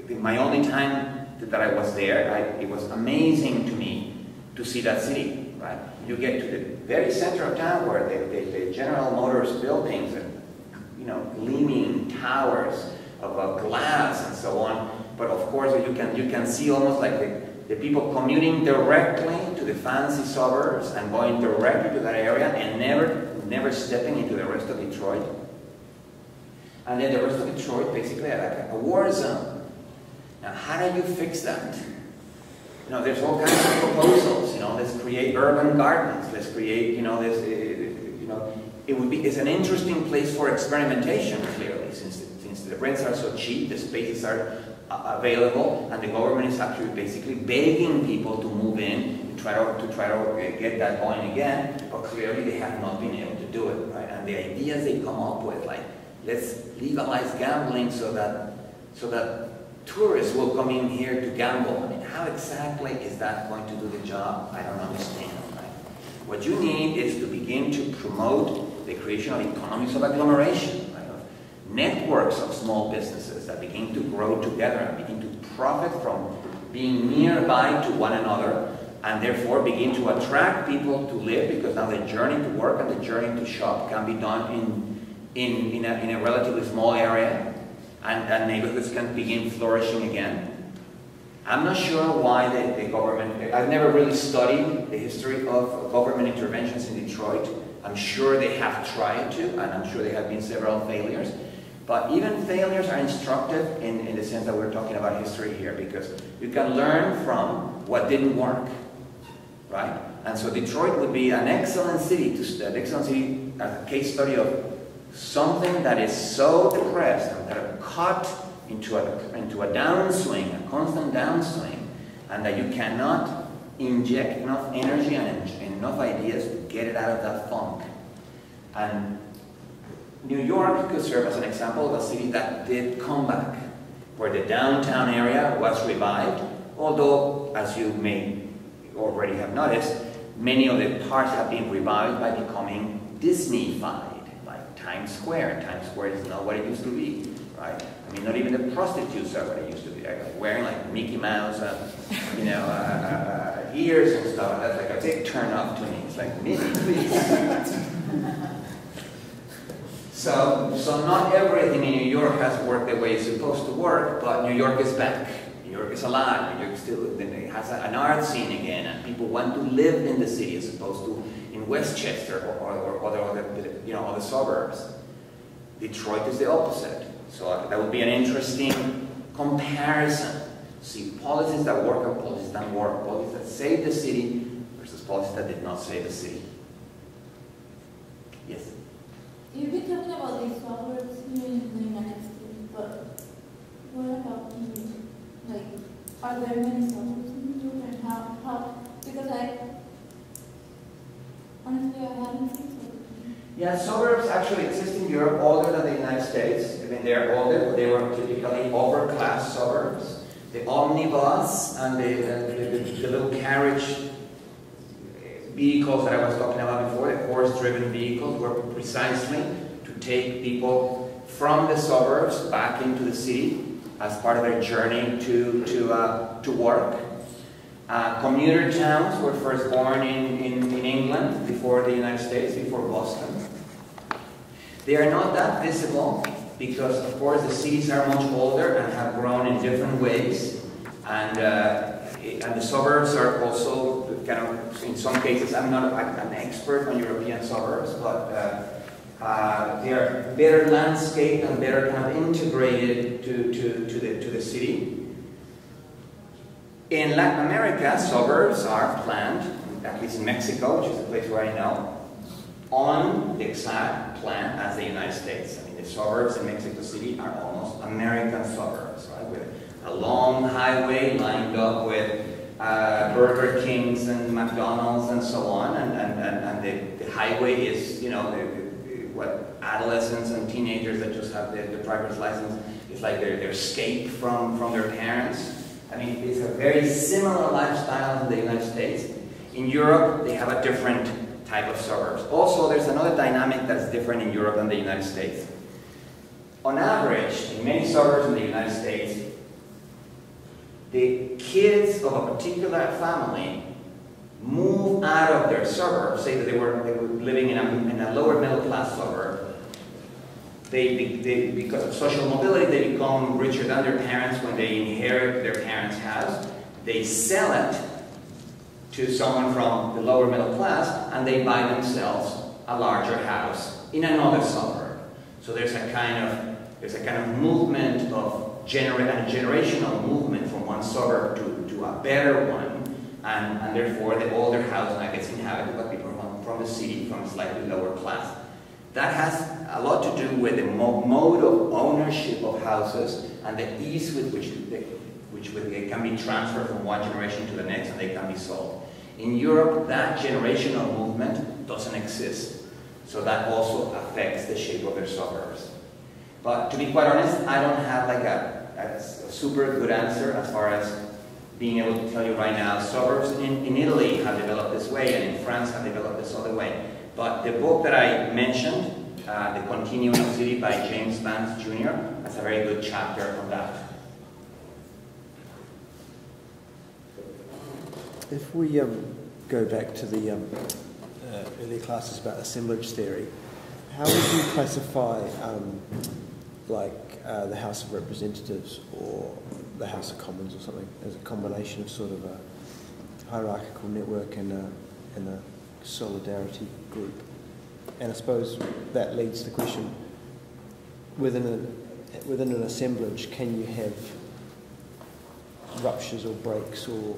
My only time that I was there, it was amazing to me to see that city, right? You get to the very center of town where the General Motors buildings and, gleaming towers of glass and so on. But of course, you can see almost like the people commuting directly to the fancy suburbs and going directly to that area and never stepping into the rest of Detroit. And then the rest of Detroit basically like a war zone. Now, how do you fix that? There's all kinds of proposals. Let's create urban gardens. Let's create, it's an interesting place for experimentation, clearly, since the rents are so cheap, the spaces are available, and the government is actually basically begging people to move in to try to get that going again, but clearly they have not been able to do it, right? And the ideas they come up with, like, let's legalize gambling so that tourists will come in here to gamble. I mean, how exactly is that going to do the job? I don't understand, right? What you need is to begin to promote the creation of economies of agglomeration, right? Of networks of small businesses that begin to grow together and begin to profit from being nearby to one another, and therefore begin to attract people to live, because now the journey to work and the journey to shop can be done in a relatively small area, and neighborhoods can begin flourishing again. I'm not sure why the government, I've never really studied the history of government interventions in Detroit. I'm sure they have tried to, and I'm sure there have been several failures. But even failures are instructive in the sense that we're talking about history here, because you can learn from what didn't work, right? And so Detroit would be an excellent city as a case study of something that is so depressed and that are caught into a downswing, a constant downswing, and that you cannot inject enough energy and enough ideas to get it out of that funk. And New York could serve as an example of a city that did come back, where the downtown area was revived, although, as you may already have noticed, Many of the parts have been revived by becoming Disney-fied, like Times Square. Times Square is not what it used to be, right? I mean, not even the prostitutes are what it used to be. Like wearing like Mickey Mouse, ears and stuff. That's like a big turn off to me. It's like, Minnie, please. So not everything in New York has worked the way it's supposed to work, but New York is back. New York is alive. New York still it has an art scene again, and people want to live in the city as opposed to in Westchester or other suburbs. Detroit is the opposite. So that would be an interesting comparison. See policies that work and policies that work, policies that save the city versus policies that did not save the city. Yes? You've been talking about these suburbs here in the United States, but what about Europe? Like, are there many suburbs in Europe, and how, because honestly I haven't seen suburbs. Yeah, suburbs actually exist in Europe older than the United States. I mean, they're older, but they were typically upper-class suburbs. The omnibus and the little carriage vehicles that I was talking about before, the horse-driven vehicles, were precisely to take people from the suburbs back into the city as part of their journey to work. Commuter towns were first born in England before the United States, before Boston. They are not that visible because, of course, the cities are much older and have grown in different ways, and the suburbs are also kind of, in some cases, I'm not an expert on European suburbs, but they are better landscaped and better kind of integrated to the city. In Latin America, suburbs are planned, at least in Mexico, which is a place where I know, on the exact plan as the United States. I mean, the suburbs in Mexico City are almost American suburbs, right? With a long highway lined up with Burger Kings and McDonald's and so on, and the highway is, what adolescents and teenagers that just have the driver's license, it's like their escape from their parents. I mean, it's a very similar lifestyle in the United States. In Europe, they have a different type of suburbs. Also, there's another dynamic that's different in Europe than the United States. On average, in many suburbs in the United States, the kids of a particular family move out of their suburb. Say that they were living in a lower middle class suburb. Because of social mobility, they become richer than their parents when they inherit their parents' house. They sell it to someone from the lower middle class, and they buy themselves a larger house in another suburb. So there's a kind of movement of generational movement from one suburb to a better one, and therefore the older house now gets inhabited by people from the city, from a slightly lower class. That has a lot to do with the mode of ownership of houses and the ease with which they can be transferred from one generation to the next, and they can be sold. In Europe, that generational movement doesn't exist. So that also affects the shape of their suburbs. But to be quite honest, I don't have like a super good answer as far as being able to tell you right now. Suburbs in Italy have developed this way, and in France have developed this other way. But the book that I mentioned, The Continuum of City by James Vance Jr., has a very good chapter on that. If we go back to the earlier classes about assemblage theory, how would you classify the House of Representatives or the House of Commons or something as a combination of sort of a hierarchical network and a solidarity group? And I suppose that leads to the question, within an assemblage, can you have ruptures or breaks or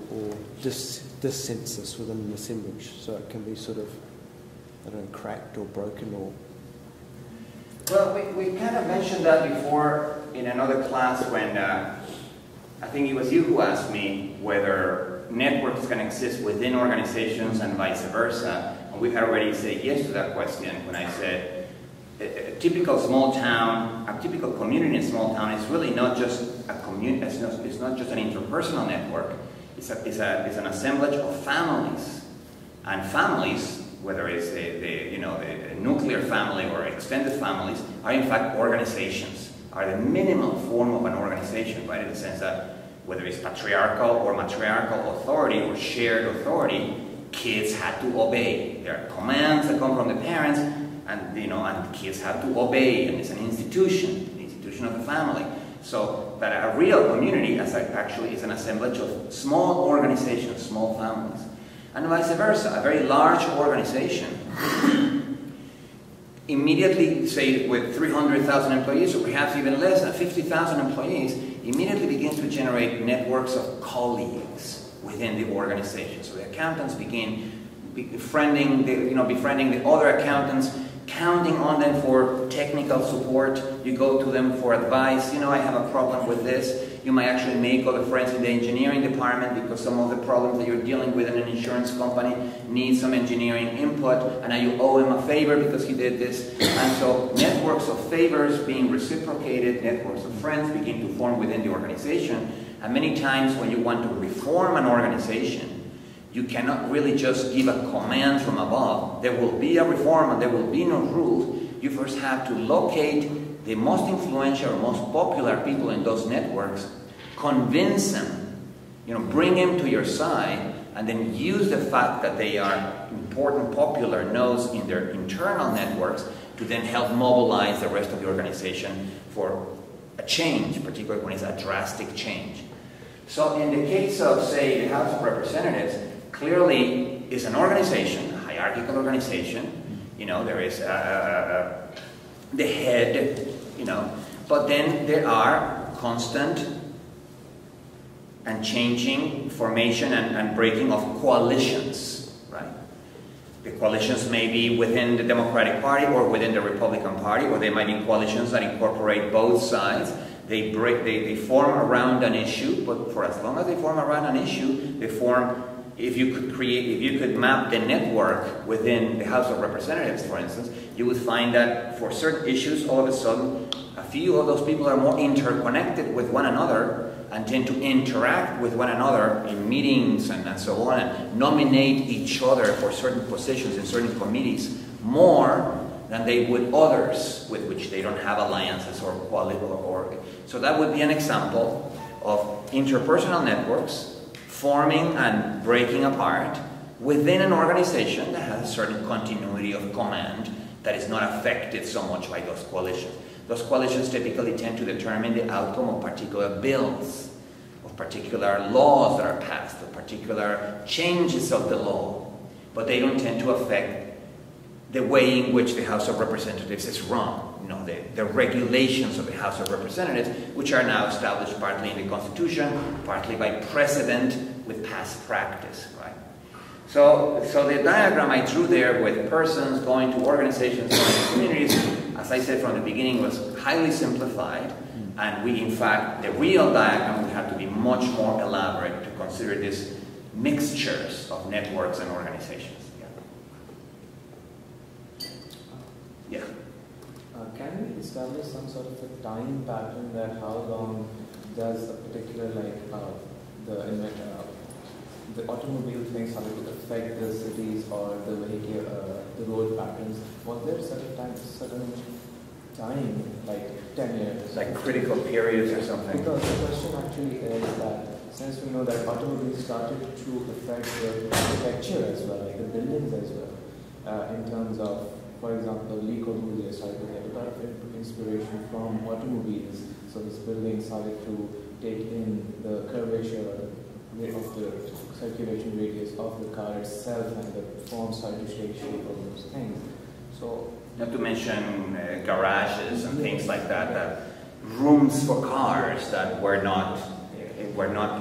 dissensus within an assemblage, so it can be sort of, I don't know, cracked or broken or... Well, we kind of mentioned that before in another class when I think it was you who asked me whether networks can exist within organizations and vice versa, and we had already said yes to that question when I said a typical small town, a typical community in a small town is really not just a community, it's not just an interpersonal network, it's an assemblage of families. And families, whether it's the nuclear family or extended families, are in fact organizations, are the minimal form of an organization, right? In the sense that whether it's patriarchal or matriarchal authority or shared authority, kids had to obey. There are commands that come from the parents, and and kids have to obey, and it's an institution, the institution of the family. So that a real community actually is an assemblage of small organizations, small families. And vice versa, a very large organization immediately, say with 300,000 employees, or perhaps even less than 50,000 employees, immediately begins to generate networks of colleagues within the organization. So the accountants begin befriending the other accountants, counting on them for technical support. You go to them for advice. I have a problem with this. You might actually make other friends in the engineering department because some of the problems that you're dealing with in an insurance company need some engineering input, and now you owe him a favor because he did this. And so networks of favors being reciprocated, networks of friends begin to form within the organization. And many times when you want to reform an organization, you cannot really just give a command from above. There will be a reform and there will be no rules. You first have to locate the most influential or most popular people in those networks, convince them, bring them to your side, and then use the fact that they are important, popular nodes in their internal networks to then help mobilize the rest of the organization for a change, particularly when it's a drastic change. So in the case of, say, the House of Representatives, clearly is an organization, a hierarchical organization. There is the head, but then there are constant and changing formation and breaking of coalitions, right? The coalitions may be within the Democratic Party or within the Republican Party, or they might be coalitions that incorporate both sides. They form around an issue, but for as long as they form around an issue, they form. If you could map the network within the House of Representatives, for instance, you would find that for certain issues, all of a sudden, a few of those people are more interconnected with one another and tend to interact with one another in meetings and so on, and nominate each other for certain positions in certain committees more than they would others with which they don't have alliances or quality or. So that would be an example of interpersonal networks forming and breaking apart within an organization that has a certain continuity of command that is not affected so much by those coalitions. Those coalitions typically tend to determine the outcome of particular bills, of particular laws that are passed, of particular changes of the law, but they don't tend to affect the way in which the House of Representatives is run. The regulations of the House of Representatives, which are now established partly in the Constitution, partly by precedent with past practice, right? So the diagram I drew there with persons going to organizations, going to communities, as I said from the beginning, was highly simplified, and in fact, the real diagram would have to be much more elaborate to consider these mixtures of networks and organizations. Yeah. Can we establish some sort of a time pattern that how long does a particular the automobile things, how it would affect the cities or the vehicle, the road patterns? Was there certain time, like 10 years? Like critical periods or something? Because the question actually is that since we know that automobiles started to affect the architecture as well, like the buildings as well, in terms of, for example, Le Corbusier started to get a lot of inspiration from automobiles. So his building started to take in the curvature of the circulation radius of the car itself, and the form started to take shape of those things. So, not to mention garages and things like that, that rooms for cars that were not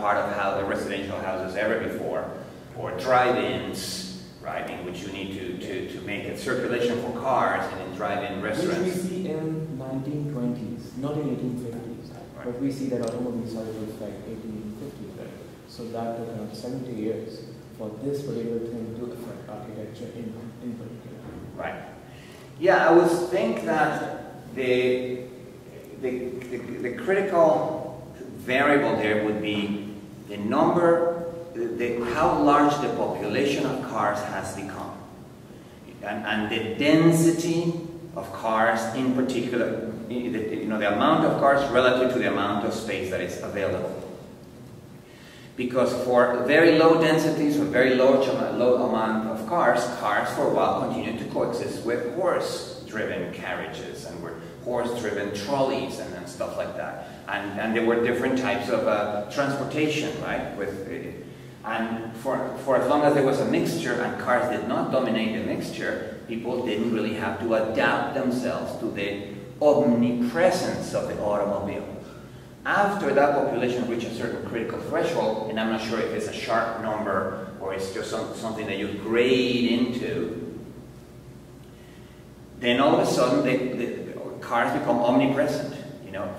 part of how the residential houses ever before, or drive-ins. Right, in which you need to make a circulation for cars and then drive-in restaurants. Which we see in 1920s, not in 1850s, right. But we see that automobiles started to affect 1850s, right? So that took around 70 years for this particular thing to affect architecture in particular. Right. Yeah, I would think that the critical variable there would be the number how large the population of cars has become, and the density of cars in particular, the amount of cars relative to the amount of space that is available. Because for very low densities, or very low amount of cars for a while continued to coexist with horse-driven carriages and with horse-driven trolleys and stuff like that. And there were different types of transportation, right? And for as long as there was a mixture and cars did not dominate the mixture, people didn't really have to adapt themselves to the omnipresence of the automobile. After that population reached a certain critical threshold, and I'm not sure if it's a sharp number or it's just something that you grade into, then all of a sudden the cars become omnipresent.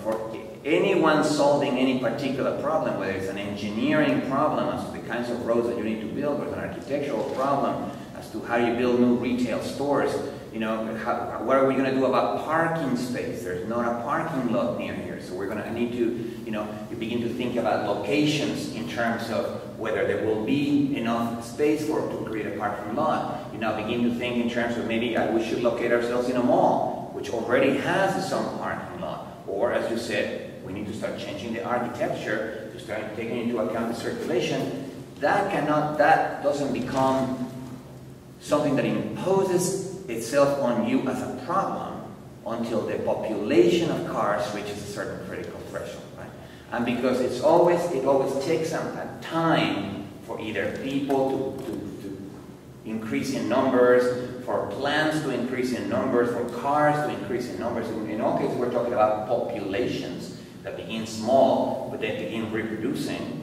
For anyone solving any particular problem, whether it's an engineering problem as to the kinds of roads that you need to build, or it's an architectural problem as to how you build new retail stores, what are we going to do about parking space? There's not a parking lot near here, so we're going to need to, you begin to think about locations in terms of whether there will be enough space to create a parking lot. You now begin to think in terms of maybe we should locate ourselves in a mall, which already has some parking lot. Or, as you said, we need to start changing the architecture to start taking into account the circulation. That doesn't become something that imposes itself on you as a problem until the population of cars reaches a certain critical threshold, right? And because it always takes a time for either people to increase in numbers, for plants to increase in numbers, for cars to increase in numbers. In all cases, we're talking about populations that begin small, but they begin reproducing.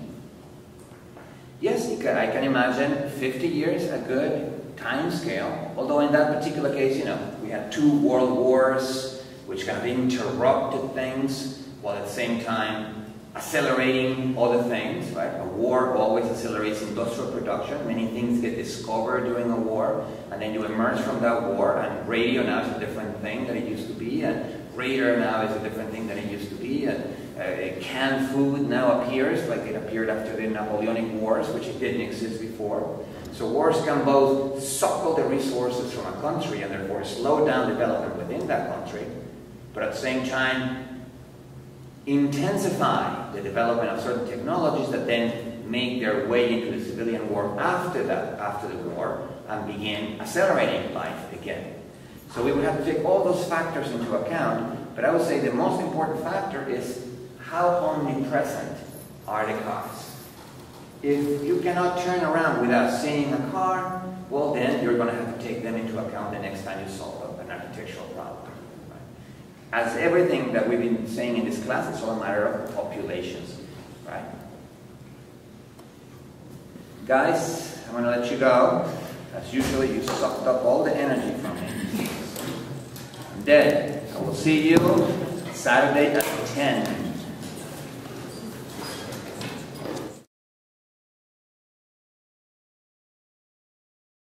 Yes, I can imagine 50 years a good time scale, although in that particular case, we had 2 world wars, which kind of interrupted things, while at the same time accelerating other things, right? A war always accelerates industrial production. Many things get discovered during a war, and then you emerge from that war, and radio now is a different thing than it used to be, and radar now is a different thing than it used to be, and canned food now appears like it appeared after the Napoleonic Wars, which it didn't exist before. So wars can both suckle the resources from a country and therefore slow down development within that country, but at the same time intensify the development of certain technologies that then make their way into the civilian war after the war, and begin accelerating life again. So we would have to take all those factors into account, but I would say the most important factor is how omnipresent are the cars. If you cannot turn around without seeing a car, well then you're going to have to take them into account the next time you solve an architectural problem. As everything that we've been saying in this class, it's all a matter of populations, right? Guys, I'm going to let you go. As usual, you sucked up all the energy from me. I'm dead. I will see you Saturday at 10.